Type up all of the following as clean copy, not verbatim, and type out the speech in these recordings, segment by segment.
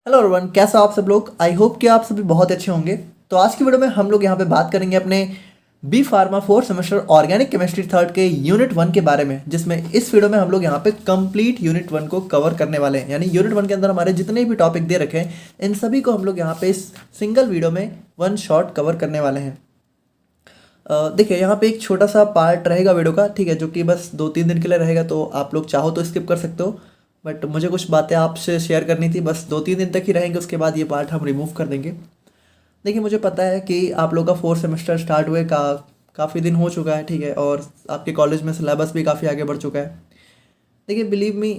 Hello everyone, कैसे हो आप सब लोग। आई होप कि आप सभी बहुत अच्छे होंगे। तो आज की वीडियो में हम लोग यहाँ पे बात करेंगे अपने B pharma fourth semester organic chemistry third के यूनिट 1 के बारे में, जिसमें इस वीडियो में हम लोग यहाँ पे कंप्लीट यूनिट 1 को कवर करने वाले हैं। यानी यूनिट 1 के अंदर हमारे जितने भी टॉपिक दे रखे हैं इन सभी को हम लोग यहाँ पे इस सिंगल वीडियो में वन शॉट कवर करने वाले हैं। देखिए, यहाँ पे एक छोटा सा पार्ट रहेगा वीडियो का, ठीक है, जो कि बस 2-3 दिन के लिए रहेगा। तो आप लोग चाहो तो स्किप कर सकते हो, बट मुझे कुछ बातें आपसे शेयर करनी थी। बस 2-3 दिन तक ही रहेंगे, उसके बाद ये पार्ट हम रिमूव कर देंगे। देखिए, मुझे पता है कि आप लोग का फोर्थ सेमेस्टर स्टार्ट हुए काफ़ी दिन हो चुका है, ठीक है, और आपके कॉलेज में सिलेबस भी काफ़ी आगे बढ़ चुका है। देखिए, बिलीव मी,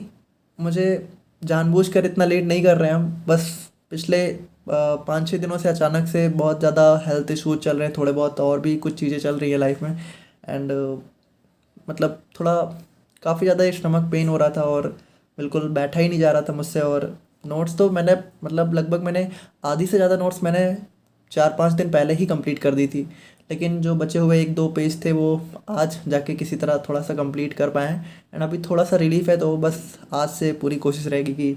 मुझे जानबूझकर इतना लेट नहीं कर रहे हैं हम। बस पिछले 5-6 दिनों से अचानक से बहुत ज़्यादा हेल्थ इश्यूज चल रहे हैं, थोड़े बहुत और भी कुछ चीज़ें चल रही है लाइफ में। एंड मतलब थोड़ा काफ़ी ज़्यादा स्टमक पेन हो रहा था और बिल्कुल बैठा ही नहीं जा रहा था मुझसे। और नोट्स तो मैंने मतलब लगभग मैंने आधी से ज़्यादा नोट्स मैंने 4-5 दिन पहले ही कंप्लीट कर दी थी, लेकिन जो बचे हुए 1-2 पेज थे वो आज जाके किसी तरह थोड़ा सा कंप्लीट कर पाए हैं। एंड अभी थोड़ा सा रिलीफ है, तो बस आज से पूरी कोशिश रहेगी कि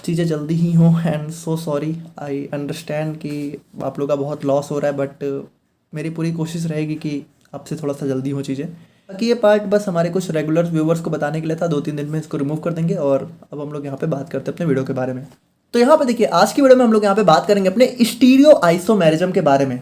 चीज़ें जल्दी ही हों। And so sorry, I understand कि आप लोग का बहुत लॉस हो रहा है, बट मेरी पूरी कोशिश रहेगी कि आपसे थोड़ा सा जल्दी हो चीज़ें। बाकी ये पार्ट बस हमारे कुछ रेगुलर व्यूवर्स को बताने के लिए था। 2-3 दिन में इसको रिमूव कर देंगे और अब हम लोग यहाँ पे बात करते हैं अपने वीडियो के बारे में। तो यहाँ पे देखिए, आज की वीडियो में हम लोग यहाँ पे बात करेंगे अपने स्टीरियो आइसोमेरिज्म के बारे में।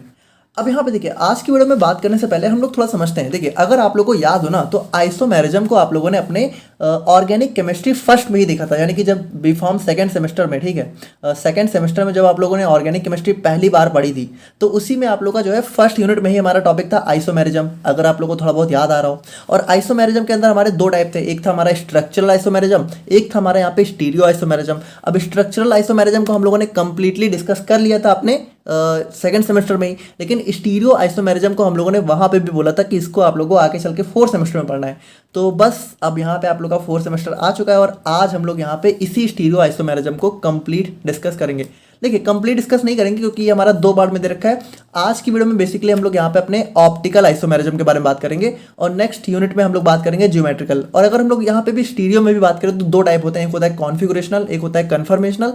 अब यहाँ पे देखिए, आज की वीडियो में बात करने से पहले हम लोग थोड़ा समझते हैं। देखिए, अगर आप लोगों को याद हो ना, तो आइसोमेरिज्म को आप लोगों ने अपने ऑर्गेनिक केमिस्ट्री फर्स्ट में ही देखा था, यानी कि जब बी फॉर्म सेकेंड सेमेस्टर में, ठीक है, सेकेंड सेमेस्टर में जब आप लोगों ने ऑर्गेनिक केमिस्ट्री पहली बार पढ़ी थी, तो उसी में आप लोग का जो है फर्स्ट यूनिट में ही हमारा टॉपिक था आइसोमेरिज्म, अगर आप लोगों को थोड़ा बहुत याद आ रहा हो। और आइसोमेरिज्म के अंदर हमारे 2 टाइप थे, एक था हमारा स्ट्रक्चरल आइसोमेरिज्म, एक था हमारे यहाँ पे स्टीरियो आइसोमेरिज्म। अब स्ट्रक्चरल आइसोमेरिज्म को हम लोगों ने कंप्लीटली डिस्कस कर लिया था अपने सेकेंड सेमेस्टर में ही, लेकिन स्टीरियो आइसोमेरिज्म को हम लोगों ने वहाँ पे भी बोला था कि इसको आप लोगों को आगे चल के फोर्थ सेमेस्टर में पढ़ना है। तो बस अब यहाँ पे आप लोग का फोर्थ सेमेस्टर आ चुका है और आज हम लोग यहाँ पे इसी स्टीरियो आइसोमेरिज्म को कंप्लीट डिस्कस करेंगे। देखिए, कंप्लीट डिस्कस नहीं करेंगे क्योंकि ये हमारा 2 पार्ट में दे रखा है। आज की वीडियो में बेसिकली हम लोग यहाँ पे अपने ऑप्टिकल आइसोमेरिज्म के बारे में बात करेंगे और नेक्स्ट यूनिट में हम लोग बात करेंगे ज्योमेट्रिकल। और अगर हम लोग यहाँ पे भी स्टीरियो में भी बात करें तो 2 टाइप होते हैं, एक होता है कॉन्फिगरेशनल, एक होता है कन्फर्मेशनल।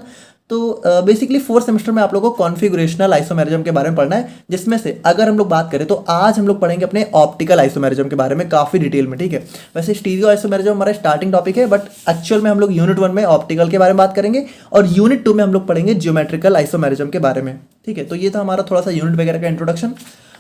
तो बेसिकली फोर्थ सेमेस्टर में आप लोगों को कॉन्फिगरेशनल आइसोमेरिज्म के बारे में पढ़ना है, जिसमें से अगर हम लोग बात करें तो आज हम लोग पढ़ेंगे अपने ऑप्टिकल आइसोमेरिज्म के बारे में काफ़ी डिटेल में, ठीक है। वैसे स्टीरियो आइसोमेरिज्म हमारा स्टार्टिंग टॉपिक है, बट एक्चुअल में हम लोग यूनिट 1 में ऑप्टिकल के बारे में बात करेंगे और यूनिट 2 में हम लोग पढ़ेंगे ज्योमेट्रिकल आइसोमेरिज्म के बारे में, ठीक है। तो ये था हमारा थोड़ा सा यूनिट वगैरह का इंट्रोडक्शन।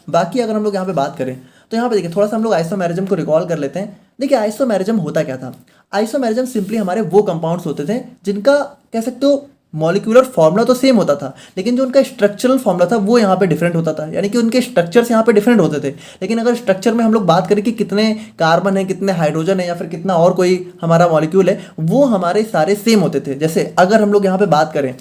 बाकी अगर हम लोग यहाँ पे बात करें तो यहाँ पे देखिए, थोड़ा सा हम लोग आइसोमेरिज्म को रिकॉल कर लेते हैं। देखिए, आइसोमेरिज्म होता क्या था। आइसोमेरिज्म सिंपली हमारे वो कंपाउंड्स होते थे जिनका कह सकते हो मॉलिक्यूलर फॉर्मूला तो सेम होता था, लेकिन जो उनका स्ट्रक्चरल फॉर्मूला था वो यहाँ पे डिफरेंट होता था, यानी कि उनके स्ट्रक्चर्स यहाँ पे डिफरेंट होते थे। लेकिन अगर स्ट्रक्चर में हम लोग बात करें कि कितने कार्बन है, कितने हाइड्रोजन है, या फिर कितना और कोई हमारा मॉलिक्यूल है, वो हमारे सारे सेम होते थे। जैसे अगर हम लोग यहाँ पे बात करें,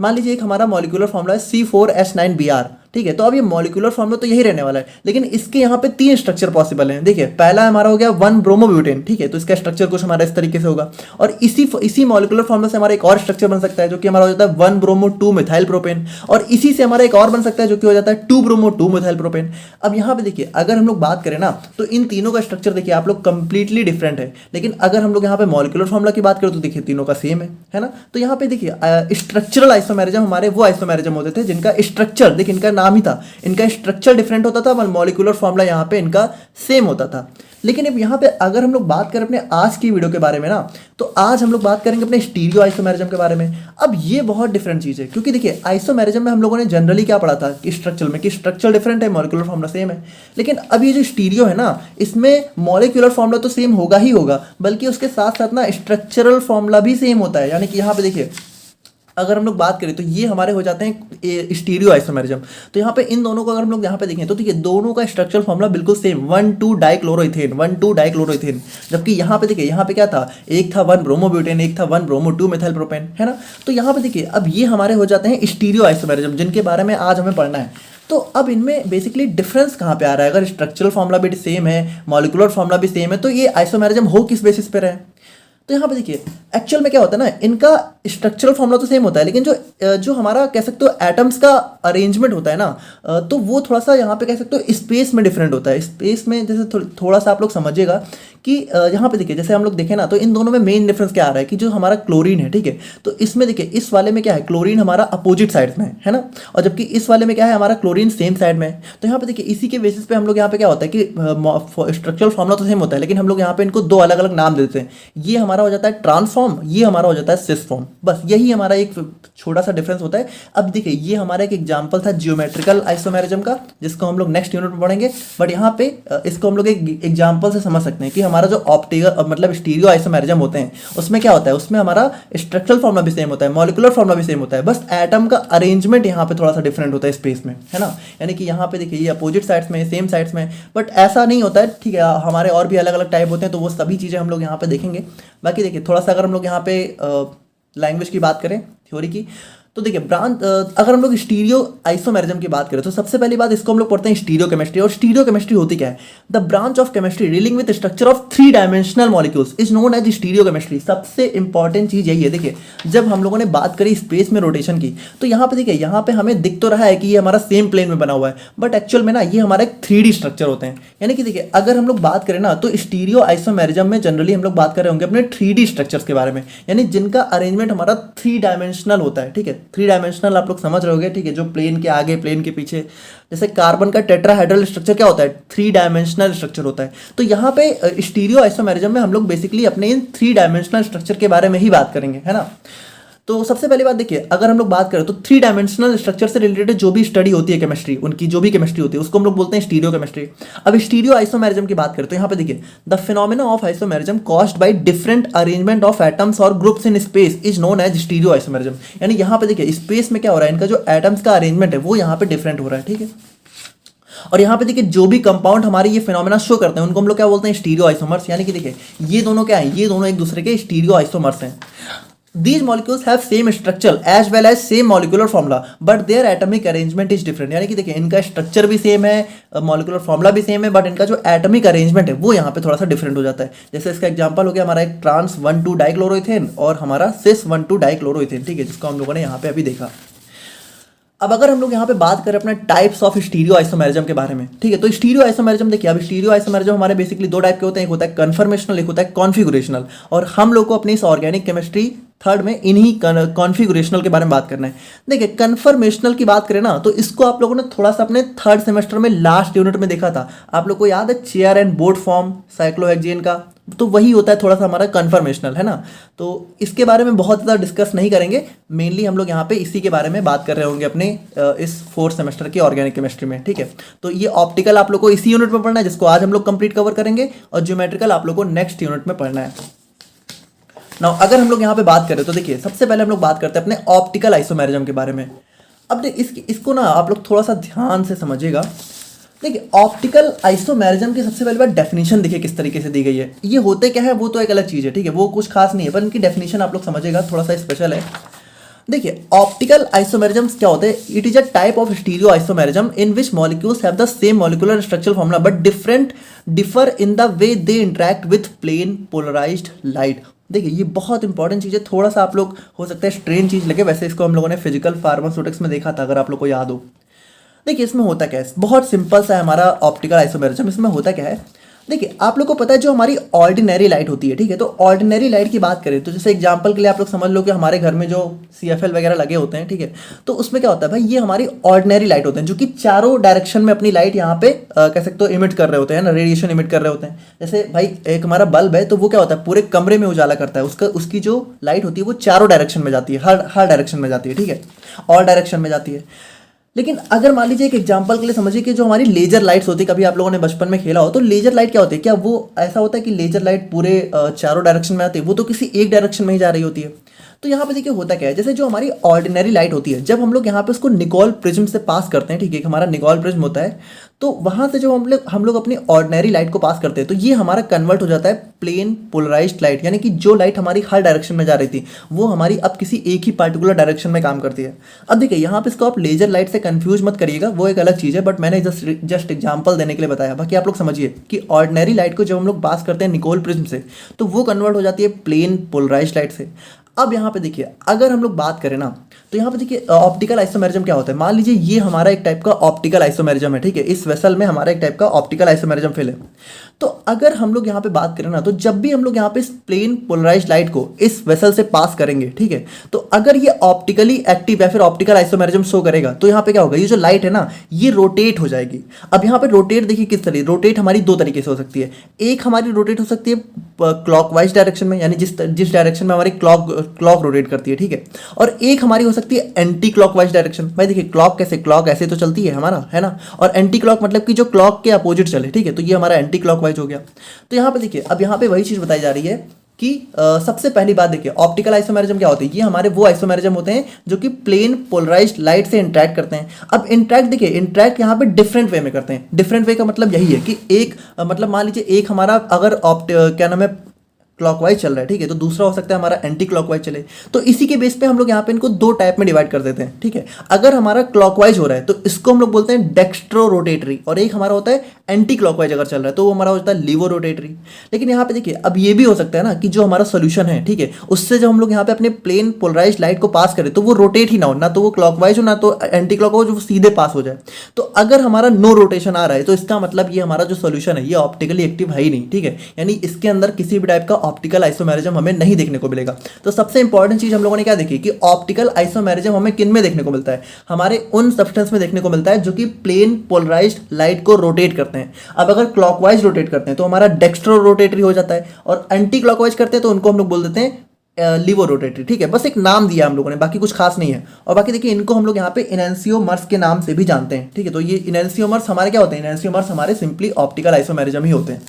मान लीजिए एक हमारा मॉलिक्यूलर फॉर्मूला है C4H9Br, ठीक है। तो अब ये मॉलिक्यूलर फॉर्मूला तो यही रहने वाला है, लेकिन इसके यहाँ पे 3 स्ट्रक्चर पॉसिबल हैं। देखिए, पहला हमारा हो गया 1 ब्रोमोब्यूटेन, ठीक है, तो इसका स्ट्रक्चर कुछ हमारा इस तरीके से होगा। और इसी मॉलिक्यूलर फॉर्मूला से हमारा एक और स्ट्रक्चर बन सकता है जो कि हमारा हो जाता है 1 ब्रोमो 2 मिथाइल प्रोपेन, और इसी से हमारा एक और बन सकता है जो कि हो जाता है 2 ब्रोमो 2 मिथाइल प्रोपेन। अब यहाँ पे देखिए, अगर हम लोग बात करें ना, तो इन तीनों का स्ट्रक्चर देखिए आप लोग कंप्लीटली डिफरेंट है, लेकिन अगर हम लोग यहाँ पे मॉलिक्यूलर फॉर्मूला की बात करें तो देखिए तीनों का सेम है ना। तो यहाँ पे देखिए, स्ट्रक्चरल आइसोमेरिज्म हमारे वो आइसोमेरिज्म होते थे जिनका स्ट्रक्चर, देखिए इनका नाम ही था, इनका स्ट्रक्चर डिफरेंट होता था और मॉलिक्यूलर फॉर्मूला यहाँ पे इनका सेम होता था। लेकिन अब यहाँ पे अगर हम लोग बात करें अपने आज की वीडियो के बारे में ना, तो आज हम लोग बात करेंगे अपने स्टीरियो आइसोमेरिज्म के बारे में। अब ये बहुत डिफरेंट चीज़ है, क्योंकि देखिए आइसोमेरिज्म में हम लोगों ने जनरली क्या पढ़ा था कि स्ट्रक्चर में कि स्ट्रक्चर डिफरेंट है, मॉलिक्यूलर फॉर्मूला सेम है। लेकिन अब ये जो स्टीरियो है ना, इसमें मॉलिक्यूलर फॉर्मूला तो सेम होगा ही होगा, बल्कि उसके साथ साथ ना स्ट्रक्चरल फॉर्मूला भी सेम होता है। यानी कि यहाँ पे देखिए, अगर हम लोग बात करें तो ये हमारे हो जाते हैं स्टीरियो आइसोमेरिज्म। तो यहाँ पे इन दोनों को अगर हम लोग यहाँ पे देखें तो देखिए दोनों का स्ट्रक्चरल फॉर्मूला बिल्कुल सेम, 1,2 डाइक्लोरोइथेन, 1,2 डाइक्लोरोइथेन। जबकि यहाँ पे देखिए, यहाँ पे क्या था, एक था 1 ब्रोमोब्यूटेन, एक था 1 ब्रोमो 2 मिथाइल प्रोपेन, है ना। तो यहाँ पे देखिए, अब ये हमारे हो जाते हैं स्टीरियो आइसोमेरिज्म, जिनके बारे में आज हमें पढ़ना है। तो अब इनमें बेसिकली डिफरेंस कहाँ पे आ रहा है। अगर स्ट्रक्चरल फॉर्मूला भी सेम है, मॉलिक्यूलर फॉर्मूला भी सेम है, तो ये आइसोमेरिज्म हो किस बेसिस पे रहे। तो यहाँ पे देखिए, एक्चुअल में क्या होता है ना, इनका स्ट्रक्चरल फॉर्मूला तो सेम होता है, लेकिन जो हमारा कह सकते हो एटम्स का अरेंजमेंट होता है ना, तो वो थोड़ा सा यहाँ पे कह सकते हो स्पेस में डिफरेंट होता है। स्पेस में जैसे थोड़ा सा आप लोग समझिएगा कि यहाँ पे देखिए जैसे हम लोग देखें ना तो इन दोनों में मेन डिफरेंस क्या आ रहा है कि जो हमारा क्लोरीन है, ठीक है, तो इसमें देखिए इस वाले में क्या है, क्लोरीन हमारा अपोजिट साइड में है ना, और जबकि इस वाले में क्या है, हमारा क्लोरीन सेम साइड में है। तो यहाँ पे देखिए इसी के बेसिस पे हम लोग यहाँ पे क्या होता है कि स्ट्रक्चरल फॉर्मूला तो सेम होता है, लेकिन हम लोग यहाँ पे इनको दो अलग अलग नाम देते हैं। ये हमारा हो जाता है ट्रांसफॉर्म, ये हमारा हो जाता है सिस फॉर्म, बस यही हमारा एक छोटा सा डिफरेंस होता है। अब देखिए ये हमारा एक एग्जांपल था जियोमेट्रिकल आइसोमेरिज्म का, जिसको हम लोग नेक्स्ट यूनिट में पढ़ेंगे, बट यहाँ पे इसको हम लोग एक एग्जांपल से समझ सकते हैं कि हमारा जो ऑप्टिकल मतलब स्टीरियो आइसोमेरिज्म होते हैं उसमें क्या होता है, उसमें हमारा स्ट्रक्चरल फॉर्मूला भी सेम होता है, मॉलिक्यूलर फॉर्मूला भी सेम होता है, बस एटम का अरेंजमेंट यहाँ पे थोड़ा सा डिफरेंट होता है स्पेस में, है ना। यानी कि यहाँ पे देखिए ये अपोजिट साइड्स में, सेम साइड्स में, बट ऐसा नहीं होता है, ठीक है, हमारे और भी अलग अलग टाइप होते हैं, तो वो सभी चीज़ें हम लोग यहाँ पे देखेंगे। बाकी देखिए थोड़ा सा अगर हम लोग यहाँ पे लैंग्वेज की बात करें, थ्योरी की, तो देखिए ब्रांच अगर हम लोग स्टीरियो आइसोमेरिज्म की बात करें तो सबसे पहली बात इसको हम लोग पढ़ते हैं स्टीरियो केमिस्ट्री। और स्टीरियो केमिस्ट्री होती क्या है, the branch of chemistry dealing with structure of 3 dimensional molecules is known as stereo chemistry. सबसे इंपॉर्टेंट चीज यही है, देखिए जब हम लोगों ने बात करी स्पेस में रोटेशन की, तो यहाँ पे देखिए यहाँ पे हमें दिख तो रहा है कि ये हमारा सेम प्लेन में बना हुआ है, बट एक्चुअल में ना ये हमारा एक 3D स्ट्रक्चर होते हैं। यानी कि देखिए अगर हम लोग बात करें ना तो स्टीरियो आइसोमेरिज्म में जनरली हम लोग बात कर रहे होंगे अपने 3D स्ट्रक्चर्स के बारे में, यानी जिनका अरेंजमेंट हमारा 3 डायमेंशनल होता है, ठीक है। 3 डायमेंशनल आप लोग समझ रहे होंगे, ठीक है, जो प्लेन के आगे प्लेन के पीछे, जैसे कार्बन का टेट्राहेड्रल स्ट्रक्चर क्या होता है, 3 डायमेंशनल स्ट्रक्चर होता है। तो यहाँ पे स्टीरियो आइसोमेरिज्म में हम लोग बेसिकली अपने इन 3 डायमेंशनल स्ट्रक्चर के बारे में ही बात करेंगे, है ना। तो सबसे पहली बात देखिए अगर हम लोग बात करें तो 3 डायमेंशनल स्ट्रक्चर से रिलेटेड जो भी स्टडी होती है केमिस्ट्री, उनकी जो भी केमिस्ट्री होती है उसको हम लोग बोलते हैं स्टीरियो केमिस्ट्री। अब स्टीरियो आइसोमेरिज्म की बात करें तो यहाँ पे देखिए the phenomena of isomerism caused by different arrangement of atoms और groups in space is known as stereo isomerism. यानी यहाँ पे देखिए स्पेस में क्या हो रहा है, इनका जो एटम्स का अरेंजमेंट है वो यहाँ पे डिफरेंट हो रहा है, ठीक है। और यहाँ पे देखिए जो भी कंपाउंड हमारे ये फिनोमेना शो करते हैं उनको हम लोग क्या बोलते हैं, स्टीरियो आइसोमर्स। यानी कि देखिए ये दोनों क्या है, ये दोनों एक दूसरे के स्टीरियो आइसोमर्स हैं। These molecules have same structure as well as same molecular formula, but their atomic arrangement is different। यानी कि देखिए इनका स्ट्रक्चर भी सेम है, मॉलिकुलर फॉर्मूला भी सेम है, बट इनका जो एटॉमिक अरेंजमेंट है वो यहाँ पे थोड़ा सा डिफरेंट हो जाता है। जैसे इसका एग्जांपल हो गया हमारा एक ट्रांस 1,2 डाइक्लोरोइथेन और हमारा सिस 1,2 डाइक्लोरोइथेन, ठीक है, जिसको हम लोगों ने यहाँ पे अभी देखा। अब अगर हम लोग यहाँ पे बात करें अपने टाइप्स ऑफ स्टीरियो आइसोमेरिज्म के बारे में, ठीक है, तो स्टीरियो आइसोमेरिज्म देखिए अब स्टीरियो आइसोमेरिज्म हमारे बेसिकली 2 टाइप के होते हैं, एक होता है कन्फर्मेशनल, एक होता है कॉन्फिगरेशनल। और हम लोग को अपनी इस ऑर्गेनिक केमिस्ट्री थर्ड में इन्हीं कॉन्फिगरेशनल के बारे में बात करना है। देखिए कन्फर्मेशनल की बात करें ना तो इसको आप लोगों ने थोड़ा सा अपने थर्ड सेमेस्टर में लास्ट यूनिट में देखा था, आप लोग को याद है chair and board form cyclohexane का, तो वही होता है थोड़ा सा हमारा कन्फर्मेशनल, है ना। तो इसके बारे में बहुत ज़्यादा डिस्कस नहीं करेंगे, मेनली हम लोग यहाँ पे इसी के बारे में बात कर रहे होंगे अपने इस 4th सेमेस्टर की ऑर्गेनिक केमिस्ट्री में, ठीक है। तो ये ऑप्टिकल आप लोग को इसी यूनिट में पढ़ना है जिसको आज हम लोग कंप्लीट कवर करेंगे, और ज्योमेट्रिकल आप लोग को नेक्स्ट यूनिट में पढ़ना है। नाउ अगर हम लोग यहाँ पे बात करें तो देखिए सबसे पहले हम लोग बात करते हैं अपने ऑप्टिकल आइसोमेरिज्म के बारे में। अब देखिए इसको ना आप लोग थोड़ा सा ध्यान से समझिएगा। देखिए ऑप्टिकल आइसोमेरिज्म की सबसे पहले बात डेफिनेशन देखिए किस तरीके से दी गई है। ये होते क्या है वो तो एक अलग चीज़ है, ठीक है, वो कुछ खास नहीं है, पर इनकी डेफिनेशन आप लोग समझिएगा, थोड़ा सा स्पेशल है। देखिए ऑप्टिकल आइसोमेरिज्म क्या होते हैं, it is a type of stereo isomerism in which molecules have the same molecular structural formula but differ in the way they interact with plane polarised light. देखिए ये बहुत इंपॉर्टेंट चीज़ है, थोड़ा सा आप लोग हो सकता है स्ट्रेन चीज़ लगे, वैसे इसको हम लोगों ने फिजिकल फार्मास्यूटिक्स में देखा था, अगर आप लोग को याद हो। देखिए इसमें होता क्या है, बहुत सिंपल सा है हमारा ऑप्टिकल आइसोमेरिज्म। इसमें होता क्या है, देखिए आप लोग को पता है जो हमारी ऑर्डिनरी लाइट होती है, ठीक है, तो ऑर्डिनरी लाइट की बात करें तो जैसे एग्जांपल के लिए आप लोग समझ लो कि हमारे घर में जो CFL वगैरह लगे होते हैं, ठीक है, तो उसमें क्या होता है भाई, ये हमारी ऑर्डिनरी लाइट होते हैं जो कि चारों डायरेक्शन में अपनी लाइट यहाँ पे कह सकते हो इमिट कर रहे होते हैं ना, रेडिएशन इमिट कर रहे होते हैं। जैसे भाई एक हमारा बल्ब है तो वो क्या होता है पूरे कमरे में उजाला करता है, उसकी जो लाइट होती है वो चारों डायरेक्शन में जाती है, हर डायरेक्शन में जाती है, ठीक है, ऑल डायरेक्शन में जाती है। लेकिन अगर मान लीजिए एक एग्जांपल के लिए समझिए कि जो हमारी लेजर लाइट्स होती है, कभी आप लोगों ने बचपन में खेला हो, तो लेजर लाइट क्या होती है, क्या वो ऐसा होता है कि लेजर लाइट पूरे चारों डायरेक्शन में आती है, वो तो किसी एक डायरेक्शन में ही जा रही होती है। तो यहाँ पे देखिए होता क्या है, जैसे जो हमारी ऑर्डिनरी लाइट होती है जब हम लोग यहाँ पे उसको निकोल प्रिज्म से पास करते हैं, ठीक है, हमारा निकोल प्रिज्म होता है, तो वहाँ से जो हम लोग अपनी ऑर्डिनरी लाइट को पास करते हैं तो ये हमारा कन्वर्ट हो जाता है प्लेन पोलराइज्ड लाइट, यानी कि जो लाइट हमारी हर डायरेक्शन में जा रही थी वो हमारी अब किसी एक ही पार्टिकुलर डायरेक्शन में काम करती है। अब देखिए यहाँ पे इसको आप लेजर लाइट से कंफ्यूज मत करिएगा, वो एक अलग चीज़ है, बट मैंने जस्ट एग्जाम्पल देने के लिए बताया। बाकी आप लोग समझिए कि ऑर्डिनरी लाइट को जब हम लोग पास करते हैं निकोल प्रिज्म से तो वो कन्वर्ट हो जाती है प्लेन पोलराइज्ड लाइट से। अब यहाँ पे देखिए, अगर हम लोग बात करें ना, तो यहाँ पे देखिए ऑप्टिकल आइसोमेरिज्म क्या होता है। मान लीजिए ये हमारा एक टाइप का ऑप्टिकल आइसोमेरिज्म है, ठीक है, इस वेसल में हमारा एक टाइप का ऑप्टिकल आइसोमेरिज्म फिल है। तो अगर हम लोग यहाँ पे बात करें ना, तो जब भी हम लोग यहाँ पे इस प्लेन पोलराइज्ड लाइट को इस वेसल से पास करेंगे, ठीक है, तो अगर ये ऑप्टिकली एक्टिव या फिर ऑप्टिकल आइसोमेरिज्म शो करेगा, तो यहाँ पे क्या होगा, ये जो लाइट है ना, ये रोटेट हो जाएगी। अब यहाँ पे रोटेट देखिए किस तरह रोटेट हमारी दो तरीके से हो सकती है। एक हमारी रोटेट हो सकती है क्लॉकवाइज डायरेक्शन में, यानी जिस डायरेक्शन में हमारी क्लॉक रोटेट करती है, ठीक है, और एक हमारी हो सकती है एंटी क्लॉकवाइज डायरेक्शन। भाई देखिए क्लॉक कैसे, क्लॉक ऐसे तो चलती है हमारा, है ना, और एंटी क्लॉक मतलब कि जो क्लॉक के अपोजिट चले, ठीक है, तो ये हमारा एंटी क्लॉकवाइज हो गया। तो यहाँ पे देखिए, अब यहाँ पे वही चीज बताई जा रही है कि सबसे पहली बात देखिए, ऑप्टिकल आइसोमेरिज्म क्या होती है, ये हमारे वो आइसोमेरिज्म होते हैं जो कि प्लेन पोलराइज्ड लाइट से इंटरेक्ट करते हैं। अब इंटरेक्ट देखिए, इंटरेक्ट यहाँ पे डिफरेंट वे में करते हैं। डिफरेंट वे का मतलब यही है कि एक मतलब मान लीजिए एक हमारा अगर क्या नाम है क्लॉकवाइज चल रहा है, ठीक है, तो दूसरा हो सकता है हमारा एंटी क्लॉकवाइज चले। तो इसी के बेस पे हम लोग यहाँ पे इनको दो टाइप में डिवाइड कर देते हैं, ठीक है। अगर हमारा क्लॉकवाइज हो रहा है तो इसको हम लोग बोलते हैं डेक्स्ट्रो रोटेटरी, और एक हमारा होता है एंटी क्लॉकवाइज अगर चल रहा है तो वो हमारा होता है लीवो रोटेटरी। लेकिन यहाँ पे देखिए, अब ये भी हो सकता है ना कि जो हमारा सोल्यूशन है, ठीक है, उससे जब हम लोग यहाँ पे अपने प्लेन पोलराइज लाइट को पास करें तो वो रोटेट ही ना हो, ना तो वो क्लॉकवाइज हो ना तो एंटी क्लॉकवाइज, वो सीधे पास हो जाए। तो अगर हमारा नो रोटेशन आ रहा है तो इसका मतलब ये हमारा जो सोल्यूशन है ये ऑप्टिकली एक्टिव है ही नहीं, ठीक है, यानी इसके अंदर किसी भी टाइप का ऑप्टिकल आइसोमेरिज्म हमें नहीं देखने को मिलेगा। तो सबसे इंपॉर्टेंट चीज हम लोगों ने क्या देखी कि ऑप्टिकल आइसोमेरिज्म हमें किन में देखने को मिलता है, हमारे उन सब्सटेंस में देखने को मिलता है जो कि प्लेन पोलराइज्ड लाइट को रोटेट करते हैं। अब अगर क्लॉकवाइज रोटेट करते हैं तो हमारा डेक्स्ट्रो रोटेटरी हो जाता है, और एंटी क्लॉकवाइज करते हैं तो उनको हम लोग बोल देते हैं लीवो रोटेटरी, ठीक है, बस एक नाम दिया हम लोगों ने, बाकी कुछ खास नहीं है। और बाकी देखिए इनको हम लोग यहाँ पे इनैंसियोमर्स के नाम से भी जानते हैं, ठीक है। तो ये इनैंसियोमर्स हमारे क्या होते हैं, इनैंसियोमर्स हमारे सिंपली ऑप्टिकल आइसोमेरिज्म ही होते हैं।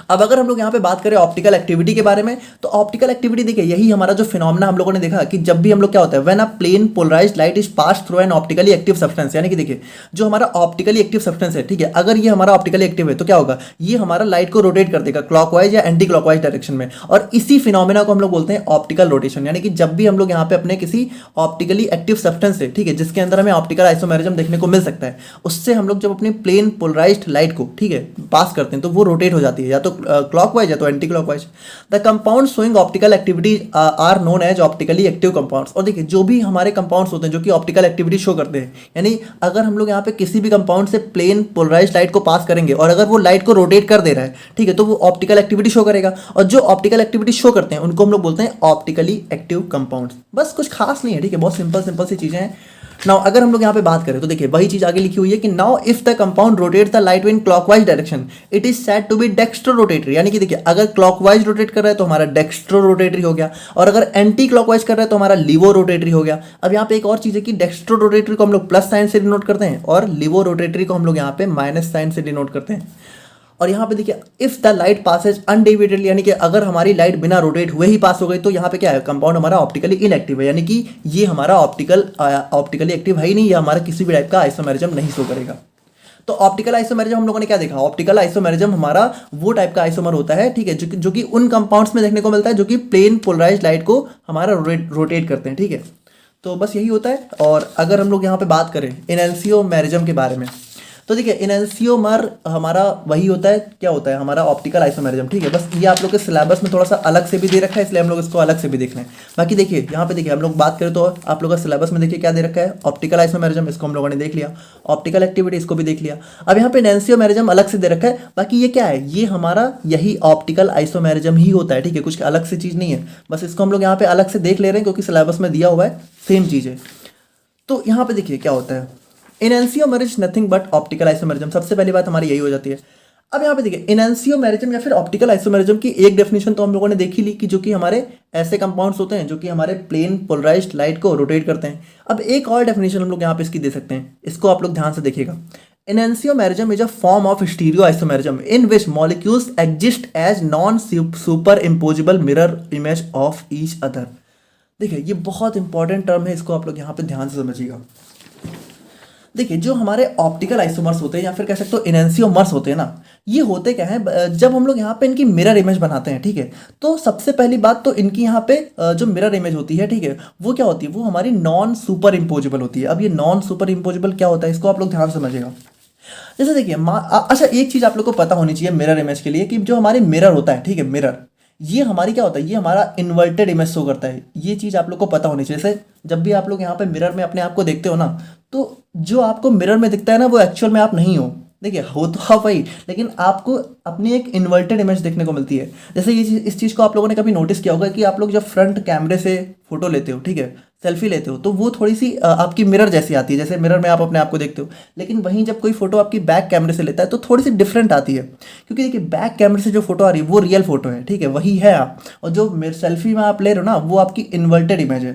अब अगर हम लोग यहाँ पे बात करें ऑप्टिकल एक्टिविटी के बारे में, तो ऑप्टिकल एक्टिविटी देखिए यही हमारा जो फिनोमेना हम लोगों ने देखा कि जब भी हम लोग क्या होता है, when a plane polarised light is pass through an optically active substance, यानी कि देखिए जो हमारा ऑप्टिकली एक्टिव सब्सटेंस है, ठीक है, अगर ये हमारा ऑप्टिकली एक्टिव है तो क्या होगा, ये हमारा लाइट को रोटेट कर देगा क्लॉकवाइज या एंटी क्लॉकवाइज डायरेक्शन में, और इसी फिनोमेना को हम लोग बोलते हैं ऑप्टिकल रोटेशन। यानी कि जब भी हम लोग यहाँ पे अपने किसी ऑप्टिकली एक्टिव सब्सटेंस से, ठीक है, जिसके अंदर हमें ऑप्टिकल आइसोमेरिज्म देखने को मिल सकता है, उससे हम लोग जब अपनी प्लेन पोलराइज्ड लाइट को, ठीक है, पास करते हैं तो वो रोटेट हो जाती है, या तो क्लॉकवाइज या तो anti clockwise. The compound showing optical activity are known as optically active compounds. और देखिए जो भी हमारे कंपाउंड्स होते हैं जो कि ऑप्टिकल एक्टिविटी शो करते हैं, यानी अगर हम लोग यहाँ पे किसी भी कंपाउंड से प्लेन पोलराइज्ड लाइट को पास करेंगे और अगर वो लाइट को रोटेट कर दे रहा है, ठीक है, तो वो ऑप्टिकल एक्टिविटी शो करेगा, और जो ऑप्टिकल एक्टिविटी शो करते हैं उनको हम लोग बोलते हैं ऑप्टिकली एक्टिव कंपाउंड्स। बस कुछ खास नहीं है, ठीक है, बहुत सिंपल सिंपल सी चीजें हैं। नाउ अगर हम लोग यहाँ पे बात करें तो देखिए वही चीज आगे लिखी हुई है कि now if the compound rotates the light in clockwise direction it is said to be dextro rotatory. यानी कि देखिए अगर क्लॉकवाइज रोटेट कर रहा है तो हमारा डेक्स्ट्रो रोटेटरी हो गया, और अगर एंटी क्लॉकवाइज कर रहा है तो हमारा लिवो रोटेटरी हो गया। अब यहाँ पे एक और चीज है कि डेक्स्ट्रो रोटेटरी को हम लोग प्लस साइन से डिनोट करते हैं और लिवो रोटेटरी को हम लोग यहाँ पे माइनस साइन से डिनोट करते हैं। और यहाँ पे देखिए इफ द लाइट पासेज अनडिविडेडली, यानी कि अगर हमारी लाइट बिना रोटेट हुए ही पास हो गई तो यहाँ पे क्या है, कंपाउंड हमारा ऑप्टिकली इनएक्टिव है, यानी कि ये हमारा ऑप्टिकली एक्टिव है ही नहीं, ये हमारा किसी भी टाइप का आइसोमेरिज्म नहीं शो करेगा। तो ऑप्टिकल आइसोमेरिज्म हम लोगों ने क्या देखा, ऑप्टिकल आइसोमेरिज्म हमारा वो टाइप का आइसोमर होता है, ठीक है, जो कि उन कंपाउंड्स में देखने को मिलता है जो कि प्लेन पोलराइज्ड लाइट को हमारा रोटेट करते हैं, ठीक है। तो बस यही होता है। और अगर हम लोग यहाँ पे बात करें इनैंसियोमेरिज्म के बारे में, तो देखिए इनैंसियोमर हमारा वही होता है, क्या होता है, हमारा ऑप्टिकल आइसोमेरिज्म, ठीक है। बस ये आप लोग के सिलेबस में थोड़ा सा अलग से भी दे रखा है, इसलिए हम लोग इसको अलग से भी देख रहे हैं। बाकी देखिए यहाँ पे देखिए हम लोग बात करें तो आप लोग का सिलेबस में देखिए क्या दे रखा है, ऑप्टिकल आइसोमेरिज्म, इसको हम लोगों ने देख लिया, ऑप्टिकल एक्टिविटी इसको भी देख लिया। अब यहाँ पे इनैंसियोमेरिज्म अलग से दे रखा है। बाकी ये क्या है, ये हमारा यही ऑप्टिकल आइसोमेरिज्म ही होता है, ठीक है, कुछ अलग से चीज़ नहीं है, बस इसको हम लोग यहाँ पे अलग से देख ले रहे हैं क्योंकि सिलेबस में दिया हुआ है, सेम चीज़ है। तो यहाँ पे देखिए क्या होता है, इनैंसियोमेरिज्म नथिंग बट ऑप्टिकल आइसोमेरिज्म। सबसे पहली बात हमारी यही हो जाती है। अब यहाँ पे देखिए इनैंसियोमेरिज्म या फिर ऑप्टिकल आइसोमेरिज्म की एक डेफिनेशन तो हम लोगों ने देखी ली कि जो कि हमारे ऐसे कंपाउंड्स होते हैं जो कि हमारे प्लेन पोलराइज्ड लाइट को रोटेट करते हैं। अब एक और डेफिनेशन हम लोग यहाँ पे इसकी दे सकते हैं, इसको आप लोग ध्यान से देखिएगा। Enantiomerism is a form of stereoisomerism in which molecules exist as non-superimposable mirror image of each other। देखिए ये बहुत इंपॉर्टेंट टर्म है, इसको आप लोग यहाँ पे ध्यान से समझिएगा। देखिए जो हमारे ऑप्टिकल आइसोमर्स होते हैं या फिर कह सकते हो इनैंसियोमर्स होते हैं ना, ये होते क्या है, जब हम लोग यहाँ पे इनकी मिरर इमेज बनाते हैं, ठीक है, तो सबसे पहली बात तो इनकी यहाँ पे जो मिरर इमेज होती है, ठीक है, वो क्या होती है, वो हमारी नॉन सुपर इम्पोजिबल होती है। अब ये नॉन सुपर इम्पोजिबल क्या होता है, इसको आप लोग ध्यान समझिएगा। जैसे देखिए अच्छा एक चीज आप लोग को पता होनी चाहिए मिरर इमेज के लिए कि जो हमारे मिरर होता है, ठीक है, मिरर ये हमारी क्या होता है, ये हमारा इन्वर्टेड इमेज शो करता है। ये चीज़ आप लोग को पता होनी चाहिए। जैसे जब भी आप लोग यहाँ पे मिरर में अपने आप को देखते हो ना, तो जो आपको मिरर में दिखता है ना वो एक्चुअल में आप नहीं हो। देखिए हो तो आप वही, लेकिन आपको अपनी एक इन्वर्टेड इमेज देखने को मिलती है। जैसे इस चीज़ को आप लोगों ने कभी नोटिस किया होगा कि आप लोग जब फ्रंट कैमरे से फोटो लेते हो, ठीक है, सेल्फी लेते हो, तो वो थोड़ी सी आपकी मिरर जैसी आती है, जैसे मिरर में आप अपने आप को देखते हो। लेकिन वहीं जब कोई फोटो आपकी बैक कैमरे से लेता है तो थोड़ी सी डिफरेंट आती है, क्योंकि देखिए बैक कैमरे से जो फोटो आ रही है वो रियल फोटो है, ठीक है, वही है आप, और जो सेल्फी में आप ले रहे हो ना वो आपकी इन्वर्टेड इमेज है।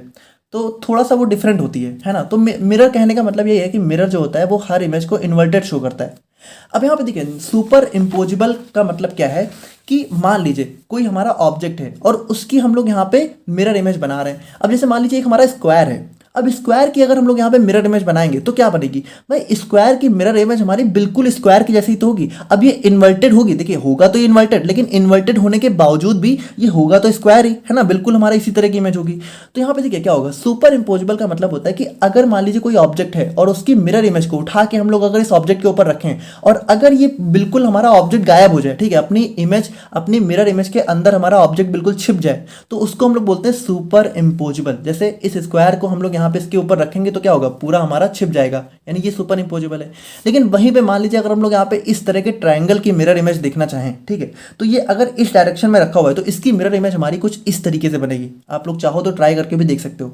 तो थोड़ा सा वो डिफरेंट होती है ना। तो मिरर कहने का मतलब यही है कि मिरर जो होता है वो हर इमेज को इन्वर्टेड शो करता है। अब यहाँ पे देखिए सुपर इम्पोजिबल का मतलब क्या है कि मान लीजिए कोई हमारा ऑब्जेक्ट है और उसकी हम लोग यहाँ पे मिरर इमेज बना रहे हैं। अब जैसे मान लीजिए एक हमारा स्क्वायर है, अब स्क्वायर की अगर हम लोग यहाँ पे मिरर इमेज बनाएंगे तो क्या बनेगी भाई, स्क्वायर की मिरर इमेज हमारी बिल्कुल स्क्वायर की जैसी तो होगी। अब ये इन्वर्टेड होगी, देखिए होगा तो इन्वर्टेड, लेकिन इन्वर्टेड होने के बावजूद भी ये होगा तो स्क्वायर ही है ना, बिल्कुल हमारा इसी तरह की इमेज होगी। तो यहाँ पे देखिए क्या होगा, सुपर इम्पोजिबल का मतलब होता है कि अगर मान लीजिए कोई ऑब्जेक्ट है और उसकी मिरर इमेज को उठा के हम लोग अगर इस ऑब्जेक्ट के ऊपर रखें और अगर ये बिल्कुल हमारा ऑब्जेक्ट गायब हो जाए, ठीक है, अपनी इमेज अपनी मिरर इमेज के अंदर हमारा ऑब्जेक्ट बिल्कुल छिप जाए, तो उसको हम लोग बोलते हैं सुपर इम्पोजिबल। जैसे इस स्क्वायर को हम लोग यहाँ पे इसके ऊपर रखेंगे तो क्या होगा, पूरा हमारा छिप जाएगा, यानी ये सुपर इम्पोजिबल है। लेकिन वहीं पे मान लीजिए अगर हम लोग यहाँ पे इस तरह के ट्रायंगल की मिरर इमेज देखना चाहें, ठीक है, तो ये अगर इस डायरेक्शन में रखा हुआ है तो इसकी मिरर इमेज हमारी कुछ इस तरीके से बनेगी। आप लोग चाहो तो ट्राई करके भी देख सकते हो।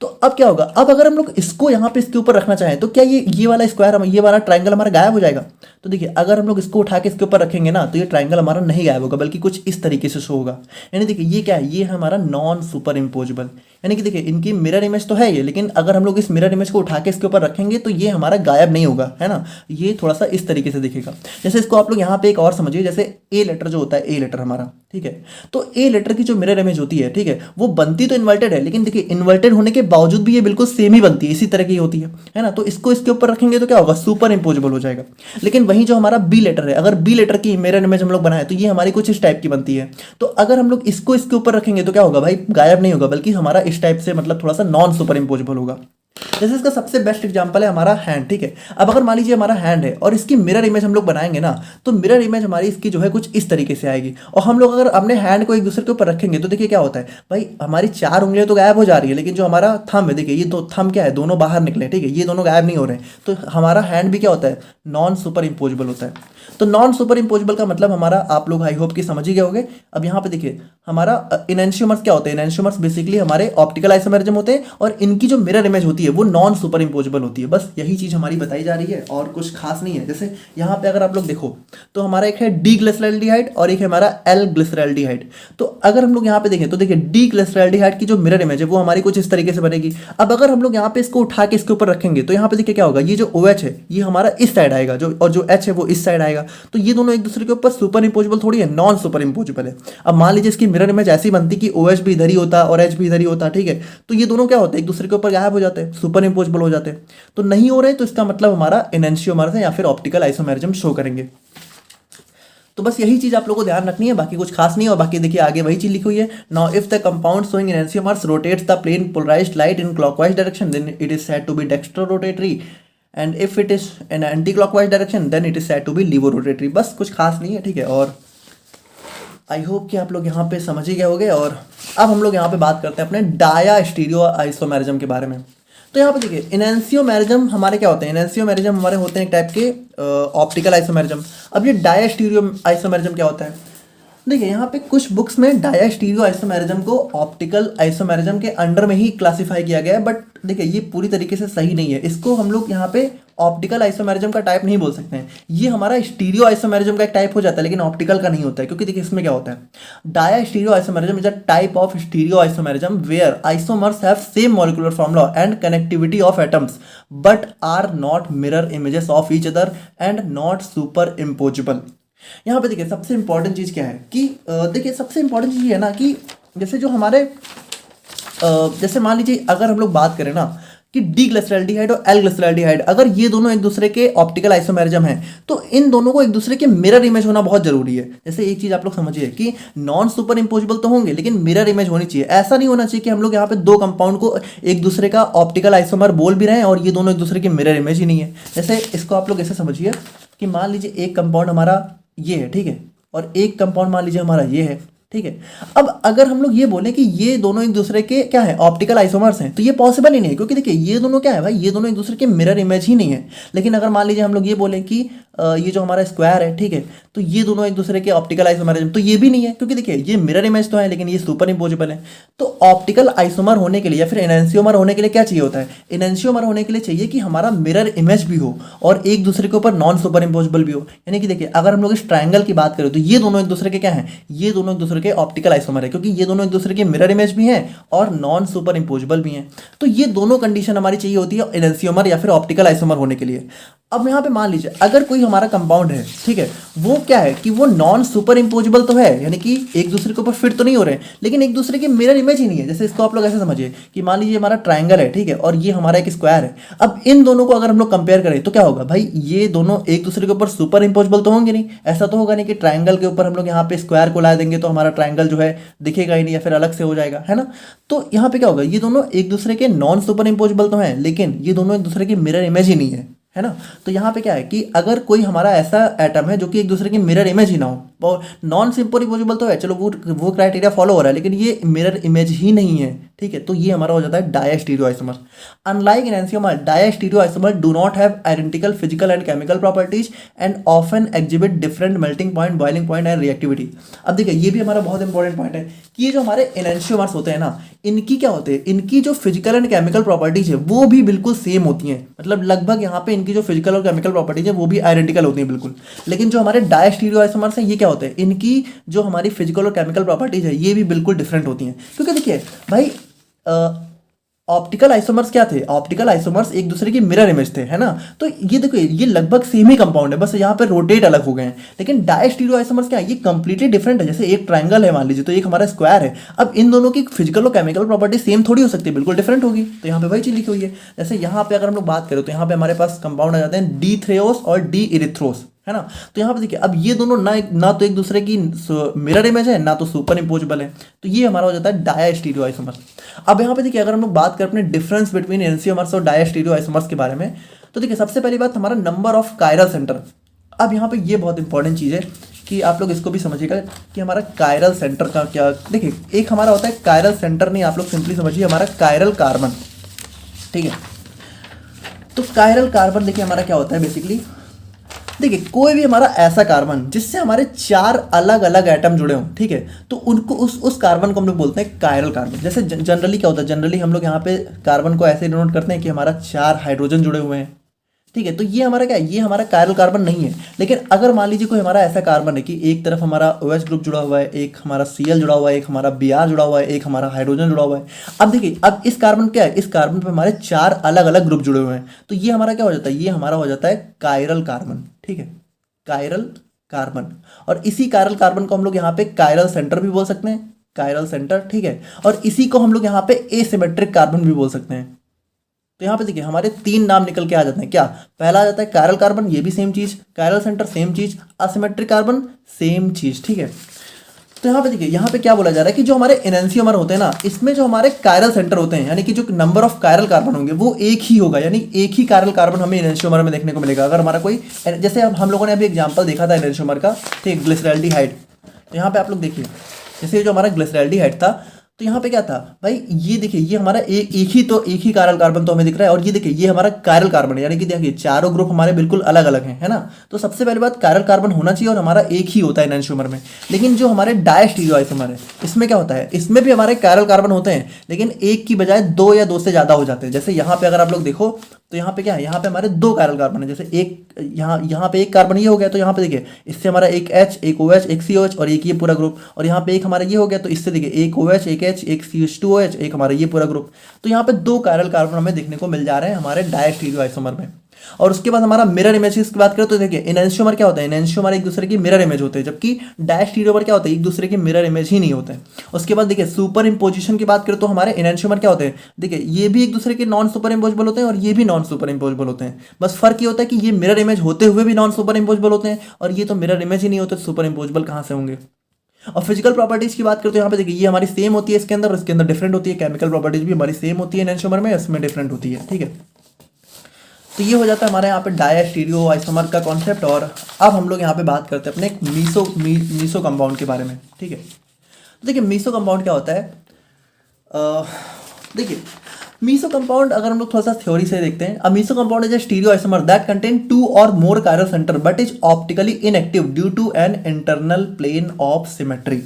तो अब क्या होगा, अब अगर हम लोग इसको यहाँ पे इसके ऊपर रखना चाहें तो क्या ये वाला स्क्वायर, ये वाला ट्रायंगल हमारा गायब हो जाएगा। तो देखिए अगर हम लोग इसको उठा के इसके ऊपर रखेंगे ना तो ये ट्रायंगल हमारा नहीं गायब होगा, बल्कि कुछ इस तरीके से शो होगा। यानी देखिए ये क्या है, ये है हमारा नॉन सुपर इम्पोजिबल। यानी कि देखिए इनकी मिरर इमेज तो है ये, लेकिन अगर हम लोग इस मिरर इमेज को उठा के इसके ऊपर रखेंगे तो ये हमारा गायब नहीं होगा, है ना, ये थोड़ा सा इस तरीके से दिखेगा। जैसे इसको आप लोग यहाँ पे एक और समझिए, जैसे ए लेटर जो होता है, ए लेटर हमारा, ठीक है, तो ए लेटर की जो मिरर इमेज होती है, ठीक है, वो बनती तो इन्वर्टेड है, लेकिन देखिए इन्वर्टेड होने के बावजूद भी ये बिल्कुल सेम ही बनती है, इसी तरह की होती है ना। तो इसको इसके ऊपर रखेंगे तो क्या होगा, सुपर इम्पोजिबल हो जाएगा। लेकिन वहीं जो हमारा बी लेटर है, अगर बी लेटर की मिरर इमेज हम लोग बनाए तो ये हमारी कुछ इस टाइप की बनती है। तो अगर हम लोग इसको इसके ऊपर रखेंगे तो क्या होगा भाई, गायब नहीं होगा, बल्कि हमारा इस टाइप से मतलब थोड़ा सा नॉन सुपर इम्पोजिबल होगा। जैसे इसका सबसे बेस्ट एग्जांपल है हमारा हैंड, ठीक है। अब अगर मान लीजिए हमारा हैंड है और इसकी मिरर इमेज हम लोग बनाएंगे ना, तो मिरर इमेज हमारी इसकी जो है कुछ इस तरीके से आएगी। और हम लोग अगर अपने हैंड को एक दूसरे के ऊपर रखेंगे तो देखिए क्या होता है भाई, हमारी 4 उंगलियां तो गायब हो जा रही है, लेकिन जो हमारा थंब है, देखिए ये तो थंब क्या है, दोनों बाहर निकले, ठीक है, ये दोनों गायब नहीं हो रहे हैं। तो हमारा हैंड भी क्या होता है, नॉन सुपर इम्पोजिबल होता है। तो नॉन सुपर इम्पोजिबल का मतलब हमारा आप लोग आई होप कि समझ ही गए होंगे। अब यहाँ पे देखिए हमारा इनएंशियोमर्स क्या होते हैं, इनएंशियोमर्स बेसिकली हमारे ऑप्टिकल आइसोमेरिज्म होते हैं और इनकी जो मिरर इमेज होती है वो नॉन सुपर इम्पोजिबल होती है। बस यही चीज़ हमारी बताई जा रही है और कुछ खास नहीं है। जैसे यहाँ पे अगर आप लोग देखो तो हमारा एक है डी ग्लिसरॉल्डिहाइड और एक है हमारा एल ग्लिसरॉल्डिहाइड। तो अगर हम लोग यहाँ पे देखें तो देखिए डी ग्लिसरॉल्डिहाइड की जो मिरर इमेज है वो हमारी कुछ इस तरीके से बनेगी। अब अगर हम लोग यहाँ पे इसको उठा के इसके ऊपर रखेंगे तो यहाँ पे देखिए क्या होगा, ये जो OH है ये हमारा इस साइड आएगा, और जो H है वो इस साइड आएगा। तो ये दोनों एक दूसरे के ऊपर सुपर इम्पोजिबल थोड़ी है, नॉन सुपर इम्पोजिबल है। अब मान लीजिए इसकी मिरर इमेज ऐसी बनती कि OH भी इधर ही होता और H भी इधर ही होता, ठीक है, तो ये दोनों क्या होते हैं, एक दूसरे के ऊपर गायब हो जाते हैं, सुपर इम्पोजिबल हो जाते हैं। तो नहीं हो रहे तो इसका मतलब हमारा एनेंशियोमर्स है या फिर ऑप्टिकल आइसोमेरिज्म शो करेंगे। तो बस यही चीज आप लोगों को ध्यान रखनी है, बाकी कुछ खास नहीं है। और बाकी देखिए आगे वही चीज लिखी हुई है, now if the compound showing enantiomers rotates the plane polarised light in clockwise direction then it is said to be dextro rotatory, and if it is in anti clockwise direction then it is said to be laevo rotatory. बस कुछ खास नहीं है, ठीक है। और I hope कि आप लोग यहाँ पे समझ ही गए होंगे। और अब हम लोग यहाँ पे बात करते हैं अपने डाया स्टीरियो आइसोमेरिज्म के बारे में। तो यहाँ पे देखिए एनेंशियोमेरिज्म हमारे क्या होते हैं, एनेंशियोमेरिज्म हमारे होते हैं एक टाइप के ऑप्टिकल आइसोमेरिज्म। अब ये डाया स्टीरियो आइसोमेरिज्म क्या होता है, देखिए यहाँ पे कुछ बुक्स में डाया स्टीरियो आइसोमेरिज्म को ऑप्टिकल आइसोमेरिज्म के अंडर में ही क्लासिफाई किया गया है, बट देखिए ये पूरी तरीके से सही नहीं है। इसको हम लोग यहाँ पे ऑप्टिकल आइसोमेरिज्म का टाइप नहीं बोल सकते हैं, ये हमारा स्टीरियो आइसोमेरिज्म का एक टाइप हो जाता है, लेकिन ऑप्टिकल का नहीं होता है। क्योंकि देखिए इसमें क्या होता है, dia stereo isomerism is a type of stereo isomerism where isomers have same molecular formula and connectivity of atoms but are not mirror images of each other and not super impossible. यहाँ पे देखिए सबसे important चीज़ क्या है कि देखिए सबसे important चीज़ ये है ना कि जैसे जो हमारे जैसे मान लीजिए अगर हम लोग बात करें ना कि डी ग्लिसरॉल्डिहाइड और एल ग्लिसरॉल्डिहाइड, अगर ये दोनों एक दूसरे के ऑप्टिकल आइसोमेरिज्म हैं तो इन दोनों को एक दूसरे के मिरर इमेज होना बहुत जरूरी है। जैसे एक चीज आप लोग समझिए कि नॉन सुपर इम्पोजिबल तो होंगे लेकिन मिरर इमेज होनी चाहिए। ऐसा नहीं होना चाहिए कि हम लोग यहाँ पे दो कंपाउंड को एक दूसरे का ऑप्टिकल आइसोमर बोल भी रहे हैं और ये दोनों एक दूसरे की मिरर इमेज ही नहीं है। जैसे इसको आप लोग ऐसे समझिए कि मान लीजिए एक कंपाउंड हमारा ये है, ठीक है, और एक कंपाउंड मान लीजिए हमारा ये है, ठीक है। अब अगर हम लोग ये बोलें कि ये दोनों एक दूसरे के क्या है, ऑप्टिकल आइसोमर्स हैं, तो ये पॉसिबल ही नहीं है, क्योंकि देखिए ये दोनों क्या है भाई, ये दोनों एक दूसरे के मिरर इमेज ही नहीं है। लेकिन अगर मान लीजिए हम लोग ये बोलें कि ये जो हमारा स्क्वायर है, ठीक है, तो ये दोनों एक दूसरे के ऑप्टिकल आइसोमर हैं, तो ये भी नहीं है, क्योंकि देखिए ये मिरर इमेज तो है लेकिन ये सुपर इम्पोजेबल है। तो ऑप्टिकल आइसोमर होने के लिए या फिर एनेंशियोमर होने के लिए क्या चाहिए होता है, एनेंशियोमर होने के लिए चाहिए कि हमारा मिरर इमेज भी हो और एक दूसरे के ऊपर नॉन सुपर इम्पोजेबल भी हो। यानी कि देखिए अगर हम लोग इस ट्रायंगल की बात करें तो ये दोनों एक दूसरे के क्या हैं, ये दोनों एक दूसरे के ऑप्टिकल आइसोमर है, क्योंकि ये दोनों एक दूसरे के मिरर इमेज भी हैं और नॉन सुपर इम्पोजेबल भी हैं। तो ये दोनों कंडीशन हमारी चाहिए होती है एनेंशियोमर या फिर ऑप्टिकल आइसोमर होने के लिए। अब यहाँ पे मान लीजिए अगर कोई हमारा कंपाउंड है, ठीक है, वो क्या है कि वो नॉन सुपर इम्पोजेबल तो है, यानी कि एक दूसरे के ऊपर फिट तो नहीं हो रहे हैं, लेकिन एक दूसरे के मिरर इमेज ही नहीं है। जैसे इसको आप लोग ऐसे समझिए कि मान लीजिए हमारा ट्रायंगल है, ठीक है, और ये हमारा एक स्क्वायर है। अब इन दोनों को अगर हम लोग कंपेयर करें तो क्या होगा भाई, ये दोनों एक दूसरे के ऊपर सुपर इम्पोजेबल तो होंगे नहीं। ऐसा तो होगा नहीं कि ट्रायंगल के ऊपर हम लोग यहाँ पे स्क्वायर को ला देंगे तो हमारा ट्रायंगल जो है दिखेगा ही नहीं या फिर अलग से हो जाएगा, है ना। तो यहाँ पे क्या होगा, ये दोनों एक दूसरे के नॉन सुपर इम्पोजेबल तो हैं, लेकिन ये दोनों एक दूसरे के मिरर इमेज ही नहीं है ना। तो यहाँ पे क्या है कि अगर कोई हमारा ऐसा एटम है जो कि एक दूसरे की मिरर इमेज ही ना हो, और नॉन सुपर इम्पोजेबल तो है, चलो वो क्राइटेरिया फॉलो हो रहा है, लेकिन ये मिरर इमेज ही नहीं है, ठीक है, तो ये हमारा हो जाता है diastereo isomer. Unlike enantiomer, diastereo isomer do not have identical physical and chemical properties and often exhibit different melting point, boiling point and reactivity. अब देखिए ये भी हमारा बहुत इंपॉर्टेंट पॉइंट है कि ये जो हमारे एनेंशियोमर्स होते हैं ना, इनकी क्या होते हैं, इनकी जो फिजिकल एंड केमिकल प्रॉपर्टीज है वो भी बिल्कुल सेम होती हैं, मतलब लगभग यहाँ पे इनकी जो फिजिकल और केमिकल प्रॉपर्टीज है वो भी आइडेंटिकल होती हैं बिल्कुल। लेकिन जो हमारे डायस्टीरियो आइसोमर्स हैं ये क्या होते हैं, इनकी जो हमारी फिजिकल और केमिकल प्रॉपर्टीज है ये भी बिल्कुल डिफरेंट होती हैं। क्योंकि देखिए भाई ऑप्टिकल आइसोमर्स क्या थे, ऑप्टिकल आइसोमर्स एक दूसरे की मिरर इमेज थे, है ना। तो ये देखो ये लगभग सेम ही कंपाउंड है, बस यहाँ पे रोटेट अलग हो गए हैं। लेकिन डायस्टीरियो आइसोमर्स क्या है, ये कंप्लीटली डिफरेंट है। जैसे एक ट्रायंगल है मान लीजिए, तो एक हमारा स्क्वायर है, अब इन दोनों की फिजिकल और केमिकल प्रॉपर्टी सेम थोड़ी हो सकती है, बिल्कुल डिफरेंट होगी। तो यहाँ पे वही चीज लिखी हुई है। जैसे यहाँ पे अगर हम लोग बात करें तो यहाँ पे हमारे पास कंपाउंड आ जाते हैं डी थ्रेओस और डी इरिथ्रोस, है ना। तो यहाँ पे देखिए अब ये दोनों ना तो एक दूसरे की मिरर इमेज है, ना तो सुपर इम्पोजेबल है, तो ये हमारा हो जाता है डायस्टीरियो आइसोमर। अब यहाँ पे देखिए अगर हम लोग बात करें अपने डिफरेंस बिटवीन एनेंशियोमर्स और डायस्टीरियो आइसोमर्स के बारे में, तो देखिए सबसे पहली बात हमारा नंबर ऑफ कायरल सेंटर। अब यहाँ पे ये बहुत इंपॉर्टेंट चीज़ है कि आप लोग इसको भी समझिएगा कि हमारा कायरल सेंटर का क्या, देखिए एक हमारा होता है कायरल सेंटर, नहीं आप लोग सिंपली समझिए हमारा कायरल कार्बन, ठीक है। तो कायरल कार्बन देखिए हमारा क्या होता है बेसिकली, देखिए कोई भी हमारा ऐसा कार्बन जिससे हमारे 4 अलग अलग एटम जुड़े हों, ठीक है, तो उनको उस कार्बन को हम लोग बोलते हैं कायरल कार्बन। जैसे जनरली क्या होता है, जनरली हम लोग यहाँ पे कार्बन को ऐसे डिनोट करते हैं कि हमारा 4 हाइड्रोजन जुड़े हुए हैं, ठीक है। तो ये हमारा क्या है, ये हमारा कायरल कार्बन नहीं है। लेकिन अगर मान लीजिए कोई हमारा ऐसा कार्बन है कि एक तरफ हमारा OH ग्रुप जुड़ा हुआ है, एक हमारा Cl जुड़ा हुआ है, एक हमारा Br जुड़ा हुआ है, एक हमारा हाइड्रोजन जुड़ा हुआ है। अब देखिए अब इस कार्बन क्या है, इस कार्बन पे हमारे 4 अलग अलग ग्रुप जुड़े हुए हैं, तो ये हमारा क्या हो जाता है, ये हमारा हो जाता है कायरल कार्बन, ठीक है, कायरल कार्बन। और इसी कायरल कार्बन को हम लोग यहाँ पे कायरल सेंटर भी बोल सकते हैं, कायरल सेंटर, ठीक है। और इसी को हम लोग यहाँ पे एसिमेट्रिक कार्बन भी बोल सकते हैं। तो यहाँ पे देखिए हमारे 3 नाम निकल के आ जाते हैं, क्या, पहला आ जाता है कायरल कार्बन, ये भी सेम चीज, कायरल सेंटर सेम चीज, असिमेट्रिक कार्बन सेम चीज, ठीक है। तो यहाँ पे देखिए यहाँ पे क्या बोला जा रहा है कि जो हमारे एनेंशियोमर होते हैं ना, इसमें जो हमारे कायरल सेंटर होते हैं, यानी कि जो नंबर ऑफ कायरल कार्बन होंगे वो एक ही होगा, यानी एक ही कायरल कार्बन हमें एनेंशियोमर में देखने को मिलेगा। अगर हमारा कोई, जैसे हम लोगों ने अभी एग्जांपल देखा था एनेंशियोमर का, ठीक, ग्लिसरैल्डिहाइड। तो यहाँ पे आप लोग देखिए जैसे जो हमारा ग्लिसरैल्डिहाइड था, तो यहाँ पे क्या था भाई, ये देखिए ये हमारा एक ही कायरल कार्बन तो हमें दिख रहा है, और ये देखिए ये हमारा कायरल कार्बन है, यानी कि देखिए चारों ग्रुप हमारे बिल्कुल अलग अलग हैं, है ना। तो सबसे पहली बात कायरल कार्बन होना चाहिए और हमारा एक ही होता है एनेंशियोमर में। लेकिन जो हमारे डायस्टीरियो आइसोमर है, इसमें क्या होता है, इसमें भी हमारे कायरल कार्बन होते हैं, लेकिन एक की बजाय 2 या 2 से ज़्यादा हो जाते हैं। जैसे यहाँ पे अगर आप लोग देखो तो यहाँ पे क्या है, यहाँ पे हमारे 2 कायरल कार्बन है, जैसे एक यहाँ पे एक कार्बन ये हो गया, तो यहाँ पे देखिए इससे हमारा एक H, एक OH, एक COH और एक ये पूरा ग्रुप, और यहाँ पे एक हमारा ये हो गया, तो इससे देखिए एक OH, एक H, एक CH2OH, एक हमारा ये पूरा ग्रुप। तो यहाँ पे 2 कायरल कार्बन हमें देखने को मिल जा रहे हैं हमारे डायस्टीरियो आइसोमर में। और उसके बाद हमारा मिरर इमेजेस की बात करें तो देखिए एनेंशियोमर क्या होता है, एनेंशियोमर एक दूसरे की मिरर इमेज होते हैं, जबकि डायस्टीरियोमर क्या होता है, एक दूसरे की मिरर इमेज ही नहीं होते हैं। उसके बाद देखिए सुपर इम्पोजिशन की बात करें तो हमारे एनेंशियोमर क्या होते हैं, देखिए ये भी एक दूसरे के नॉन सुपर इम्पोजेबल होते हैं और ये भी नॉन सुपर इम्पोजेबल होते हैं। बस फर्क ये होता है कि ये मिरर इमेज होते हुए भी नॉन सुपर इम्पोजेबल होते हैं, और ये तो मिरर इमेज ही नहीं होते, सुपर इम्पोजेबल कहाँ से होंगे। और फिजिकल प्रॉपर्टीज की बात करें तो यहाँ पे देखिए ये हमारी सेम होती है इसके अंदर, और इसके अंदर डिफरेंट होती है। केमिकल प्रॉपर्टीज भी हमारी सेम होती है एनेंशियोमर में, इसमें डिफरेंट होती है, ठीक है। तो ये हो जाता है हमारे यहाँ पे डायस्टीरियो आइसोमर का कॉन्सेप्ट। और अब हम लोग यहाँ पे बात करते हैं अपने मीसो कंपाउंड के बारे में, ठीक है। देखिए मीसो कंपाउंड क्या होता है, देखिए मीसो कंपाउंड अगर हम लोग थोड़ा सा थ्योरी से देखते हैं, a meso compound is a stereo isomer that contain 2 और more chiral centre but is optically inactive due to an internal plane of symmetry.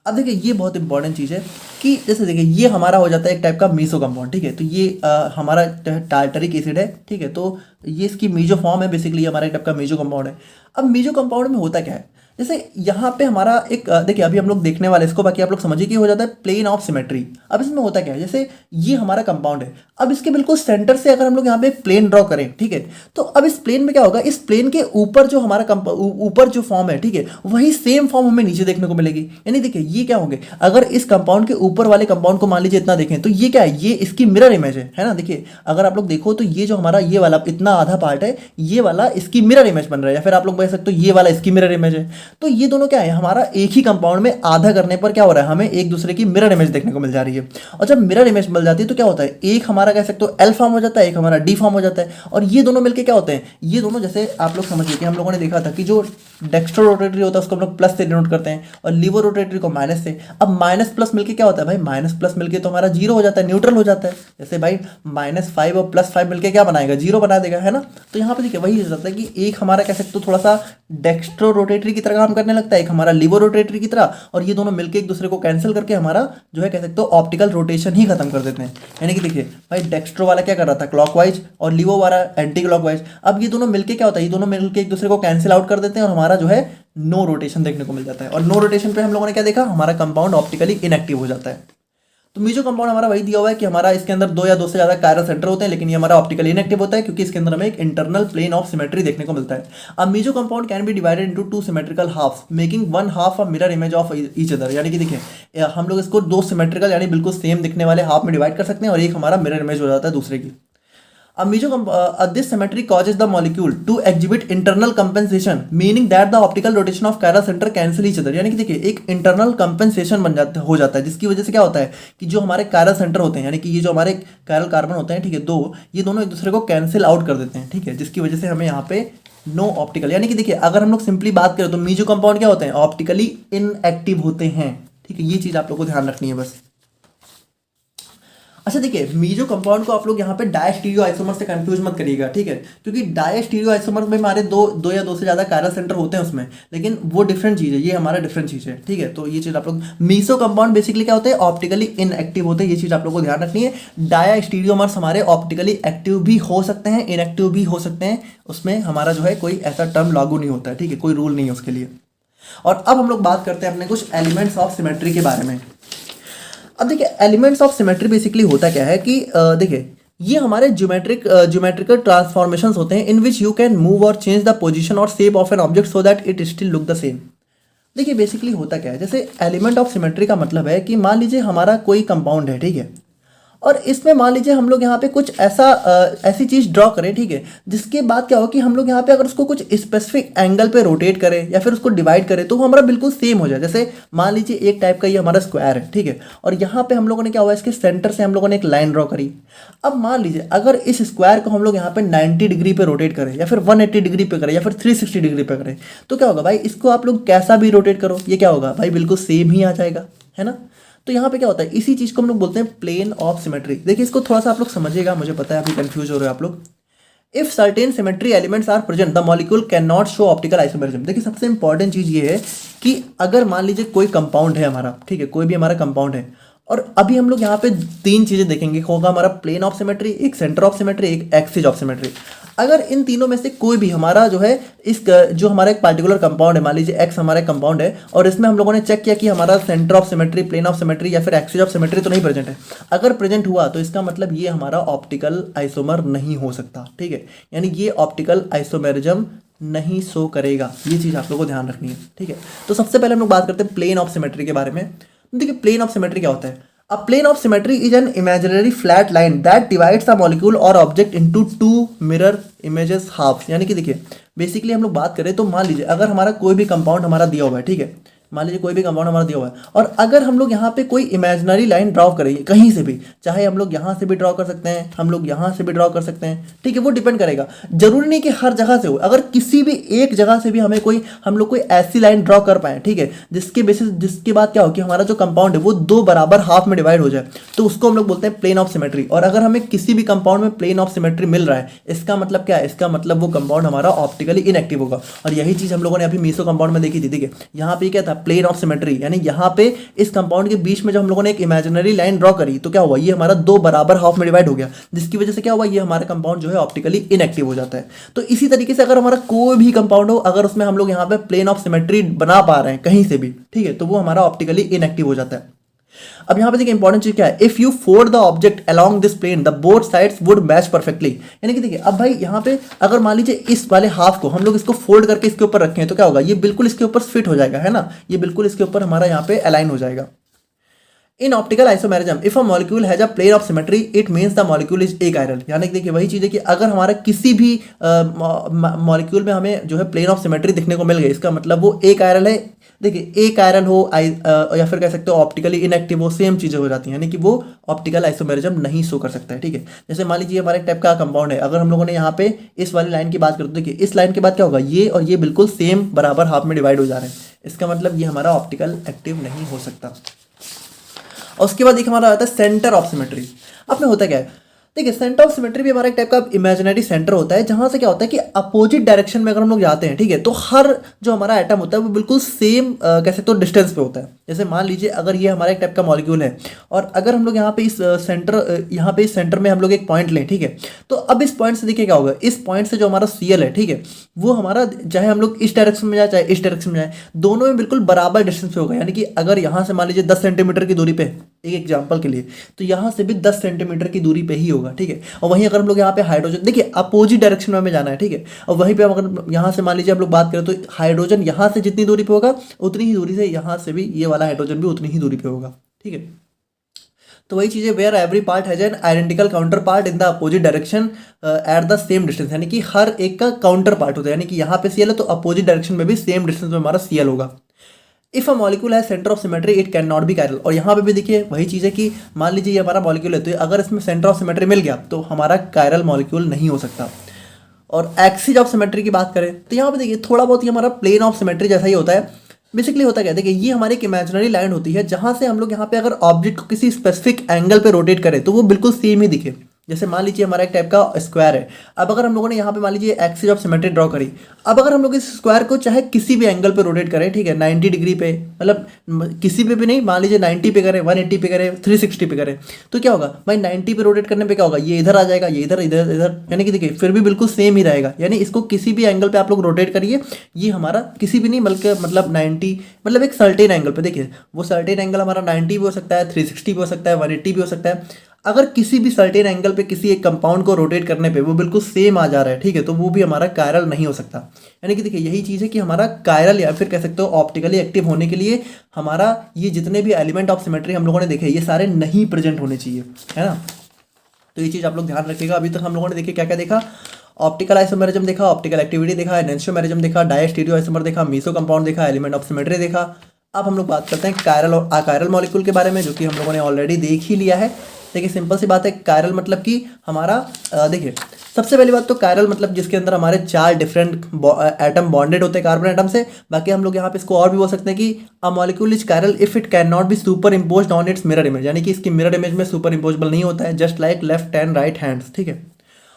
अब देखिए ये बहुत इंपॉर्टेंट चीज़ है कि जैसे देखिए ये हमारा हो जाता है एक टाइप का मीसो कंपाउंड, ठीक है। तो ये हमारा टार्टरिक एसिड है, ठीक है। तो ये इसकी मीजो फॉर्म है, बेसिकली हमारा एक टाइप का मीजो कंपाउंड है। अब मीजो कंपाउंड में होता क्या है, जैसे यहाँ पे हमारा एक देखिए अभी हम लोग देखने वाले इसको, बाकी आप लोग समझिए कि हो जाता है प्लेन ऑफ सिमेट्री। अब इसमें होता क्या है, जैसे ये हमारा कंपाउंड है, अब इसके बिल्कुल सेंटर से अगर हम लोग यहाँ पे प्लेन ड्रॉ करें, ठीक है, तो अब इस प्लेन में क्या होगा, इस प्लेन के ऊपर जो हमारा ऊपर जो फॉर्म है, ठीक है, वही सेम फॉर्म हमें नीचे देखने को मिलेगी। यानी देखिए ये क्या होंगे, अगर इस कंपाउंड के ऊपर वाले कंपाउंड को मान लीजिए इतना देखें तो ये क्या है, ये इसकी मिरर इमेज है ना। देखिए अगर आप लोग देखो तो ये जो हमारा ये वाला इतना आधा पार्ट है, ये वाला इसकी मिरर इमेज बन रहा है, या फिर आप लोग कह सकते हो ये वाला इसकी मिरर इमेज है। तो ये दोनों क्या है, हमारा एक ही कंपाउंड में आधा करने पर क्या हो रहा है, हमें एक दूसरे की मिरर इमेज देखने को मिल जा रही है। और जब मिरर इमेज मिल जाती है तो क्या होता है, एक हमारा कह सकते हो एल फॉर्म हो जाता है, एक हमारा डी फॉर्म हो जाता है। और ये दोनों मिलके क्या होते हैं, ये दोनों जैसे आप लोग समझिए कि हम लोगों ने देखा था कि जो डेक्स्ट्रो रोटेटरी होता है उसको हम लोग प्लस से डिनोट करते हैं और लीवो रोटेटरी को माइनस से। अब माइनस प्लस मिलके क्या होता है भाई, माइनस प्लस मिलके तो हमारा जीरो हो जाता है, न्यूट्रल हो जाता है। जैसे भाई -5 और +5 मिलके क्या बनाएगा, जीरो बना देगा, है ना। तो यहाँ पे देखिए वही हो जाता है कि एक हमारा कह सकते हो थोड़ा सा डेक्स्ट्रो रोटेटरी की तरह काम करने लगता है, एक हमारा लीवो रोटेटरी की तरह, और ये दोनों मिलके एक दूसरे को कैंसिल करके हमारा जो है कह सकते हो ऑप्टिकल रोटेशन ही खत्म कर देते हैं। यानी कि देखिए भाई डेक्स्ट्रो वाला क्या कर रहा था, क्लॉकवाइज, और लीवो वाला एंटी क्लॉकवाइज। अब ये दोनों मिलके क्या होता है, ये दोनों मिलके एक दूसरे को कैंसिल आउट कर देते हैं और हमारा जो है नो रोटेशन देखने को मिल जाता है। और नो रोटेशन पे हम लोगों ने क्या देखा, हमारा कंपाउंड ऑप्टिकली इनएक्टिव हो जाता है। तो मीजो कंपाउंड हमारा वही दिया हुआ है कि हमारा इसके अंदर 2 या 2 से ज़्यादा कायरल सेंटर होते हैं, लेकिन ये हमारा ऑप्टिकली इनएक्टिव होता है क्योंकि इसके अंदर हमें एक इंटरनल प्लेन ऑफ सिमेट्री देखने को मिलता है। अब meso compound can be divided into 2 symmetrical halves making 1 half a mirror image of each other. यानी कि देखिए हम लोग इसको 2 सिमेट्रिकल यानी बिल्कुल सेम दिखने वाले हाफ में डिवाइड कर सकते हैं और एक हमारा मिरर इमेज हो जाता है दूसरे की। This symmetry causes the molecule to exhibit internal compensation, meaning that the optical rotation of chiral center cancel each other। यानी कि देखिए एक internal compensation हो जाता है, जिसकी वजह से क्या होता है कि जो हमारे chiral center होते हैं, यानी कि ये जो हमारे chiral कार्बन होते हैं, ठीक है, दो, ये दोनों एक दूसरे को कैंसिल आउट कर देते हैं, ठीक है, जिसकी वजह से हमें यहाँ पे नो ऑप्टिकल। यानी कि देखिए अगर हम लोग सिंपली बात करें तो मीजो कंपाउंड क्या होते हैं, ऑप्टिकली इनएक्टिव होते हैं, ठीक है। ये चीज़ आप लोग को ध्यान रखनी है बस। अच्छा देखिए मीजो कंपाउंड को आप लोग यहाँ पे डायस्टीरियो आइसोमर से कंफ्यूज मत करिएगा, ठीक है, क्योंकि डायस्टीरियो आइसोमर में हमारे दो या 2 से ज़्यादा कायरल सेंटर होते हैं उसमें, लेकिन वो डिफरेंट चीज़ है, ये हमारा डिफरेंट चीज़ है, ठीक है। तो ये चीज़ आप लोग, मीसो कंपाउंड बेसिकली क्या होते हैं, ऑप्टिकली इनएक्टिव होते हैं, ये चीज़ आप लोग को ध्यान रखनी है। डायस्टीरियोमर्स हमारे ऑप्टिकली एक्टिव भी हो सकते हैं, इनएक्टिव भी हो सकते हैं, उसमें हमारा जो है कोई ऐसा टर्म लागू नहीं होता है, ठीक है, कोई रूल नहीं है उसके लिए। और अब हम लोग बात करते हैं अपने कुछ एलिमेंट्स ऑफ सिमेट्री के बारे में। अब देखिए एलिमेंट्स ऑफ सिमेट्री बेसिकली होता क्या है कि देखिए ये हमारे ज्योमेट्रिकल ट्रांसफॉर्मेशंस होते हैं इन विच यू कैन मूव और चेंज द पोजीशन और shape of an object so that it still look the same. देखिए बेसिकली होता क्या है, जैसे एलिमेंट ऑफ सिमेट्री का मतलब है कि मान लीजिए हमारा कोई कंपाउंड है, ठीक है, और इसमें मान लीजिए हम लोग यहाँ पे कुछ ऐसी चीज़ ड्रॉ करें, ठीक है, जिसके बाद क्या हो कि हम लोग यहाँ पे अगर उसको कुछ स्पेसिफिक एंगल पे रोटेट करें या फिर उसको डिवाइड करें तो वो हमारा बिल्कुल सेम हो जाए। जैसे मान लीजिए एक टाइप का ये हमारा स्क्वायर है, ठीक है, और यहाँ पे हम लोगों ने क्या हुआ, इसके सेंटर से हम लोगों ने एक लाइन ड्रॉ करी। अब मान लीजिए अगर इस स्क्वायर को हम लोग यहाँ पे 90 डिग्री पे रोटेट करें या फिर 180 डिग्री पे करें या फिर 360 डिग्री पे करें तो क्या होगा भाई, इसको आप लोग कैसा भी रोटेट करो ये क्या होगा भाई, बिल्कुल सेम ही आ जाएगा, है ना। तो यहाँ पे क्या होता है, इसी चीज़ को हम लोग बोलते हैं प्लेन ऑफ सिमेट्री। देखिए इसको थोड़ा सा आप लोग समझिएगा, मुझे पता है अभी कंफ्यूज हो रहे हो आप लोग। If certain symmetry elements are present the molecule can not show optical isomerism. देखिए सबसे इंपॉर्टेंट चीज़ ये है कि अगर मान लीजिए कोई कंपाउंड है हमारा, ठीक है, कोई भी हमारा कंपाउंड है, और अभी हम लोग यहाँ पे 3 चीज़ें देखेंगे, होगा हमारा प्लेन ऑफ सिमेट्री, एक सेंटर ऑफ सिमेट्री, एक एक्सिस ऑफ सिमेट्री। अगर इन तीनों में से कोई भी हमारा जो है इस जो हमारा एक पार्टिकुलर कंपाउंड है, मान लीजिए एक्स हमारा कंपाउंड है और इसमें हम लोगों ने चेक किया कि हमारा centre of symmetry, plane of symmetry या फिर एक्सिस ऑफ सिमेट्री तो नहीं प्रेजेंट है, अगर प्रेजेंट हुआ तो इसका मतलब ये हमारा ऑप्टिकल आइसोमर नहीं हो सकता, ठीक है, यानी ये ऑप्टिकल आइसोमेरिज्म नहीं शो करेगा। ये चीज़ आप लोगों को ध्यान रखनी है, ठीक है। तो सबसे पहले हम लोग बात करते हैं प्लेन ऑफ सिमेट्री के बारे में। देखिए प्लेन ऑफ सिमेट्री क्या होता है, A plane of symmetry is an imaginary flat line that divides a molecule or object into 2 mirror images halves। यानी कि देखिए बेसिकली हम लोग बात करें तो मान लीजिए अगर हमारा कोई भी कंपाउंड हमारा दिया हुआ है, ठीक है, मान लीजिए कोई भी कंपाउंड हमारा दिया हुआ है, और अगर हम लोग यहाँ पे कोई इमेजिनरी लाइन ड्रॉ करेंगे कहीं से भी, चाहे हम लोग यहाँ से भी ड्रॉ कर सकते हैं, हम लोग यहाँ से भी ड्रॉ कर सकते हैं, ठीक है, वो डिपेंड करेगा, जरूरी नहीं कि हर जगह से हो। अगर किसी भी एक जगह से भी हम लोग कोई ऐसी लाइन ड्रॉ कर पाए, ठीक है, जिसके बाद क्या हो कि हमारा जो कंपाउंड है वो दो बराबर हाफ में डिवाइड हो जाए, तो उसको हम लोग बोलते हैं प्लेन ऑफ सिमेट्री। और अगर हमें किसी भी कंपाउंड में प्लेन ऑफ सिमेट्री मिल रहा है, इसका मतलब क्या है, इसका मतलब वो कंपाउंड हमारा ऑप्टिकली इनएक्टिव होगा। और यही चीज हम लोगों ने अभी मीसो कंपाउंड में देखी थी, ठीक है, यहाँ पे क्या था, प्लेन ऑफ सिमेट्री, यानी यहाँ पे इस कंपाउंड के बीच में जब हम लोगों ने एक इमेजिनरी लाइन ड्रॉ करी तो क्या हुआ, ये हमारा दो बराबर हाफ में डिवाइड हो गया, जिसकी वजह से क्या हुआ, ये हमारा कंपाउंड जो है ऑप्टिकली इनएक्टिव हो जाता है। तो इसी तरीके से अगर हमारा कोई भी कंपाउंड हो, अगर उसमें हम लोग यहाँ पे प्लेन ऑफ सिमेट्री बना पा रहे हैं कहीं से भी, ठीक है, तो वो हमारा ऑप्टिकली इनएक्टिव हो जाता है। अब यहाँ पे देखिए इंपॉर्टेंट चीज क्या है, if you fold the object along this plane the both sides would match perfectly. यानी कि देखिए अब भाई यहाँ पे अगर मान लीजिए इस वाले हाफ को हम लोग इसको फोल्ड करके इसके ऊपर रखें तो क्या होगा, ये बिल्कुल इसके ऊपर फिट हो जाएगा, है ना, ये बिल्कुल इसके ऊपर हमारा यहाँ पे अलाइन हो जाएगा। In optical isomerism if a molecule has a plane of symmetry it means the molecule is achiral. यानी कि देखिए वही चीज़ है कि अगर हमारा किसी भी मॉलिक्यूल में हमें जो है प्लेन ऑफ सिमेट्री दिखने को मिल गई, इसका मतलब वो एकाइरल है। देखिए एकाइरल हो या फिर कह सकते हो ऑप्टिकली इनएक्टिव हो, सेम चीज़ें हो जाती हैं, यानी कि वो ऑप्टिकल आइसोमेरिज्म नहीं शो कर सकता है, ठीक है। जैसे मान लीजिए हमारे एक टाइप का कंपाउंड है, अगर हम लोगों ने यहाँ पे इस वाली लाइन की बात करें तो देखिए इस लाइन के बाद क्या होगा, ये और ये बिल्कुल सेम बराबर हाफ में डिवाइड हो जा रहे हैं, इसका मतलब ये हमारा ऑप्टिकल एक्टिव नहीं हो सकता। और उसके बाद एक हमारा आता है सेंटर ऑफ सिमेट्री। अब में होता क्या है, देखिए सेंटर ऑफ सिमेट्री भी हमारा एक टाइप का इमेजिनरी सेंटर होता है, जहां से क्या होता है कि अपोजिट डायरेक्शन में अगर हम लोग जाते हैं, ठीक है, तो हर जो हमारा एटम होता है वो बिल्कुल सेम कह सकते हो डिस्टेंस पे होता है। जैसे मान लीजिए अगर ये हमारा एक टाइप का मॉलिक्यूल है और अगर हम लोग यहाँ पे इस सेंटर में हम लोग एक पॉइंट लें, ठीक है, तो अब इस पॉइंट से देखिए क्या होगा, इस पॉइंट से जो हमारा सीएल है, ठीक है, वो हमारा चाहे हम लोग इस डायरेक्शन में जाए चाहे इस डायरेक्शन में जाए, दोनों में बिल्कुल बराबर डिस्टेंस पे होगा। यानी कि अगर यहाँ से मान लीजिए 10 सेंटीमीटर की दूरी पे, एक एग्जाम्पल के लिए, तो यहाँ से भी 10 सेंटीमीटर की दूरी पे ही होगा, ठीक है। और वहीं अगर हम लोग यहाँ पे हाइड्रोजन, देखिए अपोजिट डायरेक्शन में हमें जाना है, ठीक है, और वहीं पे अगर यहाँ से मान लीजिए हम लोग बात करें तो हाइड्रोजन यहाँ से जितनी दूरी पे होगा उतनी ही दूरी से यहाँ से भी ये वाला हाइड्रोजन भी उतनी ही दूरी पे होगा, ठीक है। तो वही चीज़ें where every part has an identical counter part in the opposite direction at the same distance, यानी कि हर एक का काउंटर पार्ट होता है, यानी कि यहाँ पे सीएल है तो अपोजिट डायरेक्शन में भी सेम डिस्टेंस में हमारा सीएल होगा। इफ अ मॉलिक्यूल है centre of symmetry it can not be chiral. और यहाँ पे भी देखिए वही चीज़ है कि मान लीजिए ये हमारा मॉलिक्यूल है, तो अगर इसमें सेंटर ऑफ सिमेट्री मिल गया तो हमारा कायरल मॉलिक्यूल नहीं हो सकता। और एक्सिस ऑफ सिमेट्री की बात करें तो यहाँ पे देखिए थोड़ा बहुत ही हमारा प्लेन ऑफ सिमेट्री जैसा ही होता है। बेसिकली होता क्या है, देखिए ये हमारी एक इमेजिनरी लाइन होती है जहाँ से हम लोग यहाँ पे अगर ऑब्जेक्ट को किसी स्पेसिफिक एंगल पे रोटेट करें तो वो बिल्कुल सेम ही दिखे। जैसे मान लीजिए हमारा एक टाइप का स्क्वायर है, अब अगर हम लोगों ने यहाँ पे मान लीजिए एक्सिस ऑफ सिमेट्री ड्रॉ करी, अब अगर हम लोग इस स्क्वायर को चाहे किसी भी एंगल पे रोटेट करें, ठीक है, 90 डिग्री पे, मतलब किसी पे भी नहीं, मान लीजिए 90 पे करें, 180 पे करें, 360 पे करें, तो क्या होगा भाई 90 पे रोटेट करने पे क्या होगा, ये इधर आ जाएगा, ये इधर इधर इधर, यानी कि देखिए फिर भी बिल्कुल सेम ही रहेगा। यानी इसको किसी भी एंगल पे आप लोग रोटेट करिए, ये हमारा किसी भी नहीं बल्कि मतलब 90 मतलब एक सर्टेन एंगल पे, देखिए वो सर्टेन एंगल हमारा 90 भी हो सकता है, 360 भी हो सकता है, 180 भी हो सकता है। अगर किसी भी सर्टेन एंगल पे किसी एक कंपाउंड को रोटेट करने पे वो बिल्कुल सेम आ जा रहा है, ठीक है, तो वो भी हमारा कायरल नहीं हो सकता। यानी कि देखिए यही चीज़ है कि हमारा कायरल या फिर कह सकते हो ऑप्टिकली एक्टिव होने के लिए हमारा ये जितने भी एलिमेंट ऑफ सिमेट्री हम लोगों ने देखे ये सारे नहीं प्रेजेंट होने चाहिए, है ना। तो ये चीज़ आप लोग ध्यान रखिएगा। अभी तक हम लोगों ने देखिए क्या क्या देखा, ऑप्टिकल आइसोमेरिज्म देखा, ऑप्टिकल एक्टिविटी देखा, एनेंशियोमेरिज्म देखा, डायस्टीरियो आइसोमर देखा, मीसो कंपाउंड देखा, एलिमेंट ऑफ सिमेट्री देखा। अब हम लोग बात करते हैं कायरल और अकायरल मॉलिक्यूल के बारे में, जो कि हम लोगों ने ऑलरेडी देख ही लिया है। देखिए सिंपल सी बात है, कायरल मतलब कि हमारा देखिए सबसे पहली बात तो कायरल मतलब जिसके अंदर हमारे 4 डिफरेंट एटम बॉन्डेड होते हैं कार्बन एटम से। बाकी हम लोग यहाँ पे इसको और भी बोल सकते हैं कि a molecule is chiral if it can not be super imposed on it's mirror image, यानी कि इसकी मिरर इमेज में सुपर इम्पोजेबल नहीं होता है, just like left and right hands, ठीक है।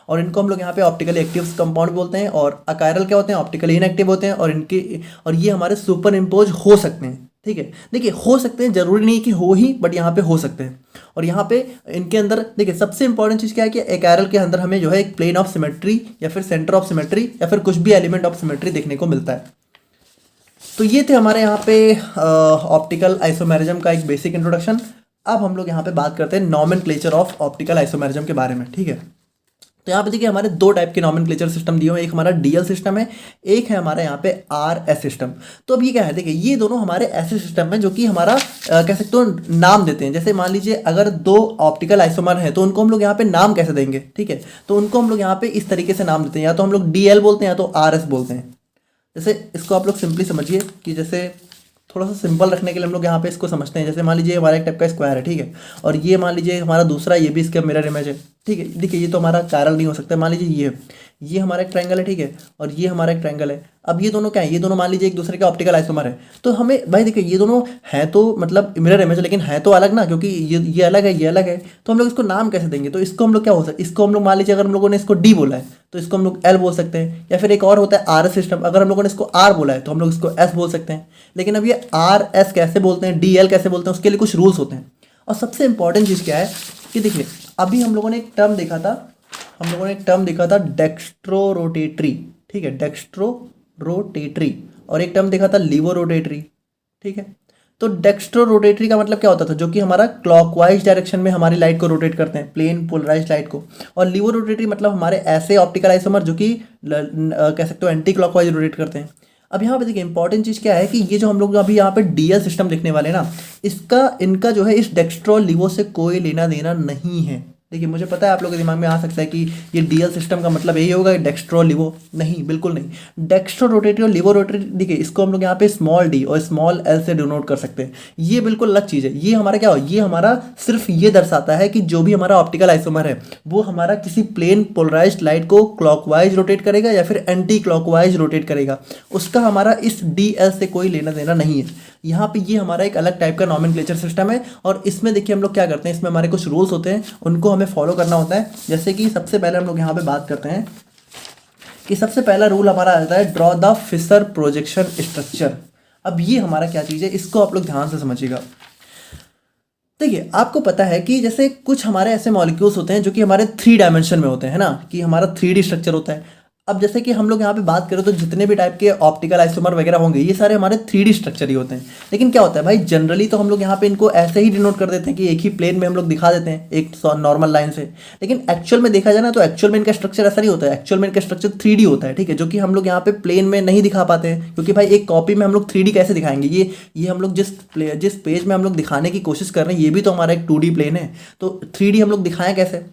और इनको हम लोग यहाँ पे ऑप्टिकली एक्टिव कंपाउंड बोलते हैं। और अकायरल क्या होते हैं, ऑप्टिकली इनएक्टिव होते हैं, और ये हमारे सुपर इम्पोज हो सकते हैं, ठीक है। देखिए हो सकते हैं, जरूरी नहीं कि हो ही, बट यहाँ पे हो सकते हैं। और यहाँ पे इनके अंदर देखिए सबसे इंपॉर्टेंट चीज़ क्या है कि अकायरल के अंदर हमें जो है एक प्लेन ऑफ सिमेट्री या फिर सेंटर ऑफ सिमेट्री या फिर कुछ भी एलिमेंट ऑफ सिमेट्री देखने को मिलता है। तो ये थे हमारे यहाँ पे ऑप्टिकल आइसोमेरिज्म का एक बेसिक इंट्रोडक्शन। अब हम लोग यहाँ पे बात करते हैं नॉमेनक्लेचर ऑफ ऑप्टिकल आइसोमेरिज्म के बारे में, ठीक है। तो यहाँ पे देखिए हमारे 2 टाइप के नॉमेनक्लेचर सिस्टम दिए हुए हैं, एक हमारा डीएल सिस्टम है, एक है हमारा यहाँ पे आरएस सिस्टम। तो अब ये क्या है, देखिए ये दोनों हमारे ऐसे सिस्टम हैं जो कि हमारा कह सकते हो नाम देते हैं। जैसे मान लीजिए अगर 2 ऑप्टिकल आइसोमर हैं तो उनको हम लोग यहाँ पे नाम कैसे देंगे, ठीक है। तो उनको हम लोग यहाँ पे इस तरीके से नाम देते हैं, या तो हम लोग डीएल बोलते हैं या तो आरएस बोलते हैं। जैसे इसको आप लोग सिंपली समझिए कि जैसे थोड़ा सा सिंपल रखने के लिए हम लोग यहाँ पे इसको समझते हैं। जैसे मान लीजिए हमारा एक टाइप का स्क्वायर है, ठीक है, और ये मान लीजिए हमारा दूसरा, ये भी इसका मिरर इमेज है, ठीक है। देखिए ये तो हमारा पैरेलल नहीं हो सकता। मान लीजिए ये हमारा एक ट्रायंगल है, ठीक है, और ये हमारा एक ट्रायंगल है। अब ये दोनों क्या है, ये दोनों मान लीजिए एक दूसरे के ऑप्टिकल आइसोमर है। तो हमें भाई देखिए ये दोनों हैं तो मतलब मिरर इमेज, लेकिन है तो अलग ना, क्योंकि ये अलग है, ये अलग है। तो हम लोग इसको नाम कैसे देंगे? तो इसको हम लोग क्या हो सकता है, इसको हम लोग मान लीजिए अगर हम लोगों ने इसको डी बोला है तो इसको हम लोग एल बोल सकते हैं, या फिर एक और होता है आर एस सिस्टम, अगर हम लोगों ने इसको आर बोला है तो हम लोग इसको एस बोल सकते हैं। लेकिन अब ये आर एस कैसे बोलते हैं, डी एल कैसे बोलते हैं, उसके लिए कुछ रूल्स होते हैं। और सबसे इंपॉर्टेंट चीज़ क्या है कि देखिए अभी हम लोगों ने एक टर्म देखा था डेक्स्ट्रो रोटेटरी, ठीक है, डेक्स्ट्रो रोटेटरी, और एक टर्म देखा था लीवो रोटेटरी, ठीक है। तो डेक्स्ट्रो रोटेटरी का मतलब क्या होता था, जो कि हमारा क्लॉकवाइज डायरेक्शन में हमारी लाइट को रोटेट करते हैं, प्लेन पोलराइज लाइट को। और लीवो रोटेटरी मतलब हमारे ऐसे ऑप्टिकल आइसोमर जो कि कह सकते हो एंटी क्लॉकवाइज रोटेट करते हैं। अब यहाँ पे देखिए इंपॉर्टेंट चीज़ क्या है कि ये जो हम लोग अभी यहाँ पे डीएल सिस्टम देखने वाले हैं ना, इनका जो है इस डेक्स्ट्रो लीवो से कोई लेना देना नहीं है। देखिए मुझे पता है आप लोगों के दिमाग में आ सकता है कि ये डीएल सिस्टम का मतलब यही होगा डेक्स्ट्रो लिवो, नहीं, बिल्कुल नहीं। डेक्स्ट्रो रोटेटरी और लिवो रोटेटरी, देखिए इसको हम लोग यहाँ पे स्मॉल डी और स्मॉल एल से डिनोट कर सकते हैं। ये बिल्कुल अलग चीज़ है। ये हमारा क्या हो, ये हमारा सिर्फ ये दर्शाता है कि जो भी हमारा ऑप्टिकल आइसोमर है वो हमारा किसी प्लेन पोलराइज्ड लाइट को क्लॉकवाइज रोटेट करेगा या फिर एंटी क्लॉकवाइज रोटेट करेगा, उसका हमारा इस डी एल से कोई लेना देना नहीं है। यहाँ पे ये हमारा एक अलग टाइप का नॉमेनक्लेचर सिस्टम है, और इसमें देखिए हम लोग क्या करते हैं, इसमें हमारे कुछ रूल्स होते हैं, उनको हमें फॉलो करना होता है। जैसे कि सबसे पहले हम लोग यहाँ पे बात करते हैं कि सबसे पहला रूल हमारा आता है draw the Fischer projection structure. अब ये हमारा क्या चीज़ है, इसको आप लोग ध्यान से समझिएगा। देखिए आपको पता है कि जैसे कुछ हमारे ऐसे मॉलिक्यूल्स होते हैं जो कि हमारे 3 डायमेंशन में होते हैं, है ना, कि हमारा 3D स्ट्रक्चर होता है। अब जैसे कि हम लोग यहाँ पे बात करें तो जितने भी टाइप के ऑप्टिकल आइसोमर वगैरह होंगे ये सारे हमारे 3D स्ट्रक्चर ही होते हैं। लेकिन क्या होता है भाई, जनरली तो हम लोग यहाँ पे इनको ऐसे ही डिनोट कर देते हैं कि एक ही प्लेन में हम लोग दिखा देते हैं एक नॉर्मल लाइन से। लेकिन एक्चुअल में देखा जाए ना तो एक्चुअल में इनका स्ट्रक्चर ऐसा नहीं होता है। एक्चुअल में इनका स्ट्रक्चर 3D होता है, ठीक है, जो कि हम लोग यहाँ पे प्लेन में नहीं दिखा पाते हैं, क्योंकि भाई एक कॉपी में हम लोग 3D कैसे दिखाएंगे। ये हम लोग जिस पेज में हम लोग दिखाने की कोशिश कर रहे हैं ये भी तो हमारा एक 2D प्लेन है, तो 3D हम लोग दिखाएं कैसे।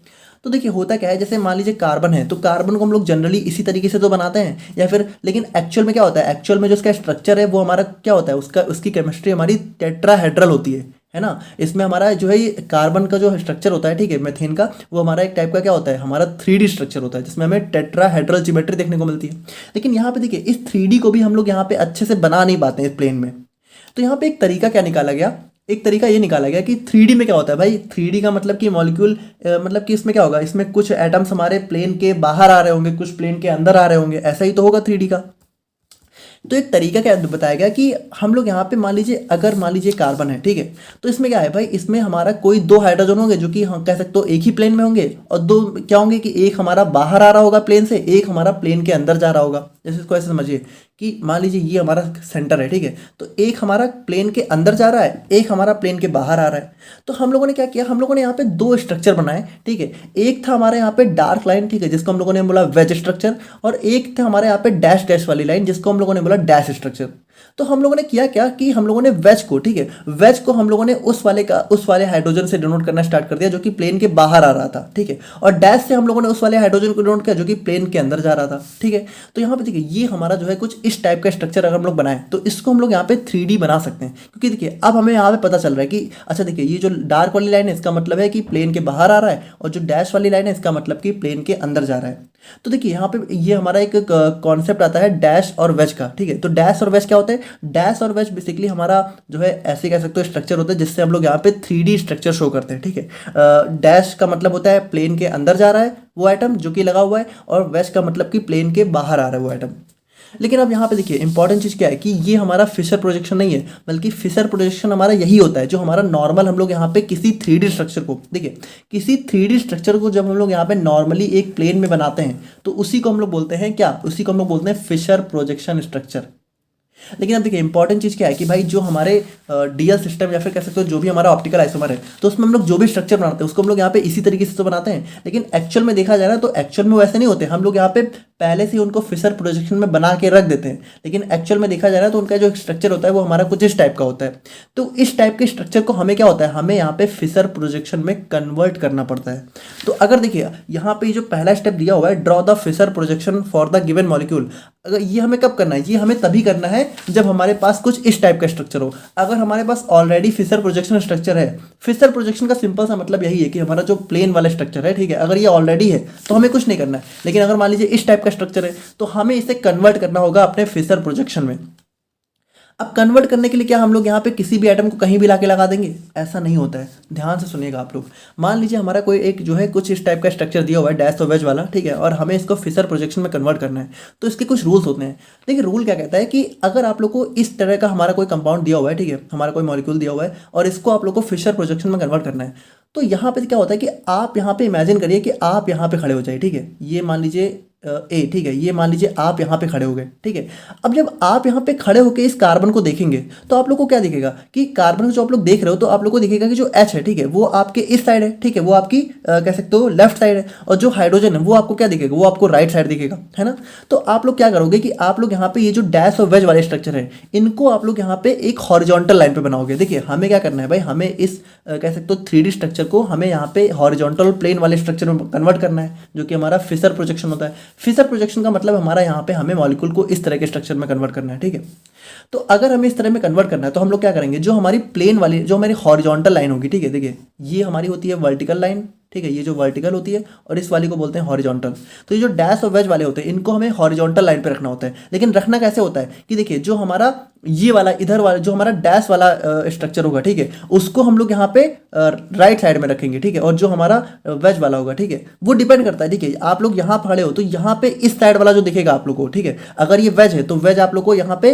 तो देखिए होता क्या है, जैसे मान लीजिए कार्बन है तो कार्बन को हम लोग जनरली इसी तरीके से तो बनाते हैं, या फिर लेकिन एक्चुअल में क्या होता है, एक्चुअल में जो उसका स्ट्रक्चर है वो हमारा क्या होता है, उसकी केमिस्ट्री हमारी टेट्राहेड्रल होती है ना। इसमें हमारा जो है ये कार्बन का जो स्ट्रक्चर होता है, ठीक है, मीथेन का, वो हमारा एक टाइप का क्या होता है, हमारा 3D स्ट्रक्चर होता है, जिसमें हमें टेट्राहेड्रल ज्योमेट्री देखने को मिलती है। लेकिन यहाँ पे देखिए इस 3D को भी हम लोग यहाँ पे अच्छे से बना नहीं पाते हैं इस प्लेन में। तो यहाँ पे एक तरीका क्या निकाला गया, एक तरीका ये निकाला गया कि 3D में क्या होता है भाई, 3D का मतलब कि मॉलिक्यूल, मतलब कि इसमें क्या होगा, इसमें कुछ एटम्स हमारे प्लेन के बाहर आ रहे होंगे, कुछ प्लेन के अंदर आ रहे होंगे, ऐसा ही तो होगा 3D का। तो एक तरीका क्या बताया गया कि हम लोग यहाँ पे मान लीजिए कार्बन है, ठीक है, तो इसमें क्या है भाई, इसमें हमारा कोई 2 हाइड्रोजन होंगे जो कि हम कह सकते हो एक ही प्लेन में होंगे, और 2 क्या होंगे कि एक हमारा बाहर आ रहा होगा प्लेन से, एक हमारा प्लेन के अंदर जा रहा होगा। जैसे इसको ऐसे समझिए कि मान लीजिए ये हमारा सेंटर है, ठीक है, तो एक हमारा प्लेन के अंदर जा रहा है, एक हमारा प्लेन के बाहर आ रहा है। तो हम लोगों ने क्या किया, हम लोगों ने यहाँ पे 2 स्ट्रक्चर बनाए, ठीक है, एक था हमारे यहाँ पे डार्क लाइन, ठीक है, जिसको हम लोगों ने बोला वेज स्ट्रक्चर, और एक था हमारे यहाँ पे डैश डैश वाली लाइन जिसको हम लोगों ने बोला डैश स्ट्रक्चर। तो हम लोगों ने किया क्या कि हम लोगों ने वेज को, ठीक है, वेज को हम लोगों ने उस वाले हाइड्रोजन से डिनोट करना स्टार्ट कर दिया जो कि प्लेन के बाहर आ रहा था, ठीक है, और डैश से हम लोगों ने उस वाले हाइड्रोजन को डिनोट किया जो कि प्लेन के अंदर जा रहा था, ठीक है। तो यहाँ पे देखिए ये हमारा जो है कुछ इस टाइप का स्ट्रक्चर अगर हम लोग बनाएं तो इसको हम लोग यहाँ पे 3D बना सकते हैं, क्योंकि देखिए अब हमें यहाँ पे पता चल रहा है कि अच्छा देखिए ये जो डार्क वाली लाइन है इसका मतलब है कि प्लेन के बाहर आ रहा है, और जो डैश वाली लाइन है इसका मतलब कि प्लेन के अंदर जा रहा है। तो देखिए यहाँ पे ये हमारा एक कॉन्सेप्ट आता है डैश और वेज का, ठीक है। तो डैश और वेज क्या होता है, डैश और वेज बेसिकली हमारा जो है ऐसे कह सकते हो स्ट्रक्चर होता है जिससे हम लोग यहाँ पे 3D स्ट्रक्चर शो करते हैं, ठीक है। डैश का मतलब होता है प्लेन के अंदर जा रहा है वो एटम जो कि लगा हुआ है, और वेज का मतलब कि प्लेन के बाहर आ रहा है वो एटम। लेकिन अब यहाँ पे देखिए इंपॉर्टेंट चीज़ क्या है कि ये हमारा फिशर प्रोजेक्शन नहीं है, बल्कि फिशर प्रोजेक्शन हमारा यही होता है जो हमारा नॉर्मल हम लोग यहाँ पे किसी 3D स्ट्रक्चर को, देखिए किसी 3D स्ट्रक्चर को जब हम लोग यहाँ पे नॉर्मली एक प्लेन में बनाते हैं तो उसी को हम लोग बोलते हैं क्या, उसी को हम लोग बोलते हैं फिशर प्रोजेक्शन स्ट्रक्चर। लेकिन अब देखिए इंपॉर्टेंट चीज़ क्या है कि भाई जो हमारे डीएल सिस्टम या फिर कह सकते हो जो भी हमारा ऑप्टिकल आइसोमर है तो उसमें हम लोग जो भी स्ट्रक्चर बनाते हैं उसको हम लोग यहाँ पे इसी तरीके से तो बनाते हैं, लेकिन एक्चुअल में देखा जाए ना तो एक्चुअल में वैसे नहीं होते। हम लोग यहाँ पे पहले से ही उनको फिशर प्रोजेक्शन में बना के रख देते हैं, लेकिन एक्चुअल में देखा जा रहा है तो उनका जो स्ट्रक्चर होता है वो हमारा कुछ इस टाइप का होता है। तो इस टाइप के स्ट्रक्चर को हमें क्या होता है, हमें यहाँ पे फिशर प्रोजेक्शन में कन्वर्ट करना पड़ता है। तो अगर देखिए यहाँ पे जो पहला स्टेप दिया हुआ है, draw the Fischer projection for the given molecule, अगर ये हमें कब करना है, ये हमें तभी करना है जब हमारे पास कुछ इस टाइप का स्ट्रक्चर हो। अगर हमारे पास ऑलरेडी फिशर प्रोजेक्शन स्ट्रक्चर है, फिशर प्रोजेक्शन का सिंपल सा मतलब यही है कि हमारा जो प्लेन वाला स्ट्रक्चर है, ठीक है, अगर ये ऑलरेडी है तो हमें कुछ नहीं करना है। लेकिन अगर मान लीजिए इस टाइप का स्ट्रक्चर है तो हमें इसे कन्वर्ट करना होगा अपने फिशर प्रोजेक्शन में। अब कन्वर्ट करने के लिए क्या हम लोग यहाँ पे किसी भी एटम को कहीं भी लाके लगा देंगे, ऐसा नहीं होता है। ध्यान से सुनिएगा आप लोग। मान लीजिए हमारा कोई एक जो है कुछ इस टाइप का स्ट्रक्चर दिया हुआ है, डैश और वेज वाला, ठीक है, और हमें इसको फिशर प्रोजेक्शन में कन्वर्ट करना है। तो इसके कुछ रूल्स होते हैं। देखिए रूल क्या कहता है कि अगर आप लोग को इस तरह का हमारा कोई कंपाउंड दिया हुआ है, ठीक है, हमारा कोई मॉलिक्यूल दिया हुआ है और इसको आप लोग को फिशर प्रोजेक्शन में कन्वर्ट करना है, तो यहाँ पे क्या होता है कि आप यहाँ पे इमेजिन करिए कि आप यहाँ पे खड़े हो जाए, ठीक है, ये मान लीजिए ए, ठीक है, ये मान लीजिए आप यहाँ पे खड़े हो गए, ठीक है। अब जब आप यहाँ पे खड़े होकर इस कार्बन को देखेंगे तो आप लोग को क्या दिखेगा कि कार्बन जो आप लोग देख रहे हो तो आप लोग को दिखेगा कि जो H है, ठीक है, वो आपके इस साइड है, ठीक है, वो आपकी कह सकते हो लेफ्ट साइड है, और जो हाइड्रोजन है वो आपको क्या दिखेगा, वो आपको राइट साइड दिखेगा, है ना। तो आप लोग क्या करोगे कि आप लोग यहाँ पे ये जो डैश और वेज वाले स्ट्रक्चर है इनको आप लोग यहाँ पे एक हॉरिजॉन्टल लाइन पे बनाओगे। देखिए हमें क्या करना है भाई, हमें इस कह सकते हो 3D स्ट्रक्चर को हमें यहाँ पे हॉरिजॉन्टल प्लेन वाले स्ट्रक्चर में कन्वर्ट करना है, जो कि हमारा फिशर प्रोजेक्शन होता है। फिशर प्रोजेक्शन का मतलब हमारा यहाँ पे हमें मॉलिक्यूल को इस तरह के स्ट्रक्चर में कन्वर्ट करना है, ठीक है। तो अगर हमें इस तरह में कन्वर्ट करना है तो हम लोग क्या करेंगे, जो हमारी प्लेन वाली जो हमारी हॉरिजॉन्टल लाइन होगी, ठीक है, देखिए ये हमारी होती है वर्टिकल लाइन, ठीक है, ये जो वर्टिकल होती है, और इस वाली को बोलते हैं हॉरिजॉन्टल। तो ये जो डैश और वेज वाले होते हैं इनको हमें हॉरिजॉन्टल लाइन पे रखना होता है। लेकिन रखना कैसे होता है कि देखिए जो हमारा ये वाला इधर वाला जो हमारा डैश वाला स्ट्रक्चर होगा, ठीक है, उसको हम लोग यहाँ पे राइट साइड में रखेंगे, ठीक है, और जो हमारा वेज वाला होगा, ठीक है, वो डिपेंड करता है, ठीक है। आप लोग यहाँ खड़े हो तो यहाँ पे इस साइड वाला जो दिखेगा आप लोग को, ठीक है, अगर ये वेज है तो वेज आप लोग को यहाँ पे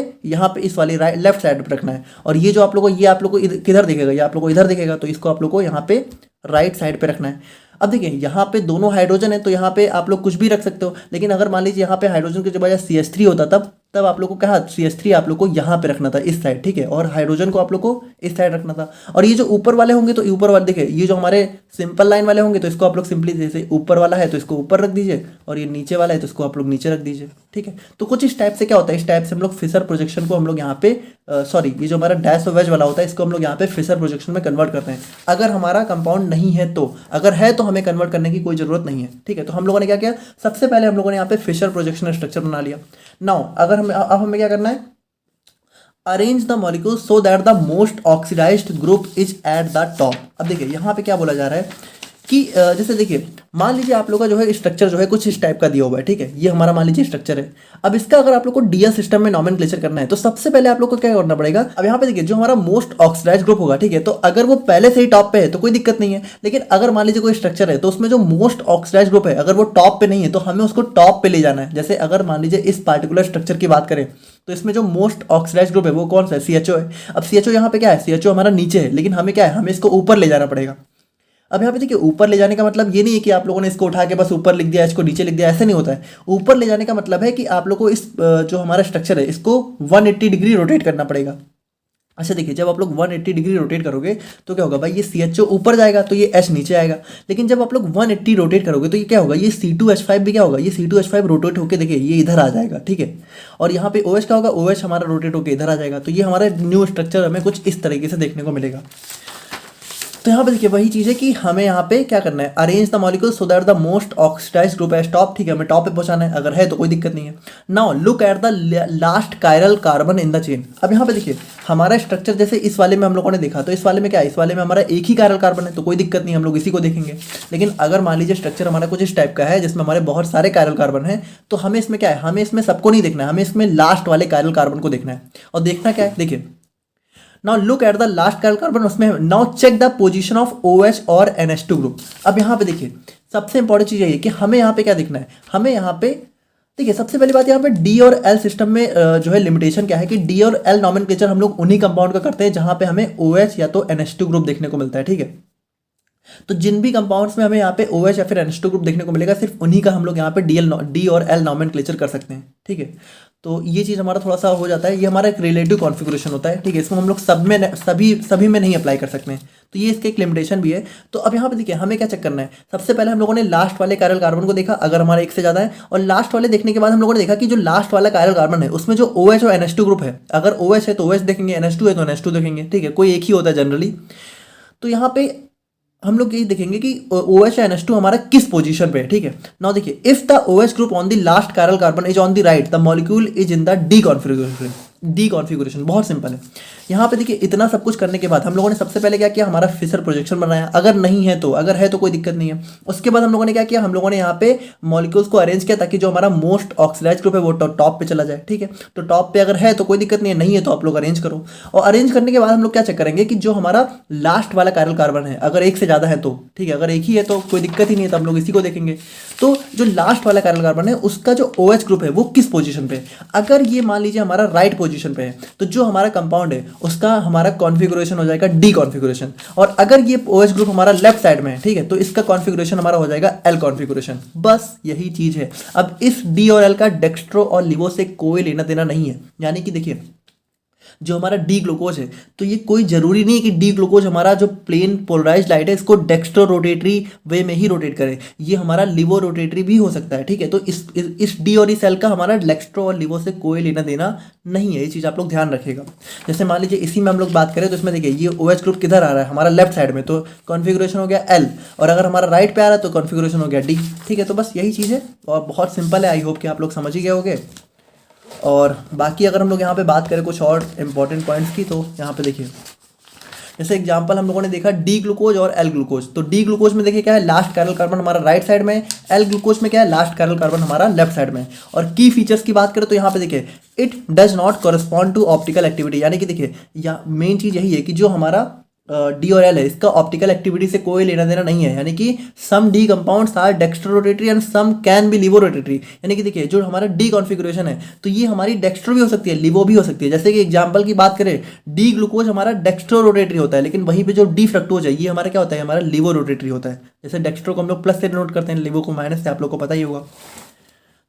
इस वाली लेफ्ट साइड पे रखना है, और ये जो आप लोग को ये आप लोग को किधर दिखेगा, ये आप लोग को इधर दिखेगा, तो इसको आप लोग को यहाँ पे राइट साइड पे रखना है। अब देखिए यहाँ पे दोनों हाइड्रोजन है तो यहाँ पे आप लोग कुछ भी रख सकते हो, लेकिन अगर मान लीजिए यहाँ पे हाइड्रोजन की जगह CH3 होता तब आप लोग को कहा CH3 आप लोग को यहाँ पे रखना था इस साइड, ठीक है, और हाइड्रोजन को आप लोग को इस साइड रखना था। और ये जो ऊपर वाले होंगे तो ऊपर वाले देखिए ये जो हमारे सिंपल लाइन वाले होंगे तो इसको आप लोग सिंपली जैसे ऊपर वाला है तो इसको ऊपर रख दीजिए, और ये नीचे वाला है तो इसको आप लोग नीचे रख दीजिए, ठीक है। तो कुछ इस टाइप से क्या होता है, इस टाइप से हम लोग फिशर प्रोजेक्शन को हम लोग यहाँ पे ये जो हमारा डैश और वेज वाला होता है इसको हम लोग यहाँ पे फिशर प्रोजेक्शन में कन्वर्ट करते हैं। अगर हमारा कंपाउंड नहीं है तो, अगर है तो हमें कन्वर्ट करने की कोई जरूरत नहीं है, ठीक है। तो हम लोगों ने क्या किया, सबसे पहले हम लोगों ने यहाँ पे फिशर प्रोजेक्शन स्ट्रक्चर बना लिया। नाउ अगर हमें क्या करना है, arrange the molecule so that the most oxidised group is at the top. अब देखिए यहाँ पे क्या बोला जा रहा है कि जैसे देखिए मान लीजिए आप लोग का जो है स्ट्रक्चर जो है कुछ इस टाइप का दिया हुआ है, ठीक है, ये हमारा मान लीजिए स्ट्रक्चर है। अब इसका अगर आप लोग को डीएल सिस्टम में नॉमेनक्लेचर करना है तो सबसे पहले आप लोग को क्या करना पड़ेगा, अब यहाँ पे देखिए जो हमारा मोस्ट ऑक्सीडाइज ग्रुप होगा, ठीक है, तो अगर वो पहले से ही टॉप पे है तो कोई दिक्कत नहीं है। लेकिन अगर मान लीजिए कोई स्ट्रक्चर है तो उसमें जो मोस्ट ऑक्सीडाइज ग्रुप है अगर वो टॉप पे नहीं है तो हमें उसको टॉप पे ले जाना है। जैसे अगर मान लीजिए इस पार्टिकुलर स्ट्रक्चर की बात करें तो इसमें जो मोस्ट ऑक्सीडाइज ग्रुप है वो कौन सा है, CHO है। अब CHO यहाँ पे क्या है, CHO हमारा नीचे है, लेकिन हमें क्या है, हमें इसको ऊपर ले जाना पड़ेगा। अब यहाँ पे देखिए ऊपर ले जाने का मतलब ये नहीं है कि आप लोगों ने इसको उठा के बस ऊपर लिख दिया, इसको नीचे लिख दिया, ऐसे नहीं होता है। ऊपर ले जाने का मतलब है कि आप लोग को इस जो हमारा स्ट्रक्चर है इसको 180 डिग्री रोटेट करना पड़ेगा। अच्छा देखिए जब आप लोग 180 डिग्री रोटेट करोगे तो क्या होगा भाई, ये CHO ऊपर जाएगा तो ये H नीचे आएगा। लेकिन जब आप लोग 180 रोटेट करोगे तो ये क्या होगा, ये C2H5 भी क्या होगा, ये C2H5 रोटेट होकर देखिए ये इधर आ जाएगा, ठीक है। और यहाँ पे OH क्या होगा, OH हमारा रोटेट होकर इधर आ जाएगा। तो ये हमारा न्यू स्ट्रक्चर हमें कुछ इस तरीके से देखने को मिलेगा। तो यहाँ पे देखिए वही चीज़ है कि हमें यहाँ पे क्या करना है, arrange the molecule so that the most oxidised group as top, ठीक है, हमें टॉप पे पहुंचाना है, अगर है तो कोई दिक्कत नहीं है। Now look at the last chiral carbon in the chain. अब यहाँ पे देखिए हमारा स्ट्रक्चर जैसे इस वाले में हम लोगों ने देखा तो इस वाले में क्या है, इस वाले में हमारा एक ही कायरल कार्बन है तो कोई दिक्कत नहीं, हम लोग इसी को देखेंगे। लेकिन अगर मान लीजिए स्ट्रक्चर हमारा कुछ इस टाइप का है जिसमें हमारे बहुत सारे कायरल कार्बन है तो हमें इसमें क्या है, हमें इसमें सबको नहीं देखना है, हमें इसमें लास्ट वाले कायरल कार्बन को देखना है। और देखना क्या है, देखिए now look at the last chiral carbon, उसमें now check the position of OH और NH2 ग्रुप। अब यहाँ पे देखिए सबसे इंपॉर्टेंट चीज़ ये कि हमें यहाँ पे क्या देखना है, हमें यहाँ पे देखिए सबसे पहली बात यहाँ पे D और L सिस्टम में जो है लिमिटेशन क्या है कि D और L नॉमेनक्लेचर हम लोग उन्हीं कंपाउंड का करते हैं जहाँ पे हमें OH या तो NH2 ग्रुप देखने को मिलता है, ठीक है। तो जिन भी कंपाउंड्स में हमें यहाँ पे OH या फिर NH2 ग्रुप देखने को मिलेगा, सिर्फ उन्हीं का हम लोग यहाँ पे डी और एल नॉमेनक्लेचर कर सकते हैं। ठीक है, तो ये चीज़ हमारा थोड़ा सा हो जाता है, ये हमारा एक रिलेटिव कॉन्फ़िगरेशन होता है। ठीक है, इसको हम लोग सभी में नहीं अप्लाई कर सकते हैं, तो ये इसके एक लिमिटेशन भी है। तो अब यहाँ पे देखिए हमें क्या चेक करना है। सबसे पहले हम लोगों ने लास्ट वाले कायरल कार्बन को देखा, अगर हमारा एक से ज़्यादा है, और लास्ट वाले देखने के बाद हम लोगों ने देखा कि जो लास्ट वाला कायरल कार्बन है उसमें जो OH और NH2 ग्रुप है, अगर OH है तो OH देखेंगे, NH2 है तो NH2 देखेंगे। ठीक है, कोई एक ही होता है जनरली। तो यहाँ पे हम लोग यही देखेंगे कि OH या NH2 हमारा किस पोजीशन पे है। ठीक है, नाउ देखिए, if the OH group on the last chiral carbon is on the right, the molecule is in the D configuration. बहुत सिंपल है। यहाँ पे देखिए इतना सब कुछ करने के बाद हम लोगों ने सबसे पहले क्या किया, हमारा फिशर प्रोजेक्शन बनाया, अगर नहीं है तो, अगर है तो कोई दिक्कत नहीं है। उसके बाद हम लोगों ने क्या किया, हम लोगों ने यहाँ पे मॉलिक्यूल्स को अरेंज किया ताकि जो हमारा मोस्ट ऑक्सीडाइज ग्रुप है वो टॉप पे चला जाए। ठीक है, तो टॉप पे अगर है तो कोई दिक्कत नहीं है, नहीं है तो आप लोग अरेंज करो। और अरेंज करने के बाद हम लोग क्या चेक करेंगे कि जो हमारा लास्ट वाला कायरल कार्बन है, अगर एक से ज़्यादा है तो ठीक है, अगर एक ही है तो कोई दिक्कत ही नहीं है, तो हम लोग इसी को देखेंगे। तो जो लास्ट वाला कायरल कार्बन है उसका जो OH ग्रुप है वो किस पोजीशन पे है। अगर ये मान लीजिए हमारा राइट पोजीशन पे है तो जो हमारा कंपाउंड है उसका हमारा कॉन्फ़िगरेशन हो जाएगा डी कॉन्फ़िगरेशन। और अगर ये OH ग्रुप हमारा लेफ्ट साइड में है, ठीक है, तो इसका कॉन्फ़िगरेशन हमारा हो जाएगा एल कॉन्फ़िगरेशन। बस यही चीज़ है। अब इस डी और एल का डेक्स्ट्रो और लिवो से कोई लेना देना नहीं है। यानी कि देखिए जो हमारा डी ग्लूकोज है, तो ये कोई जरूरी नहीं है कि डी ग्लूकोज हमारा जो प्लेन पोलराइज्ड लाइट है इसको डेक्स्ट्रो रोटेटरी वे में ही रोटेट करे, ये हमारा लिवो रोटेटरी भी हो सकता है। ठीक है, तो इस डी और इस एल का हमारा डेक्स्ट्रो और लिवो से कोई लेना देना नहीं है। ये चीज़ आप लोग ध्यान रखिएगा। जैसे मान लीजिए इसी में हम लोग बात करें तो इसमें देखिए ये OH ग्रुप किधर आ रहा है, हमारा लेफ्ट साइड में, तो कॉन्फ़िगरेशन हो गया एल, और अगर हमारा राइट पे आ रहा है तो कॉन्फ़िगरेशन हो गया डी। ठीक है, तो बस यही चीज़ है और बहुत सिंपल है। आई होप कि आप लोग समझ ही गए होंगे। और बाकी अगर हम लोग यहाँ पे बात करें कुछ और इंपॉर्टेंट पॉइंट्स की, तो यहाँ पे देखिए जैसे एग्जांपल हम लोगों ने देखा डी ग्लूकोज और एल ग्लूकोज। तो डी ग्लूकोज में देखिए क्या है, लास्ट कायरल कार्बन हमारा राइट साइड में, एल ग्लूकोज में क्या है, लास्ट कायरल कार्बन हमारा लेफ्ट साइड में। और की फीचर्स की बात करें तो यहाँ पे देखिए it does not correspond to optical activity, यानी कि देखिए या मेन चीज़ यही है कि जो हमारा डी और एल है इसका ऑप्टिकल एक्टिविटी से कोई लेना देना नहीं है। यानी कि some D compounds are dextro rotatory and some can be levo rotatory. यानी कि देखिए जो हमारा डी कॉन्फ़िगरेशन है तो ये हमारी डेक्स्ट्रो भी हो सकती है, लिवो भी हो सकती है। जैसे कि एग्जांपल की बात करें, डी ग्लूकोज हमारा डेक्स्ट्रो रोटेटरी होता है, लेकिन वहीं पे जो डी फ्रक्टोज है ये हमारा क्या होता है, हमारा लिवो रोटेटरी होता है। जैसे डेक्स्ट्रो को हम लोग प्लस से नोट करते हैं, लिवो को माइनस से, आप लोग को पता ही होगा।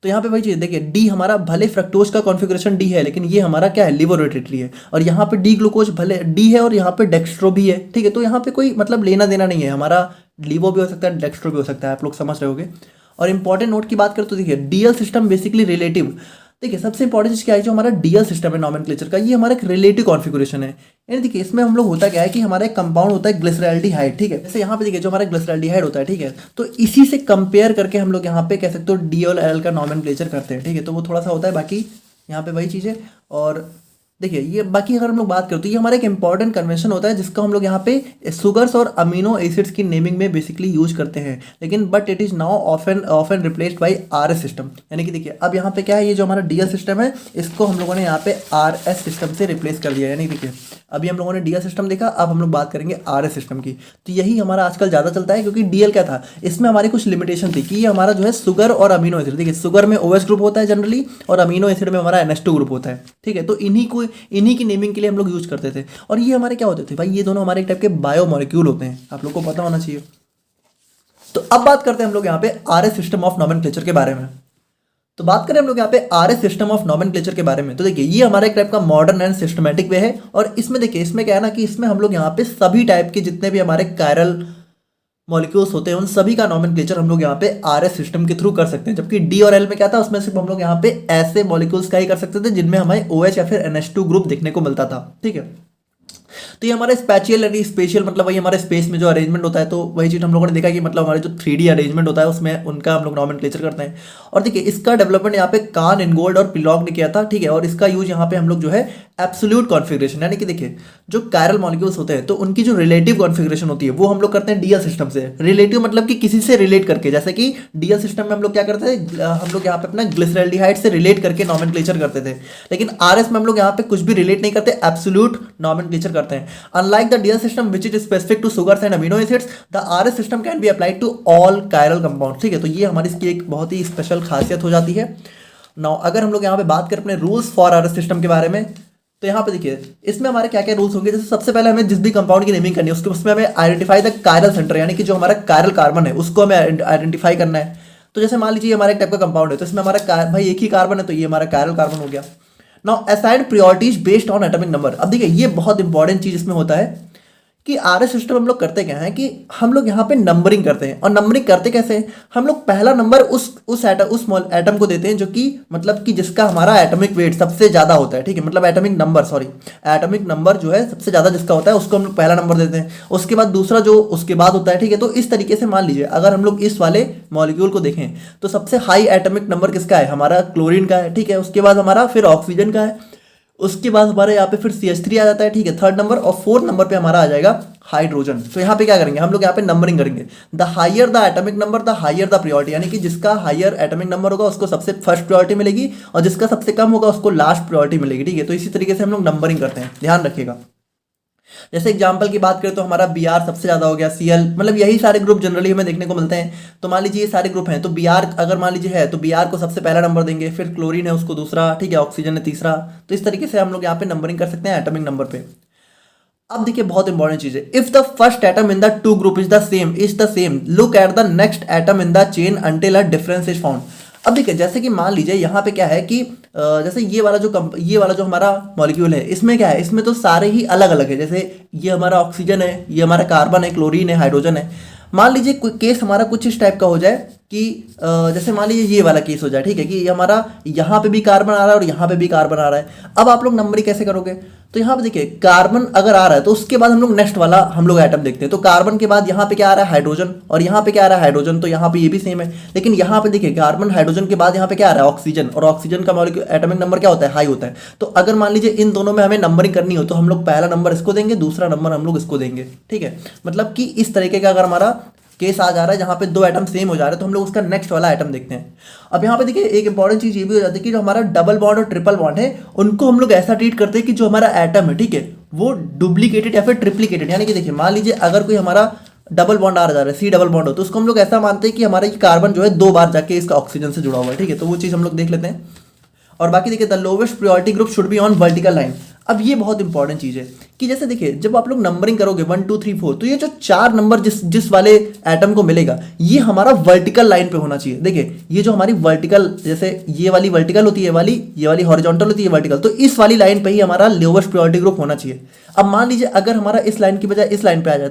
तो यहाँ पे वही चीज़ देखिए, डी हमारा भले फ्रक्टोज का कॉन्फ़िगरेशन डी है, लेकिन ये हमारा क्या है, लिवो रोटेटरी है। और यहाँ पे डी ग्लूकोज भले डी है और यहाँ पे डेक्स्ट्रो भी है। ठीक है, तो यहाँ पे कोई मतलब लेना देना नहीं है, हमारा लिवो भी हो सकता है, डेक्स्ट्रो भी हो सकता है, आप लोग समझ रहे होगे। और इंपॉर्टेंट नोट की बात करें तो देखिए डीएल सिस्टम बेसिकली रिलेटिव। देखिए सबसे इंपॉर्टेंट चीज़ क्या है, जो हमारा डीएल सिस्टम है नॉमेनक्लेचर का, ये हमारा एक रिलेटिव कॉन्फ़िगरेशन है। यानी देखिए इसमें हम लोग होता क्या है कि हमारा एक कंपाउंड होता है ग्लिसरॉल्डिहाइड। ठीक है, जैसे यहाँ पे देखिए जो हमारा ग्लिसरॉल्डिहाइड होता है, ठीक है, तो इसी से कंपेयर करके हम लोग यहाँ पे कह सकते हो डी और एल का नॉमेनक्लेचर करते हैं। ठीक है, तो वो थोड़ा सा होता है, बाकी यहाँ पे वही चीज़ है। और देखिए ये बाकी अगर हम लोग बात करें तो ये हमारा एक इंपॉर्टेंट कन्वेंशन होता है जिसको हम लोग यहाँ पे शुगर्स और अमीनो एसिड्स की नेमिंग में बेसिकली यूज करते हैं, लेकिन but it is now often replaced by RS system. यानी कि देखिए अब यहाँ पे क्या है, ये जो हमारा DL सिस्टम है इसको हम लोगों ने यहाँ पे RS सिस्टम से रिप्लेस कर दिया। यानी देखिए अभी हम लोगों ने DL सिस्टम देखा, अब हम लोग बात करेंगे RS सिस्टम की। तो यही हमारा आजकल ज़्यादा चलता है, क्योंकि DL क्या था, इसमें हमारी कुछ लिमिटेशन थी कि ये हमारा जो है शुगर और अमीनो एसिड, देखिए शुगर में OH ग्रुप होता है जनरली और अमीनो एसिड में हमारा NH2 ग्रुप होता है। ठीक है, तो इन्हीं की नेमिंग के लिए हम लोग यूज करते थे। और ये हमारे क्या होते थे भाई, ये दोनों हमारे एक टाइप के बायो मॉलिक्यूल होते हैं, आप लोग को पता होना चाहिए। तो अब बात करते हैं हम लोग यहाँ पे RS सिस्टम ऑफ नॉमेनक्लेचर के बारे में। तो बात करें हम लोग यहाँ पे RS सिस्टम ऑफ नॉमेनक्लेचर के बारे में, तो देखिए ये हमारा एक टाइप का मॉडर्न एंड सिस्टमैटिक वे है। और इसमें देखिए इसमें क्या है ना कि इसमें हम लोग यहाँ पे सभी टाइप के जितने भी हमारे कायरल मॉलिक्यूल्स होते हैं उन सभी का नॉमेनक्लेचर हम लोग यहाँ पे RS सिस्टम के थ्रू कर सकते हैं। जबकि डी और एल में क्या था, उसमें सिर्फ हम लोग यहाँ पे ऐसे मॉलिक्यूल्स का ही कर सकते थे जिनमें हमें OH या फिर NH2 ग्रुप देखने को मिलता था। ठीक है, तो ये हमारा स्पेशियल यानी स्पेशल मतलब वही हमारे स्पेस में जो अरेंजमेंट होता है, तो वही चीज़ हम लोगों ने देखा कि मतलब हमारे जो 3D अरेंजमेंट होता है उसमें उनका हम लोग नॉमेनक्लेचर करते हैं। और देखिए इसका डेवलपमेंट यहाँ पे कान, इनगोल्ड और पिलॉग ने किया था। ठीक है, और इसका यूज यहाँ पे हम लोग जो है एब्सोल्यूट कॉन्फ़िगरेशन, यानी कि देखिए जो कायरल मॉलिक्यूल्स होते हैं तो उनकी जो रिलेटिव कॉन्फ़िगरेशन होती है वो हम लोग करते हैं DL सिस्टम से। रिलेटिव मतलब कि किसी से रिलेट करके, जैसे कि DL सिस्टम में हम लोग क्या करते थे, हम लोग यहाँ पे अपना ग्लिसरॉल्डिहाइड से रिलेट करके नॉमेनक्लेचर करते थे। लेकिन RS में हम लोग यहाँ पे कुछ भी रिलेट नहीं करते, एब्सोल्यूट नॉमेनक्लेचर करते हैं। Unlike the DL system which is specific to sugars and amino acids, the RS system can be applied to all chiral compound. ठीक है, तो ये हमारी इसकी एक बहुत ही स्पेशल खासियत हो जाती है। नाउ अगर हम लोग यहाँ पे बात करें अपने रूल्स फॉर RS सिस्टम के बारे में, तो यहाँ पे देखिए इसमें हमारे क्या क्या रूल्स होंगे। जैसे सबसे पहले हमें जिस भी कंपाउंड की नेमिंग करनी है उसके उसमें हमें आइडेंटिफाई द कायरल सेंटर, यानी कि जो हमारा कायरल कार्बन है उसको हमें आइडेंटिफाई करना है। तो जैसे मान लीजिए हमारा एक टाइप का कंपाउंड है, तो इसमें हमारा भाई एक ही कार्बन है, तो ये हमारा कायरल कार्बन हो गया। Now assign priorities based on atomic number. अब देखिए ये बहुत इंपॉर्टेंट चीज इसमें होता है कि आरएस सिस्टम हम लोग करते क्या है कि हम लोग यहाँ पे नंबरिंग करते हैं। और नंबरिंग करते कैसे हैं, हम लोग पहला नंबर उस एटम को देते हैं जो कि मतलब कि जिसका हमारा एटॉमिक वेट सबसे ज्यादा होता है, ठीक है, मतलब एटॉमिक नंबर जो है सबसे ज्यादा जिसका होता है उसको हम लोग पहला नंबर देते हैं। उसके बाद दूसरा जो उसके बाद होता है, ठीक है। तो इस तरीके से मान लीजिए अगर हम लोग इस वाले मॉलिक्यूल को देखें तो सबसे हाई एटॉमिक नंबर किसका है, हमारा क्लोरीन का है, ठीक है। उसके बाद हमारा फिर ऑक्सीजन का है, उसके बाद हमारे यहाँ पे फिर CH3 आ जाता है, ठीक है, थर्ड नंबर। और फोर्थ नंबर पे हमारा आ जाएगा हाइड्रोजन। तो यहाँ पे क्या करेंगे हम लोग, यहाँ पे नंबरिंग करेंगे। The higher the atomic number the higher the priority, यानी कि जिसका हायर एटॉमिक नंबर होगा उसको सबसे फर्स्ट प्रायोरिटी मिलेगी और जिसका सबसे कम होगा उसको लास्ट प्रायोरिटी मिलेगी, ठीक है। तो इसी तरीके से हम लोग नंबरिंग करते हैं, ध्यान रखिएगा। जैसे एग्जाम्पल की बात करें तो हमारा Br सबसे ज्यादा हो गया, Cl, मतलब यही सारे ग्रुप जनरली हमें देखने को मिलते हैं। तो मान लीजिए ये सारे ग्रुप हैं, तो Br अगर मान लीजिए है तो Br को सबसे पहला नंबर देंगे, फिर क्लोरीन है उसको दूसरा, ठीक है, ऑक्सीजन है तीसरा। तो इस तरीके से हम लोग यहाँ पे नंबरिंग कर सकते हैं एटॉमिक नंबर पे। अब देखिए बहुत इंपॉर्टेंट चीज है, if the first atom in the two group is the same look at the next atom in the chain until a difference is found. अब देखिए जैसे कि मान लीजिए यहाँ पे क्या है कि जैसे ये वाला जो हमारा मॉलिक्यूल है इसमें क्या है, इसमें तो सारे ही अलग अलग है। जैसे ये हमारा ऑक्सीजन है, ये हमारा कार्बन है, क्लोरीन है, हाइड्रोजन है। मान लीजिए कोई केस हमारा कुछ इस टाइप का हो जाए कि जैसे मान लीजिए ये वाला केस हो जाए, ठीक है, कि ये हमारा यहाँ पे भी कार्बन आ रहा है और यहाँ पे भी कार्बन आ रहा है। अब आप लोग नंबरिंग कैसे करोगे, तो यहाँ पे देखिए कार्बन अगर आ रहा है तो उसके बाद हम लोग नेक्स्ट वाला हम लोग एटम देखते हैं। तो कार्बन के बाद यहाँ पे क्या आ रहा है, हाइड्रोजन, और यहाँ पे क्या आ रहा है, हाइड्रोजन, तो यहाँ पे ये भी सेम है। लेकिन यहाँ पे देखिए कार्बन हाइड्रोजन के बाद यहाँ पे क्या आ रहा है, ऑक्सीजन, और ऑक्सीजन का मॉलिक्यूल एटॉमिक नंबर क्या होता है, हाई होता है। तो अगर मान लीजिए इन दोनों में हमें नंबरिंग करनी हो तो हम लोग पहला नंबर इसको देंगे, दूसरा नंबर हम लोग इसको देंगे, ठीक है। मतलब कि इस तरीके का अगर हमारा केस आ जा रहा है जहाँ पे दो एटम सेम हो जा रहे हैं तो हम लोग उसका नेक्स्ट वाला एटम देखते हैं। अब यहाँ पे देखिए एक इंपॉर्टेंट चीज ये भी हो जाती है कि जो हमारा डबल बॉन्ड और ट्रिपल बॉन्ड है उनको हम लोग ऐसा ट्रीट करते हैं कि जो हमारा एटम है, ठीक है, वो डुप्लीकेटेड या फिर ट्रिप्लीकेटेड, यानी कि देखिए मान लीजिए अगर कोई हमारा डबल बॉन्ड आ जा रहा है, C डबल बॉन्ड हो, तो उसको हम लोग ऐसा मानते हैं कि हमारा ये कार्बन जो है 2 बार जाके इसका ऑक्सीजन से जुड़ा हुआ है, ठीक है। तो वो चीज हम लोग देख लेते हैं। और बाकी देखिए the lowest priority group should be on vertical line. अब ये बहुत इंपॉर्टेंट चीज है कि जैसे देखिए जब आप लोग नंबरिंग करोगे 1 2 3 4 तो ये जो 4 नंबर जिस वाले एटम को मिलेगा ये हमारा वर्टिकल लाइन पे होना चाहिए। देखिए ये जो हमारी वर्टिकल, जैसे ये वाली वर्टिकल होती है, ये वाली हॉरिजॉन्टल होती है वर्टिकल, तो इस वाली लाइन पे ही हमारा लोवेस्ट प्रायोरिटी ग्रुप होना चाहिए। अब मान लीजिए अगर हमारा इस लाइन की बजाय इस लाइन पे आ जाए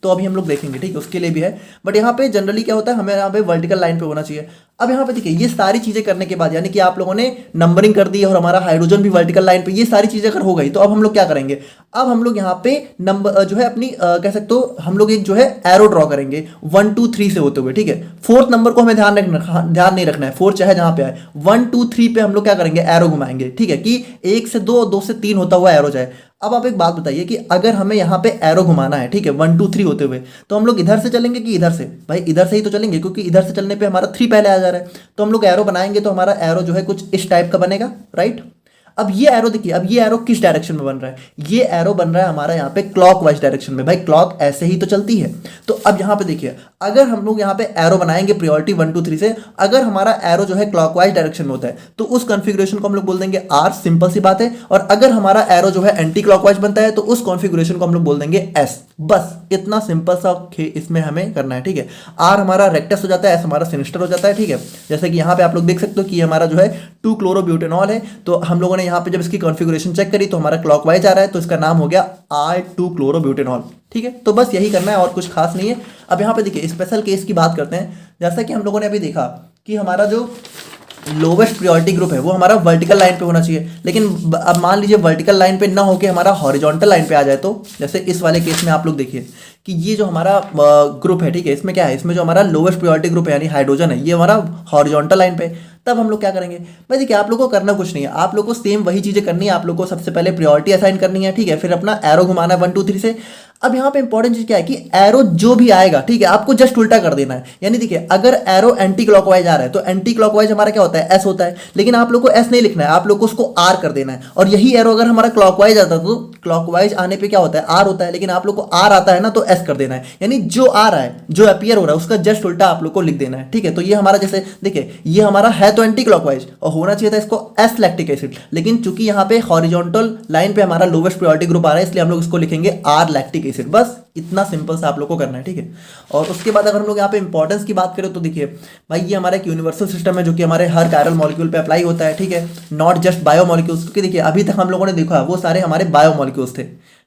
तो अभी हम लोग देखेंगे, ठीक है, उसके लिए भी है। बट यहाँ पे जनरली क्या होता है, हमें यहाँ पे वर्टिकल लाइन पे होना चाहिए। अब यहाँ पे देखिए ये सारी चीजें करने के बाद, यानी कि आप लोगों ने नंबरिंग कर दी और हमारा हाइड्रोजन भी वर्टिकल लाइन पे, ये सारी चीजें अगर हो गई तो अब हम लोग क्या करेंगे, अब हम लोग यहाँ पे नंबर जो है अपनी कह सकते हो हम लोग एक जो है एरो ड्रॉ करेंगे 1 2 3 से होते हुए, ठीक है। फोर्थ नंबर को हमें ध्यान नहीं रखना है, फोर्थ चाहे जहां पे आए, 1 2 3 पे हम लोग क्या करेंगे, एरो घुमाएंगे, ठीक है, कि 1 से 2 2 से 3 होता हुआ एरो जाए। अब आप एक बात बताइए कि अगर हमें यहाँ पे एरो घुमाना है, ठीक है, 1 2 3 होते हुए, तो हम लोग इधर से चलेंगे कि इधर से, भाई इधर से ही तो चलेंगे क्योंकि इधर से चलने पे हमारा 3 पहले आ जा रहा है। तो हम लोग एरो बनाएंगे तो हमारा एरो जो है कुछ इस टाइप का बनेगा, राइट। अब ये एरो देखिए, अब ये एरो किस डायरेक्शन में बन रहा है, ये एरो बन रहा है हमारा यहाँ पे क्लॉकवाइज डायरेक्शन में। भाई क्लॉक ऐसे ही तो चलती है। तो अब यहाँ पे देखिए अगर हम लोग यहाँ पे एरो बनाएंगे प्रायोरिटी 1 2 3 से, अगर हमारा एरो जो है क्लॉकवाइज डायरेक्शन में होता है तो उस कॉन्फ़िगरेशन को हम लोग बोल देंगे R, सिंपल सी बात है। और अगर हमारा एरो जो है एंटी क्लॉकवाइज बनता है तो उस कॉन्फ़िगरेशन को हम लोग बोल देंगे S। बस इतना सिंपल सा इसमें हमें करना है, ठीक है। R हमारा रेक्टस हो जाता है, S हमारा सिनिस्टर हो जाता है, ठीक है। जैसे कि यहाँ पे आप लोग देख सकते हो कि हमारा जो है 2 क्लोरोब्यूटेनॉल है, तो हम लोगों ने यहाँ पे जब इसकी कॉन्फ़िगरेशन चेक करी तो हमारा क्लॉकवाइज आ रहा है, तो इसका नाम हो गया R2 क्लोरोब्यूटेनॉल, ठीक है। तो बस यही करना है और कुछ खास नहीं है। अब यहाँ पे देखिए स्पेशल केस की बात करते हैं। जैसा कि हम लोगों ने अभी देखा कि हमारा जो लोवेस्ट प्रायोरिटी ग्रुप है वो हमारा वर्टिकल लाइन पे होना चाहिए, लेकिन अब मान लीजिए वर्टिकल लाइन पे ना होके हमारा हॉरिजॉन्टल लाइन पे आ जाए, तो जैसे इस वाले केस में आप लोग देखिए कि ये जो हमारा ग्रुप है, ठीक है, इसमें क्या है, इसमें जो हमारा लोवेस्ट प्रायोरिटी ग्रुप है यानी हाइड्रोजन है, ये हमारा हॉरिजॉन्टल लाइन पे। तब हम लोग क्या करेंगे, भाई देखिए आप लोगों को करना कुछ नहीं है, आप लोगों को सेम वही चीजें करनी है। आप लोगों को सबसे पहले प्रायोरिटी असाइन करनी है, ठीक है, फिर अपना एरो घुमाना है 1 2 3 से। अब यहाँ पे इंपॉर्टेंट चीज क्या है कि एरो जो भी आएगा, ठीक है, आपको जस्ट उल्टा कर देना है। यानी देखिए अगर एरो एंटी क्लॉकवाइज आ रहा है तो एंटी क्लॉकवाइज हमारा क्या होता है, एस होता है, लेकिन आप लोग को एस नहीं लिखना है, आप लोग को उसको आर कर देना है। और यही एरो अगर हमारा क्लॉकवाइज आता है तो क्लॉकवाइज आने पे क्या होता है, आर होता है, लेकिन आप लोग को आर आता है ना तो एस कर देना है। यानी जो आ रहा है, जो अपीयर हो रहा है, उसका जस्ट उल्टा आप लोग को लिख देना है, ठीक है। तो ये हमारा जैसे देखिए ये हमारा है तो एंटी क्लॉकवाइज और होना चाहिए था इसको एस लैक्टिक एसिड, लेकिन चूंकि यहाँ पे हॉरिजॉन्टल लाइन पे हमारा लोवेस्ट प्रायोरिटी ग्रुप आ रहा है इसलिए हम लोग इसको लिखेंगे आर लैक्टिक एसिड। बस इतना सिंपल सा आप लोग को करना है, ठीक है। और उसके बाद अगर हम लोग यहाँ पे इंपॉर्टेंस की बात करें तो देखिए भाई ये हमारा एक यूनिवर्सल सिस्टम है जो कि हमारे हर कायरल मॉलिक्यूल पे अप्लाई होता है, ठीक है, नॉट जस्ट बायोमॉलिक्यूल्स। क्योंकि देखिए अभी तक हम लोगों ने देखा वो सारे हमारे बायोमॉलिक्यूल्स थे,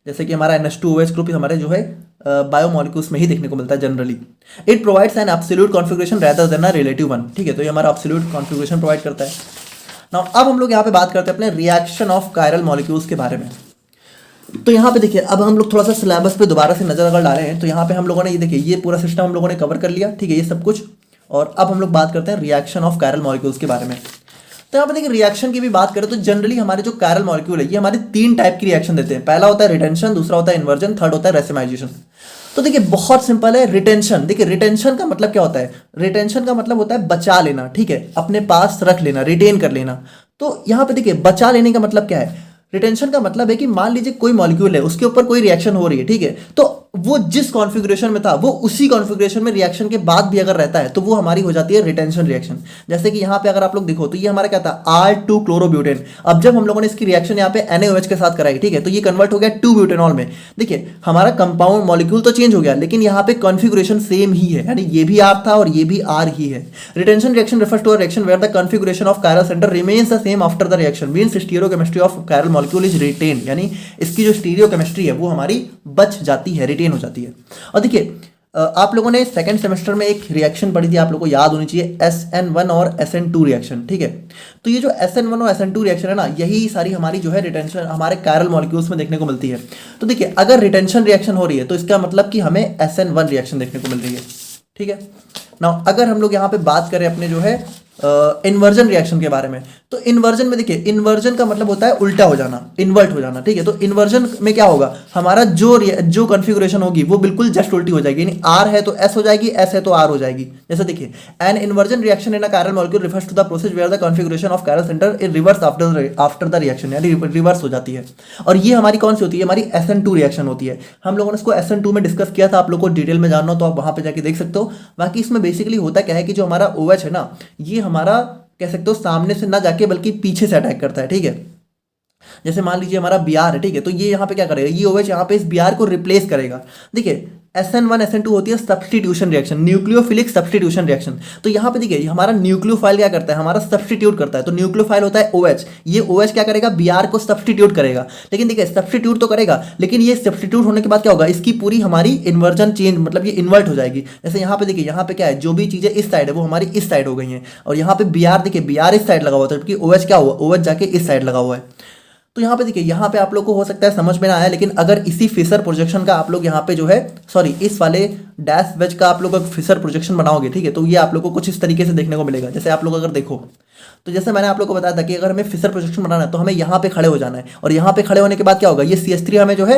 जैसे कि हमारा NH2OH ग्रुप हमारे जो है बायोमॉलिक्यूल्स में ही देखने को मिलता है generally. It provides an absolute configuration rather than a relative one, ठीक है, तो ये हमारा एब्सोल्यूट कॉन्फिगरेशन प्रोवाइड करता है। नाउ अब हम लोग यहाँ पे बात करते हैं अपने रिएक्शन ऑफ कायरल मॉलिक्यूल्स के बारे में। तो यहाँ पे देखिए अब हम लोग थोड़ा सा सिलेबस पे दोबारा से नजर अगर डालें तो यहाँ पे हम लोगों ने ये देखिए ये पूरा सिस्टम हम लोगों ने कवर कर लिया, ठीक है, ये सब कुछ। और अब हम लोग बात करते हैं रिएक्शन ऑफ कायरल मॉलिक्यूल्स के बारे में। तो यहाँ पे देखिए रिएक्शन की भी बात करें तो जनरली हमारे जो कायरल मॉलिक्यूल है ये हमारे 3 टाइप की रिएक्शन देते हैं। पहला होता है रिटेंशन, दूसरा होता है इन्वर्जन, थर्ड होता है रेसिमाइजेशन। तो देखिए बहुत सिंपल है रिटेंशन। देखिए रिटेंशन का मतलब क्या होता है, रिटेंशन का मतलब होता है बचा लेना, ठीक है, अपने पास रख लेना, रिटेन कर लेना। तो यहाँ पे देखिए बचा लेने का मतलब क्या है, रिटेंशन का मतलब है कि मान लीजिए कोई मॉलिक्यूल है उसके ऊपर कोई रिएक्शन हो रही है, ठीक है, तो वो जिस कॉन्फ़िगरेशन में था वो उसी कॉन्फ़िगरेशन में रिएक्शन के बाद भी अगर रहता है तो वो हमारी हो जाती है रिटेंशन रिएक्शन। जैसे कि यहाँ पे अगर आप लोग देखो तो ये हमारा क्या था R2 क्लोरोब्यूटेन। अब जब हम लोगों ने इसकी रिएक्शन यहाँ पे NaOH के साथ कराई, ठीक है, तो ये कन्वर्ट हो गया 2 ब्यूटेनॉल में। देखिए हमारा कंपाउंड मॉलिक्यूल तो चेंज हो गया लेकिन यहाँ पे कॉन्फ़िगरेशन सेम ही है, यानी ये भी R था और ये भी R ही है। Retention reaction refers to a reaction where the configuration of chiral centre remains the same after the reaction, means stereochemistry of chiral molecule is retain, यानी इसकी जो स्टीरियोकेमिस्ट्री है वो हमारी बच जाती है, रिटेन हो जाती है। और देखिए आप लोगों ने सेकंड सेमेस्टर में एक रिएक्शन पढ़ी थी, आप लोगों को याद होनी चाहिए, SN1 और SN2 रिएक्शन, ठीक है। तो ये जो SN1 और SN2 रिएक्शन है ना, यही सारी हमारी जो है रिटेंशन हमारे कायरल मॉलिक्यूल्स में देखने को मिलती है। तो देखिए अगर रिटेंशन रिएक्शन हो रही है तो इसका मतलब कि हमें SN1 रिएक्शन देखने को मिल रही है, ठीक है। नाउ अगर हम लोग यहाँ पे बात करें अपने जो है इन्वर्जन रिएक्शन के बारे में, तो इन्वर्जन में देखिए इन्वर्जन का मतलब होता है उल्टा हो जाना, इन्वर्ट हो जाना, ठीक है। तो इन्वर्जन में क्या होगा, हमारा जो कॉन्फ़िगरेशन होगी वो बिल्कुल जस्ट उल्टी हो जाएगी, यानी R है तो S हो जाएगी, S है तो R हो जाएगी। जैसे देखिए an inversion reaction in a chiral molecule refers to the process where the configuration of chiral centre is reverse after the reaction, यानी रिवर्स हो जाती है। और ये हमारी कौन सी होती है, हमारी SN2 रिएक्शन होती है। हम लोगों ने इसको SN2 में डिस्कस किया था, आप लोग को डिटेल में जानना हो तो आप वहां पे जाके देख सकते हो। बाकी इसमें बेसिकली होता क्या है कि जो हमारा OH है ना, ये हमारा कह सकते हो सामने से ना जाके बल्कि पीछे से अटैक करता है, ठीक है। जैसे मान लीजिए हमारा Br है, ठीक है, तो ये यहाँ पे क्या करेगा, ये OH यहाँ पे इस Br को रिप्लेस करेगा। देखिए SN1 SN2 होती है substitution reaction, nucleophilic substitution reaction. तो यहाँ पे देखिए हमारा न्यूक्लियोफाइल क्या करता है, हमारा सब्स्टिट्यूट करता है। तो न्यूक्लियोफाइल होता है OH, ये OH क्या करेगा, Br को सब्स्टिट्यूट करेगा। लेकिन देखिए सब्स्टिट्यूट तो करेगा, लेकिन ये सब्स्टिट्यूट होने के बाद क्या होगा, इसकी पूरी हमारी इन्वर्जन चेंज, मतलब ये इन्वर्ट हो जाएगी। जैसे यहाँ पे देखिए यहाँ पे क्या है, जो भी चीजें इस साइड है वो हमारी इस साइड हो गई हैं, और यहाँ पे Br देखिए Br इस साइड लगा हुआ था, जबकि OH क्या हुआ, OH जाके इस साइड लगा हुआ है। तो यहाँ पे देखिए यहाँ पे आप लोग को हो सकता है समझ में ना आया, लेकिन अगर इसी फिशर प्रोजेक्शन का आप लोग यहाँ पे जो है इस वाले डैश वेज का आप लोग फिशर प्रोजेक्शन बनाओगे, ठीक है, तो ये आप लोग को कुछ इस तरीके से देखने को मिलेगा। जैसे आप लोग अगर देखो तो जैसे मैंने आप लोग को बताया था कि अगर हमें फिशर प्रोजेक्शन बनाना है तो हमें यहाँ पे खड़े हो जाना है, और यहाँ पे खड़े होने के बाद क्या होगा, ये CH3 हमें जो है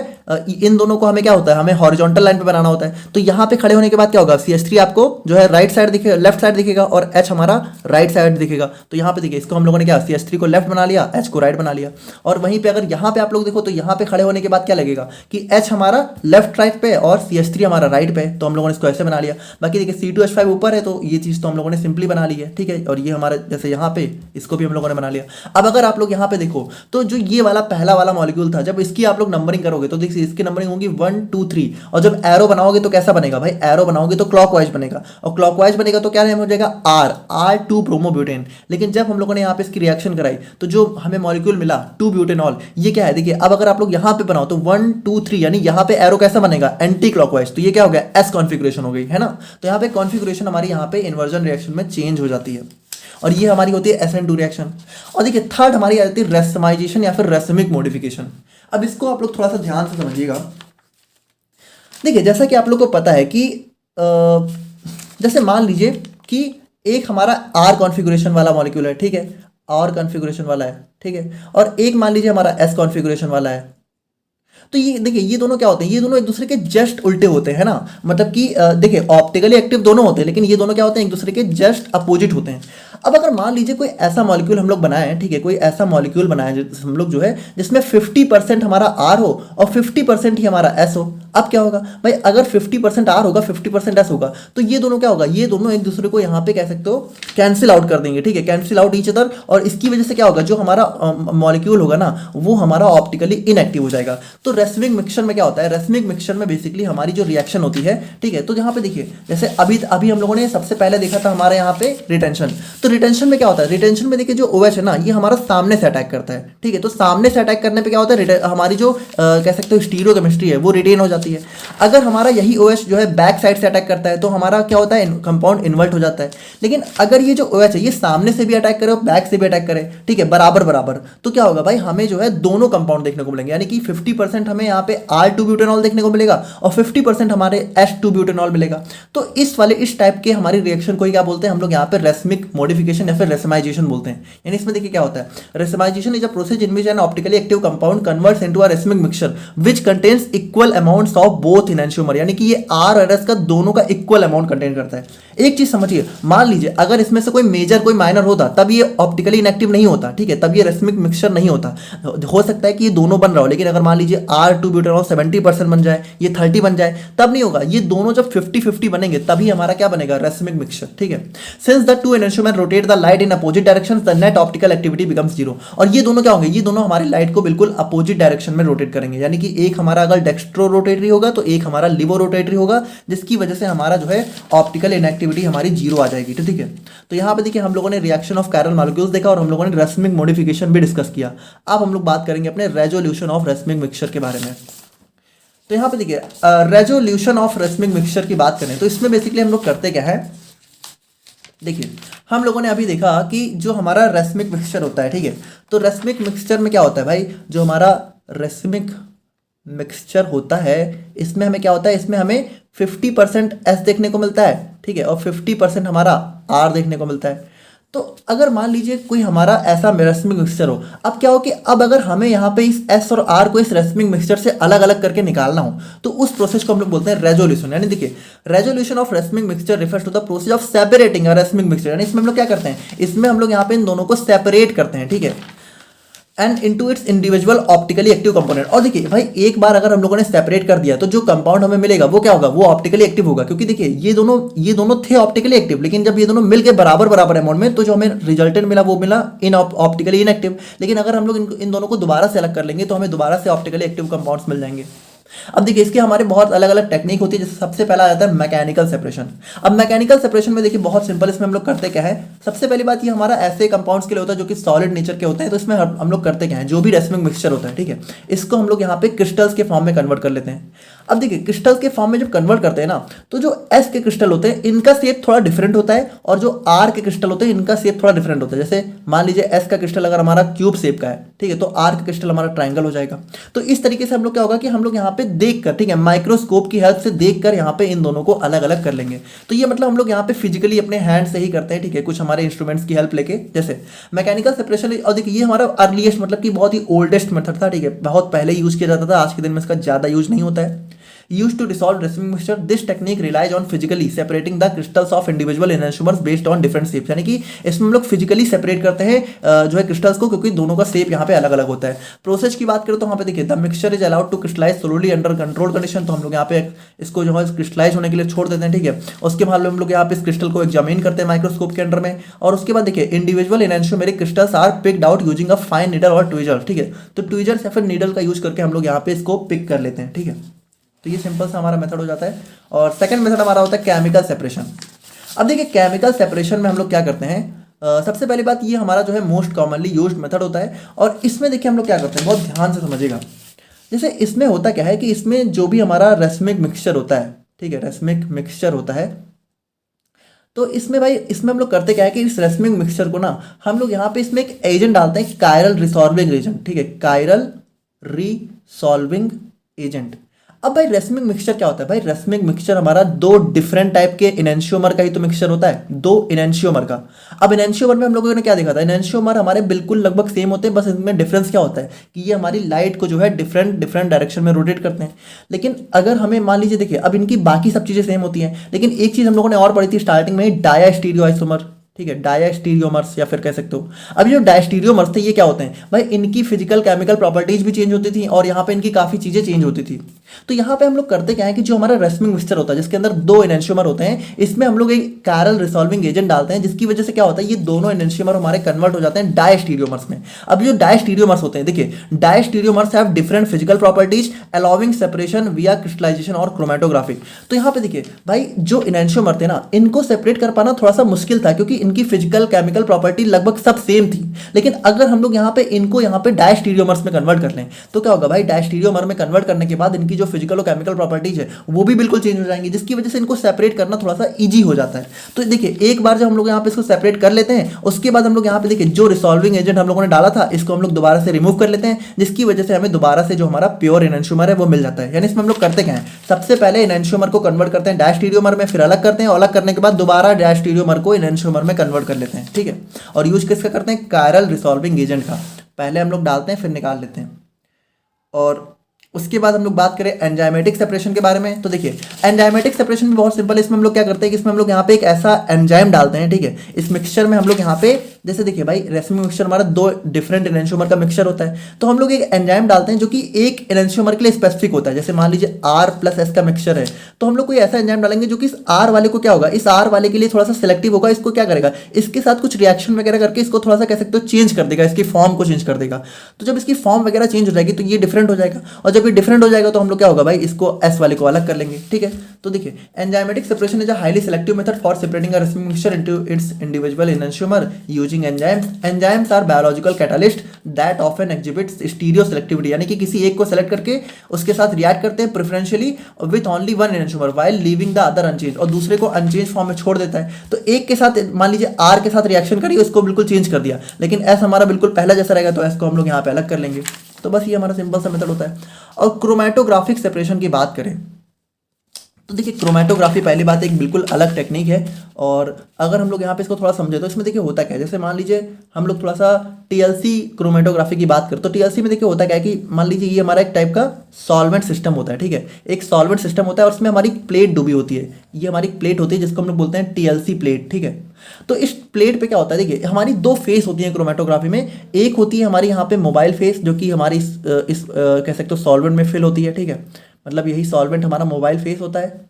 इन दोनों को हमें क्या होता है, हमें हॉरिजॉन्टल लाइन पे बनाना होता है। तो यहाँ पे खड़े होने के बाद क्या होगा, CH3 आपको जो है राइट साइड दिखेगा, लेफ्ट साइड दिखेगा, और H हमारा राइट साइड दिखेगा। तो यहाँ पे देखिए इसको हम लोगों ने क्या, CH3 को लेफ्ट बना लिया, H को राइट बना लिया। और वहीं पे अगर यहाँ पे आप लोग देखो तो यहाँ पे खड़े होने के बाद क्या लगेगा कि H हमारा लेफ्ट राइट पे और CH3 हमारा राइट पे, तो हम लोगों ने इसको ऐसे बना लिया। बाकी देखिए C2H5 ऊपर है तो ये चीज़ तो हम लोगों ने सिंपली बना ली है, ठीक है। और ये हमारा जैसे यहाँ पे इसको भी हम लोगों ने बना लिया। अब अगर आप लोग यहाँ पे देखो तो जो ये वाला पहला वाला मॉलिक्यूल था, जब इसकी आप लोग नंबरिंग करोगे तो देखिए इसकी नंबरिंग होगी 1 2 3, और जब एरो बनाओगे तो कैसा बनेगा भाई, एरो बनाओगे तो क्लॉकवाइज बनेगा, और क्लॉकवाइज बनेगा तो क्या नेम हो जाएगा, R2 ब्रोमोब्यूटेन। लेकिन जब हम लोगों ने यहाँ पे इसकी रिएक्शन कराई तो जो हमें मॉलिक्यूल मिला 2 ब्यूटेनॉल, ये क्या है देखिए। अब अगर आप लोग यहाँ पे बनाओ तो 1 2 3, यानी यहाँ पे एरो कैसा बनेगा, एंटी क्लॉकवाइज। तो ये क्या हो गया, S कॉन्फिगरेशन हो गई है ना। तो यहाँ पे कॉन्फिगरेशन हमारी यहाँ पे इन्वर्जन रिएक्शन में चेंज हो जाती है, और ये हमारी होती है SN2 रिएक्शन। और देखिए थर्ड हमारी आ जाती है रेसमाइजेशन या फिर रेसमिक मॉडिफिकेशन। अब इसको आप लोग थोड़ा सा ध्यान से समझिएगा। देखिए जैसा कि आप लोग को पता है कि जैसे मान लीजिए कि एक हमारा R कॉन्फ़िगरेशन वाला मॉलिक्यूल है, ठीक है, R कॉन्फ़िगरेशन वाला है, ठीक है, और एक मान लीजिए हमारा S कॉन्फ़िगरेशन वाला है। तो ये देखिए ये दोनों क्या होते हैं, ये दोनों एक दूसरे के जस्ट उल्टे होते हैं ना, मतलब कि देखिए ऑप्टिकली एक्टिव दोनों होते हैं लेकिन ये दोनों क्या होते हैं, एक दूसरे के जस्ट अपोजिट होते हैं। अब अगर मान लीजिए कोई ऐसा मॉलिक्यूल हम लोग बनाए हैं, ठीक है, कोई ऐसा मॉलिक्यूल बनाए हम लोग जो है जिसमें 50% हमारा आर हो और 50% ही हमारा एस हो। अब क्या होगा भाई, अगर 50% आर होगा 50% एस होगा तो ये दोनों क्या होगा, ये दोनों एक दूसरे को यहाँ पे कह सकते हो कैंसिल आउट कर देंगे, ठीक है, कैंसिल आउट ईच अदर। और इसकी वजह से क्या होगा, जो हमारा मॉलिक्यूल होगा ना वो हमारा ऑप्टिकली इनएक्टिव हो जाएगा। तो रेसिमिक मिक्सचर में क्या होता है, रेसिमिक मिक्सचर में बेसिकली हमारी जो रिएक्शन होती है, ठीक है, तो यहाँ पे देखिए जैसे अभी अभी हम लोगों ने सबसे पहले देखा था हमारे यहाँ पे रिटेंशन। तो रिटेंशन में क्या होता है, रिटेंशन में देखिए जो OH है ना ये हमारा सामने से अटैक करता है, ठीक है, तो सामने से अटैक करने पे क्या होता है, हमारी जो कह सकते हो स्टीरियो केमिस्ट्री है वो रिटेन हो जाती है। अगर हमारा यही OH जो है बैक साइड से अटैक करता है तो हमारा क्या होता है, कंपाउंड इन्वर्ट हो जाता है। लेकिन अगर ये जो OH है ये सामने से भी अटैक करे और बैक से भी अटैक करे, ठीक है, बराबर बराबर, तो क्या होगा भाई, हमें जो है दोनों कंपाउंड देखने को मिलेंगे, यानी कि 50% हमें यहाँ पे R2 ब्यूटेनॉल देखने को मिलेगा और 50% हमारे H2 ब्यूटेनॉल मिलेगा। तो इस टाइप के हमारी रिएक्शन को ही क्या बोलते हैं हम लोग यहाँ पे रेसमिक मॉडिफिकेशन या फिर रेसमाइजेशन बोलते हैं। यानी इसमें देखिए क्या होता है, racemization is a process in which an optically active compound converts into a racemic mixture which contains equal amounts of both enantiomer, यानी कि ये R और S का दोनों का इक्वल अमाउंट कंटेन करता है। एक चीज समझिए, मान लीजिए अगर इसमें से कोई मेजर कोई माइनर होता तब ये ऑप्टिकली इनएक्टिव नहीं होता, ठीक है, तब ये रेसमिक मिक्सचर नहीं होता। हो सकता है कि ये दोनों बन रहा हो, लेकिन अगर मान लीजिए R2 ब्यूटेनॉल 70% बन जाए, ये 30 बन जाए, तब नहीं होगा। ये दोनों जब 50-50 बनेंगे तभी हमारा क्या बनेगा, रेसमिक मिक्सचर, ठीक है। Since the two enantiomer rotate the light in opposite direction the net optical activity becomes zero. और ये दोनों क्या होंगे, ये दोनों हमारी लाइट को बिल्कुल अपोजिट डायरेक्शन में रोटेट करेंगे, यानी कि एक हमारा अगर डेक्स्ट्रो रोटेटरी होगा तो एक हमारा लिवो रोटेटरी होगा, जिसकी वजह से हमारा जो है ऑप्टिकल इनएक्टिविटी हमारी जीरो आ जाएगी, ठीक है। तो यहाँ पे देखिए हम लोगों ने रिएक्शन ऑफ कायरल मॉलिक्यूल्स देखा और हम लोगों ने रेसमिक मॉडिफिकेशन भी डिस्कस किया। अब हम लोग बात करेंगे अपने रेजोल्यूशन ऑफ रेसमिक मिक्सचर के बारे में। तो यहाँ पे देखिए रेजोल्यूशन ऑफ रेसमिक मिक्सचर की बात करें तो इसमें बेसिकली हम लोग करते क्या है, देखिए हम लोगों ने अभी देखा कि जो हमारा रेसमिक मिक्सचर होता है, ठीक है, तो रेसमिक मिक्सचर में क्या होता है भाई, जो हमारा रेसमिक मिक्सचर होता है इसमें हमें क्या होता है, इसमें हमें 50% एस देखने को मिलता है, ठीक है, और 50% हमारा आर देखने को मिलता है। तो अगर मान लीजिए कोई हमारा ऐसा रेसमिक मिक्सचर हो, अब क्या हो कि अब अगर हमें यहाँ पे इस एस और आर को इस रेसमिक मिक्सचर से अलग अलग करके निकालना हो तो उस प्रोसेस को हम लोग बोलते हैं रेजोल्यूशन। यानी देखिए resolution of racemic mixture refers to the process of separating a racemic mixture. यानी इसमें हम लोग क्या करते हैं, इसमें हम लोग यहाँ पे इन दोनों को सेपरेट करते हैं, ठीक है, and into its individual optically active component. और देखिए भाई एक बार अगर हम लोगों ने सेपरेट कर दिया तो जो कंपाउंड हमें मिलेगा वो क्या होगा, वो ऑप्टिकली एक्टिव होगा, क्योंकि देखिए ये दोनों थे ऑप्टिकली एक्टिव, लेकिन जब ये दोनों मिल के बराबर बराबर अमाउंट में तो जो हमें रिजल्टेंट मिला वो मिला इन ऑप्टिकली इनएक्टिव। लेकिन अगर हम लोग इन दोनों को दोबारा से अलग कर लेंगे तो हमें दोबारा से ऑप्टिकली एक्टिव कंपाउंड्स मिल जाएंगे। अब देखिए इसके हमारे बहुत अलग अलग टेक्निक होती है, जैसे सबसे पहला आ जाता है मैकेनिकल सेपरेशन। अब मैकेनिकल सेपरेशन में देखिए बहुत सिंपल, इसमें हम लोग करते क्या है, सबसे पहली बात ये हमारा ऐसे कंपाउंड्स के लिए होता है जो कि सॉलिड नेचर के होते हैं। तो इसमें हम लोग करते क्या है, जो भी रेसमिक मिक्सचर होता है, ठीक है, इसको हम लोग यहाँ पे क्रिस्टल्स के फॉर्म में कन्वर्ट कर लेते हैं। अब देखिए क्रिस्टल्स के फॉर्म में जब कन्वर्ट करते हैं ना तो जो एस के क्रिस्टल होते हैं इनका शेप थोड़ा डिफरेंट होता है और जो आर के क्रिस्टल होते हैं इनका शेप थोड़ा डिफरेंट होता है। जैसे मान लीजिए एस का क्रिस्टल अगर हमारा क्यूब शेप का है, ठीक है, तो आर का क्रिस्टल हमारा ट्राइंगल हो जाएगा। तो इस तरीके से हम लोग क्या होगा कि हम लोग यहाँ पे देख कर, ठीक है, माइक्रोस्कोप की हेल्प से देखकर यहाँ पे इन दोनों को अलग अलग कर लेंगे। तो ये मतलब हम लोग यहाँ पे फिजिकली अपने हैंड से ही करते हैं, ठीक है, कुछ हमारे इंस्ट्रूमेंट्स की हेल्प लेके, जैसे मैकेनिकल सेपरेशन। और देखिए ये हमारा अर्लीस्ट मतलब कि बहुत ही ओल्डेस्ट मेथड था, ठीक है, बहुत पहले यूज किया जाता था, आज के दिन में इसका ज्यादा यूज नहीं होता है। Used to dissolve resin mixture, this technique relies on physically separating the crystals of individual enantiomers based on different shapes। यानी कि इसमें हम लोग फिजिकली सेपरेट करते हैं जो है क्रिस्टल्स को, क्योंकि दोनों का शेप यहाँ पे अलग अलग होता है। प्रोसेस की बात करें तो वहाँ पे देखिए the mixture is allowed to crystallise slowly under control condition. तो हम लोग यहाँ पे इसको जो है क्रिस्टलाइज होने के लिए छोड़ देते हैं, ठीक है। उसके बाद हम लोग यहाँ पे इस क्रिस्टल को एग्जामिन करते हैं माइक्रोस्कोप के अंडर में, और उसके बाद देखिए individual enantiomeric crystals are picked out using a fine needle और ट्विजर, ठीक है। तो ट्विजर या फिर नीडल का यूज करके हम लोग यहाँ पे इसको पिक कर लेते हैं, ठीक है। तो ये सिंपल सा हमारा मेथड हो जाता है। और सेकंड मेथड हमारा होता है केमिकल सेपरेशन। अब देखिए केमिकल सेपरेशन में हम लोग क्या करते हैं, सबसे पहली बात ये हमारा जो है मोस्ट कॉमनली यूज्ड मेथड होता है। और इसमें देखिए हम लोग क्या करते हैं, बहुत ध्यान से समझिएगा। जैसे इसमें होता क्या है कि इसमें जो भी हमारा रेसमिक मिक्सचर होता है, ठीक है, रेसमिक मिक्सचर होता है, तो इसमें भाई इसमें हम लोग करते क्या है कि इस रेसमिक मिक्सचर को ना हम लोग यहाँ पे इसमें एक एजेंट डालते हैं, कायरल रिसॉल्विंग एजेंट, ठीक है, कायरल रिसॉल्विंग एजेंट। अब भाई रेसमिक मिक्सचर क्या होता है? भाई रेसमिक मिक्सचर हमारा दो डिफरेंट टाइप के इनैंशियोमर का ही तो मिक्सचर होता है, दो इनैंशियोमर का। अब इनैंशियोमर में हम लोगों ने क्या देखा था? इनैंशियोमर हमारे बिल्कुल लगभग सेम होते हैं, बस इनमें डिफरेंस क्या होता है कि ये हमारी लाइट को जो है डिफरेंट डिफरेंट डायरेक्शन में रोटेट करते हैं। लेकिन अगर हमें मान लीजिए, देखिए अब इनकी बाकी सब चीज़ें सेम होती हैं, लेकिन एक चीज़ हम लोगों ने और पढ़ी थी स्टार्टिंग में, डाया स्टीरियो आइसोमर, ठीक है, डायास्टीरियोमर्स या फिर कह सकते हो। अब जो डायस्टीरियोमर्स थे ये क्या होते हैं भाई? इनकी फिजिकल केमिकल प्रॉपर्टीज भी चेंज होती थी और यहाँ पे इनकी काफ़ी चीज़ें चेंज होती थी। तो यहाँ पे हम लोग करते क्या है कि जो हमारा रेसमिक मिक्सचर होता है जिसके अंदर दो एनेंशियोमर होते हैं, इसमें हम लोग एक कैरल रिसॉल्विंग एजेंट डालते हैं, जिसकी वजह से क्या होता है ये दोनों एनेंशियोमर हमारे कन्वर्ट हो जाते हैं डायस्टीरियोमर्स में। अब जो डायस्टीरियोमर्स होते हैं, देखिए diastereomers have different physical properties allowing separation विया क्रिस्टलाइजेशन और क्रोमेटोग्राफी। तो यहाँ पे देखिए भाई जो एनेंशियोमर थे ना, इनको सेपरेट कर पाना थोड़ा सा मुश्किल था क्योंकि इनकी फिजिकल केमिकल प्रॉपर्टी लगभग सब सेम थी। लेकिन अगर हम लोग यहाँ पे इनको यहाँ पे डायस्टीरियोमर्स में कन्वर्ट कर लें तो क्या होगा भाई? डायस्टीरियोमर में कन्वर्ट करने के बाद इनकी जो फिजिकल और केमिकल प्रॉपर्टीज है वो भी बिल्कुल चेंज हो जाएंगी, जिसकी वजह से इनको सेपरेट करना थोड़ा सा इजी हो जाता है। तो देखिए एक बार जब हम लोग यहाँ पे इसको सेपरेट कर लेते हैं, उसके बाद हम लोग यहाँ पे देखिए जो रिसॉल्विंग एजेंट हम लोगों ने डाला था इसको हम लोग दोबारा से रिमूव कर लेते हैं, जिसकी वजह से हमें दोबारा से जो हमारा प्योर एनेंशियोमर है वो मिल जाता है। यानी इसमें हम लोग करते क्या है, सबसे पहले एनेंशियोमर को कन्वर्ट करते हैं डायस्टीरियोमर में, फिर अलग करते हैं, अलग करने के बाद दोबारा डायस्टीरियोमर को एनेंशियोमर में कन्वर्ट कर लेते हैं, ठीक है। और यूज किसका करते हैं? कायरल रिसॉल्विंग एजेंट का। पहले हम लोग डालते हैं फिर निकाल लेते हैं। और उसके बाद हम लोग बात करें एंजाइमेटिक सेपरेशन के बारे में, तो देखिए एंजाइमेटिक सेपरेशन भी बहुत सिंपल है। इसमें हम लोग क्या करते हैं कि इसमें हम लोग यहाँ पे एक ऐसा एंजाइम डालते हैं, ठीक है। इस मिक्सचर में हम लोग यहाँ पे जैसे देखिए भाई रेसमिक मिक्सचर हमारा दो डिफरेंट एनेंशियोमर का मिक्सचर होता है, तो हम लोग एक एंजाइम डालते हैं जो कि एक एनेंशियोमर के लिए स्पेसिफिक होता है। जैसे मान लीजिए R+S का मिक्सचर है, तो हम लोग कोई ऐसा एंजाइम डालेंगे जो कि इस R वाले को क्या होगा, इस R वाले के लिए थोड़ा सा सिलेक्टिव होगा, इसको क्या करेगा, इसके साथ कुछ रिएक्शन वगैरह करके इसको थोड़ा सा कह सकते हो चेंज कर देगा, इसकी फॉर्म को चेंज कर देगा। तो जब इसकी फॉर्म वगैरह चेंज हो जाएगी तो ये डिफरेंट हो जाएगा, और जब ये डिफरेंट हो जाएगा तो हम लोग क्या होगा भाई इसको S वाले को अलग कर लेंगे, ठीक है। तो देखिए enzymatic separation is a highly selective method for separating a racemic mixture into its individual enantiomer using enzymes. Enzymes are biological catalyst that often exhibits stereo selectivity, यानी कि किसी एक को सेलेक्ट करके उसके साथ रिएक्ट करते हैं preferentially with only one enantiomer while leaving the other unchanged, और दूसरे को अनचेंज फॉर्म में छोड़ देता है। तो एक के साथ मान लीजिए R के साथ रिएक्शन करिए, उसको बिल्कुल चेंज कर दिया, लेकिन S हमारा बिल्कुल पहला जैसा रहेगा, तो S को हम लोग यहाँ पे अलग कर लेंगे। तो बस ये हमारा सिंपल सा मेथड होता है। और क्रोमेटोग्राफिक सेपरेशन की बात करें तो देखिए क्रोमेटोग्राफी पहली बात एक बिल्कुल अलग टेक्निक है, और अगर हम लोग यहाँ पे इसको थोड़ा समझे तो इसमें देखिए होता क्या है, जैसे मान लीजिए हम लोग थोड़ा सा टीएलसी क्रोमेटोग्राफी की बात करें तो टीएलसी में देखिए होता क्या है कि मान लीजिए ये हमारा एक टाइप का सॉल्वेंट सिस्टम होता है, ठीक है, एक सॉल्वेंट सिस्टम होता है और उसमें हमारी प्लेट डूबी होती है, ये हमारी प्लेट होती है जिसको हम लोग बोलते हैं टीएलसी प्लेट, ठीक है। तो इस प्लेट पे क्या होता है, देखिए हमारी दो फेस होती हैं क्रोमेटोग्राफी में, एक होती है हमारी यहाँ पे मोबाइल फेस जो कि हमारी इस कह सकते हो सॉल्वेंट में फिल होती है, ठीक है, मतलब यही सॉल्वेंट हमारा मोबाइल फेस होता है।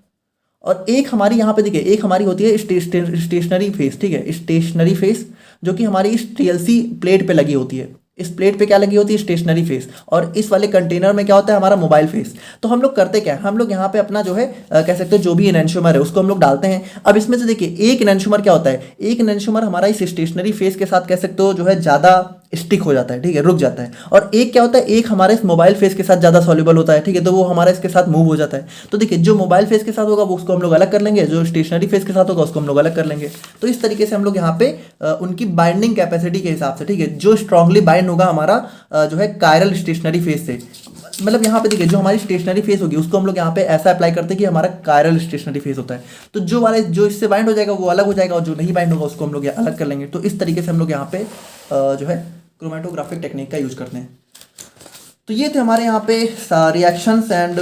और एक हमारी यहाँ पे देखिए एक हमारी होती है स्टेशनरी फेस, ठीक है, स्टेशनरी फेस जो कि हमारी इस टीएलसी प्लेट पे लगी होती है, इस प्लेट पे क्या लगी होती है, स्टेशनरी फेस, और इस वाले कंटेनर में क्या होता है हमारा मोबाइल फेस। तो हम लोग करते क्या है, हम लोग यहाँ पे अपना जो है कह सकते हो जो भी एनेंशियोमर है उसको हम लोग डालते हैं। अब इसमें से देखिए एक एनेंशियोमर क्या होता है, एक एनेंशियोमर हमारा इस स्टेशनरी फेस के साथ कह सकते हो जो है ज़्यादा स्टिक हो जाता है, ठीक है, रुक जाता है, और एक क्या होता है, एक हमारे इस मोबाइल फेस के साथ ज़्यादा सॉल्युबल होता है, ठीक है, तो वो हमारा इसके साथ मूव हो जाता है। तो देखिए जो मोबाइल फेस के साथ होगा वो उसको हम लोग अलग कर लेंगे, जो स्टेशनरी फेस के साथ होगा उसको हम लोग अलग कर लेंगे। तो इस तरीके से हम लोग यहाँ पे उनकी बाइंडिंग कैपेसिटी के हिसाब से, ठीक है, जो स्ट्रांगली बाइंड होगा हमारा जो है कायरल स्टेशनरी फेस से, मतलब यहाँ पे देखिए जो हमारी स्टेशनरी फेस होगी उसको हम लोग यहाँ पे ऐसा अप्लाई करते हैं कि हमारा कायरल स्टेशनरी फेस होता है, तो जो वाले जो इससे बाइंड हो जाएगा वो अलग हो जाएगा, और जो नहीं बाइंड होगा उसको हम लोग अलग कर लेंगे। तो इस तरीके से हम लोग यहाँ पे जो है क्रोमेटोग्राफिक टेक्निक का यूज करते हैं। तो ये थे हमारे यहाँ पे reactions and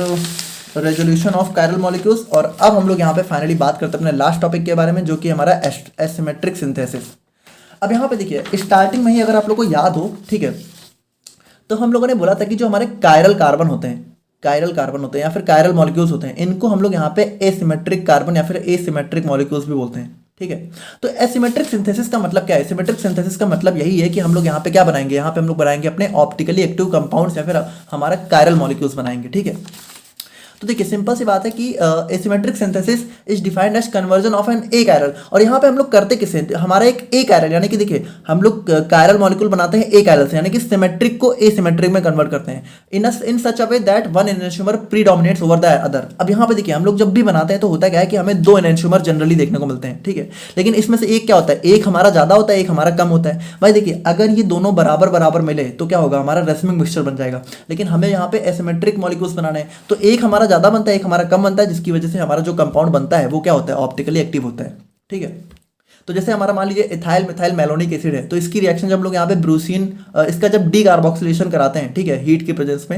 resolution of chiral molecules, और अब हम लोग यहाँ पे फाइनली बात करते हैं अपने लास्ट टॉपिक के बारे में जो कि हमारा एसिमेट्रिक सिंथेसिस। अब यहाँ पे देखिए स्टार्टिंग में ही अगर आप लोग को याद हो, ठीक है, तो हम लोगों ने बोला था कि जो हमारे कायरल कार्बन होते हैं या फिर कायरल मॉलिक्यूल्स होते हैं, इनको हम लोग यहाँ पे एसिमेट्रिक कार्बन या फिर एसिमेट्रिक मॉलिक्यूल्स भी बोलते हैं, ठीक है। तो एसिमेट्रिक सिंथेसिस का मतलब क्या है, एसिमेट्रिक सिंथेसिस का मतलब यही है कि हम लोग यहाँ पे क्या बनाएंगे, यहाँ पे हम लोग बनाएंगे अपने ऑप्टिकली एक्टिव कंपाउंड्स या फिर हमारा कायरल मॉलिक्यूल्स बनाएंगे, ठीक है। तो देखिए सिंपल सी बात है कि asymmetric synthesis is defined as conversion of an achiral, और यहाँ पे हम लोग करते किससे, हमारा एक ए कायरल, यानी कि देखिए हम लोग कायरल मॉलिक्यूल बनाते हैं ए कायरल से, यानी कि सिमेट्रिक को एसिमेट्रिक में कन्वर्ट करते हैं in such a way that one enantiomer predominates over the other. अब यहाँ पे देखिए हम लोग जब भी बनाते हैं तो होता क्या है कि हमें दो एनेंशियोमर जनरली देखने को मिलते हैं, ठीक है, लेकिन इसमें से एक क्या होता है, एक हमारा ज्यादा होता है, एक हमारा कम होता है। भाई देखिए अगर ये दोनों बराबर बराबर मिले तो क्या होगा, हमारा रेसमिक मिक्सचर बन जाएगा, लेकिन हमें यहाँ पे एसिमेट्रिक मॉलिक्यूल्स बनाने हैं, तो एक हमारा ज़्यादा बनता है, एक हमारा कम बनता है, जिसकी वजह से हमारा जो कंपाउंड बनता है वो क्या होता है, ऑप्टिकली एक्टिव होता है। ठीक है, तो जैसे हमारा मान लीजिए इथाइल मिथाइल मैलोनिक एसिड है, तो इसकी रिएक्शन जब हम लोग यहाँ पे ब्रूसीन इसका जब डी कार्बोक्सिलेशन कराते हैं, ठीक है, हीट की प्रेजेंस में,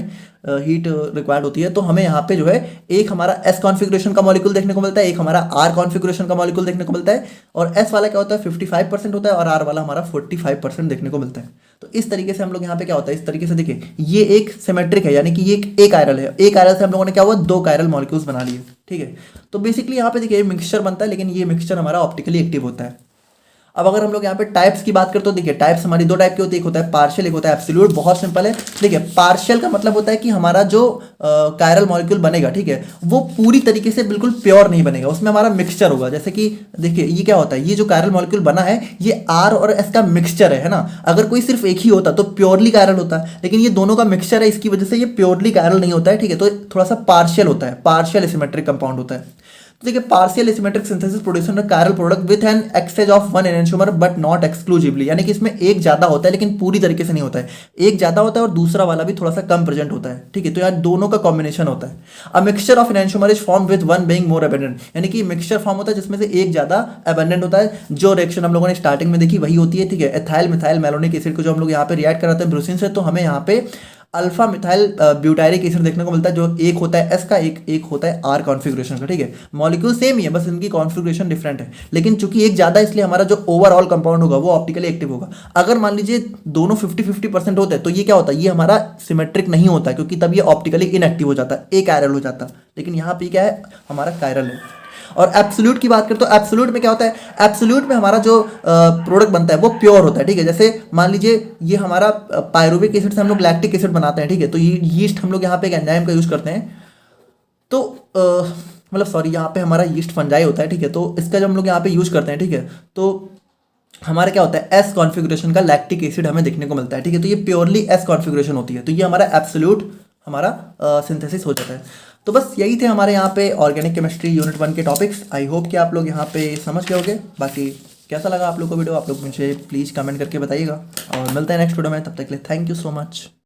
हीट रिक्वायर्ड होती है, तो हमें यहाँ पे जो है एक हमारा एस कॉन्फिगरेशन का मॉलिक्यूल देखने को मिलता है, एक हमारा आर कॉन्फिगरेशन का मॉलिक्यूल देखने को मिलता है, और एस वाला क्या होता है 55% होता है, और आर वाला हमारा 45% देखने को मिलता है। तो इस तरीके से हम लोग यहाँ पे क्या होता है, इस तरीके से देखिए ये एक सिमेट्रिक है, यानी कि ये एक आयरल है, एक आयरल से हम लोगों ने क्या हुआ, दो कायरल मॉलिक्यूल्स बना लिए। ठीक है, तो बेसिकली यहाँ पे देखिए मिक्सचर बनता है, लेकिन ये मिक्सचर हमारा ऑप्टिकली एक्टिव होता है। अब अगर हम लोग यहाँ पे टाइप्स की बात करें तो देखिए टाइप्स हमारी दो टाइप की होती है, एक होता है पार्शियल, एक होता है एब्सोल्यूट। बहुत सिंपल है, देखिए पार्शियल का मतलब होता है कि हमारा जो कायरल मॉलिक्यूल बनेगा, ठीक है, वो पूरी तरीके से बिल्कुल प्योर नहीं बनेगा, उसमें हमारा मिक्सचर होगा। जैसे कि देखिए ये क्या होता है, ये जो कायरल मॉलिक्यूल बना है ये आर और एस का मिक्सचर है ना। अगर कोई सिर्फ एक ही होता तो प्योरली कायरल होता, लेकिन ये दोनों का मिक्सचर है, इसकी वजह से ये प्योरली कायरल नहीं होता है। ठीक है, तो थोड़ा सा पार्शियल होता है, पार्शियल एसिमेट्रिक कंपाउंड होता है। देखिए partial asymmetric synthesis produce chiral product with an exchange of one enantiomer but not exclusively, यानी कि इसमें एक ज्यादा होता है लेकिन पूरी तरीके से नहीं होता है, एक ज्यादा होता है और दूसरा वाला भी थोड़ा सा कम प्रेजेंट होता है। ठीक है, तो यार दोनों का कॉम्बिनेशन होता है। A mixture of enantiomer is form with one being more abundant, यानी कि मिक्सचर फॉर्म होता है जिसमें से एक ज्यादा अबंडेंट होता है। जो रिएक्शन हम लोगों ने स्टार्टिंग में देखी वही होती है। ठीक है, एथाइल मिथाइल मैलोनिक एसिड को जो हम लोग यहाँ पे रिएक्ट कराते हैं ब्रूसीन से, तो हमें यहाँ पे अल्फा मिथाइल ब्यूटायरिक एसिड देखने को मिलता है, जो एक होता है एस का, एक होता है आर कॉन्फिगरेशन का। ठीक है, मॉलिक्यूल सेम ही है, बस इनकी कॉन्फिगरेशन डिफरेंट है, लेकिन चूंकि एक ज्यादा, इसलिए हमारा जो ओवरऑल कंपाउंड होगा वो ऑप्टिकली एक्टिव होगा। अगर मान लीजिए दोनों 50-50% होते हैं तो ये क्या होता है, ये हमारा सिमेट्रिक नहीं होता है, क्योंकि तब ये ऑप्टिकली इनएक्टिव हो जाता है, एक कायरल हो जाता है। लेकिन यहाँ पे क्या है, हमारा कायरल है। और एब्सोल्यूट की बात करें तो एब्सोल्यूट में क्या होता है, एब्सोल्यूट में हमारा जो प्रोडक्ट बनता है वो प्योर होता है। ठीक है, जैसे मान लीजिए ये हमारा पायरुविक एसिड से हम लोग लैक्टिक एसिड बनाते हैं। ठीक है, तो ये यीस्ट हम लोग यहाँ पे एक एंजाइम का यूज करते हैं, तो मतलब सॉरी यहाँ पे हमारा यीस्ट फंजाई होता है। ठीक है, तो इसका जब हम लोग यहाँ पे यूज करते हैं, ठीक है, तो हमारा क्या होता है एस कॉन्फिगरेशन का लैक्टिक एसिड हमें देखने को मिलता है। ठीक है, तो ये प्योरली एस कॉन्फिगरेशन होती है, तो ये हमारा एब्सोल्यूट हमारा सिंथेसिस हो जाता है। तो बस यही थे हमारे यहाँ पे ऑर्गेनिक केमिस्ट्री यूनिट 1 के टॉपिक्स। आई होप कि आप लोग यहाँ पे समझ गए होंगे। बाकी कैसा लगा आप लोग को वीडियो, आप लोग मुझे प्लीज़ कमेंट करके बताइएगा, और मिलते हैं नेक्स्ट वीडियो में। तब तक के लिए थैंक यू सो मच।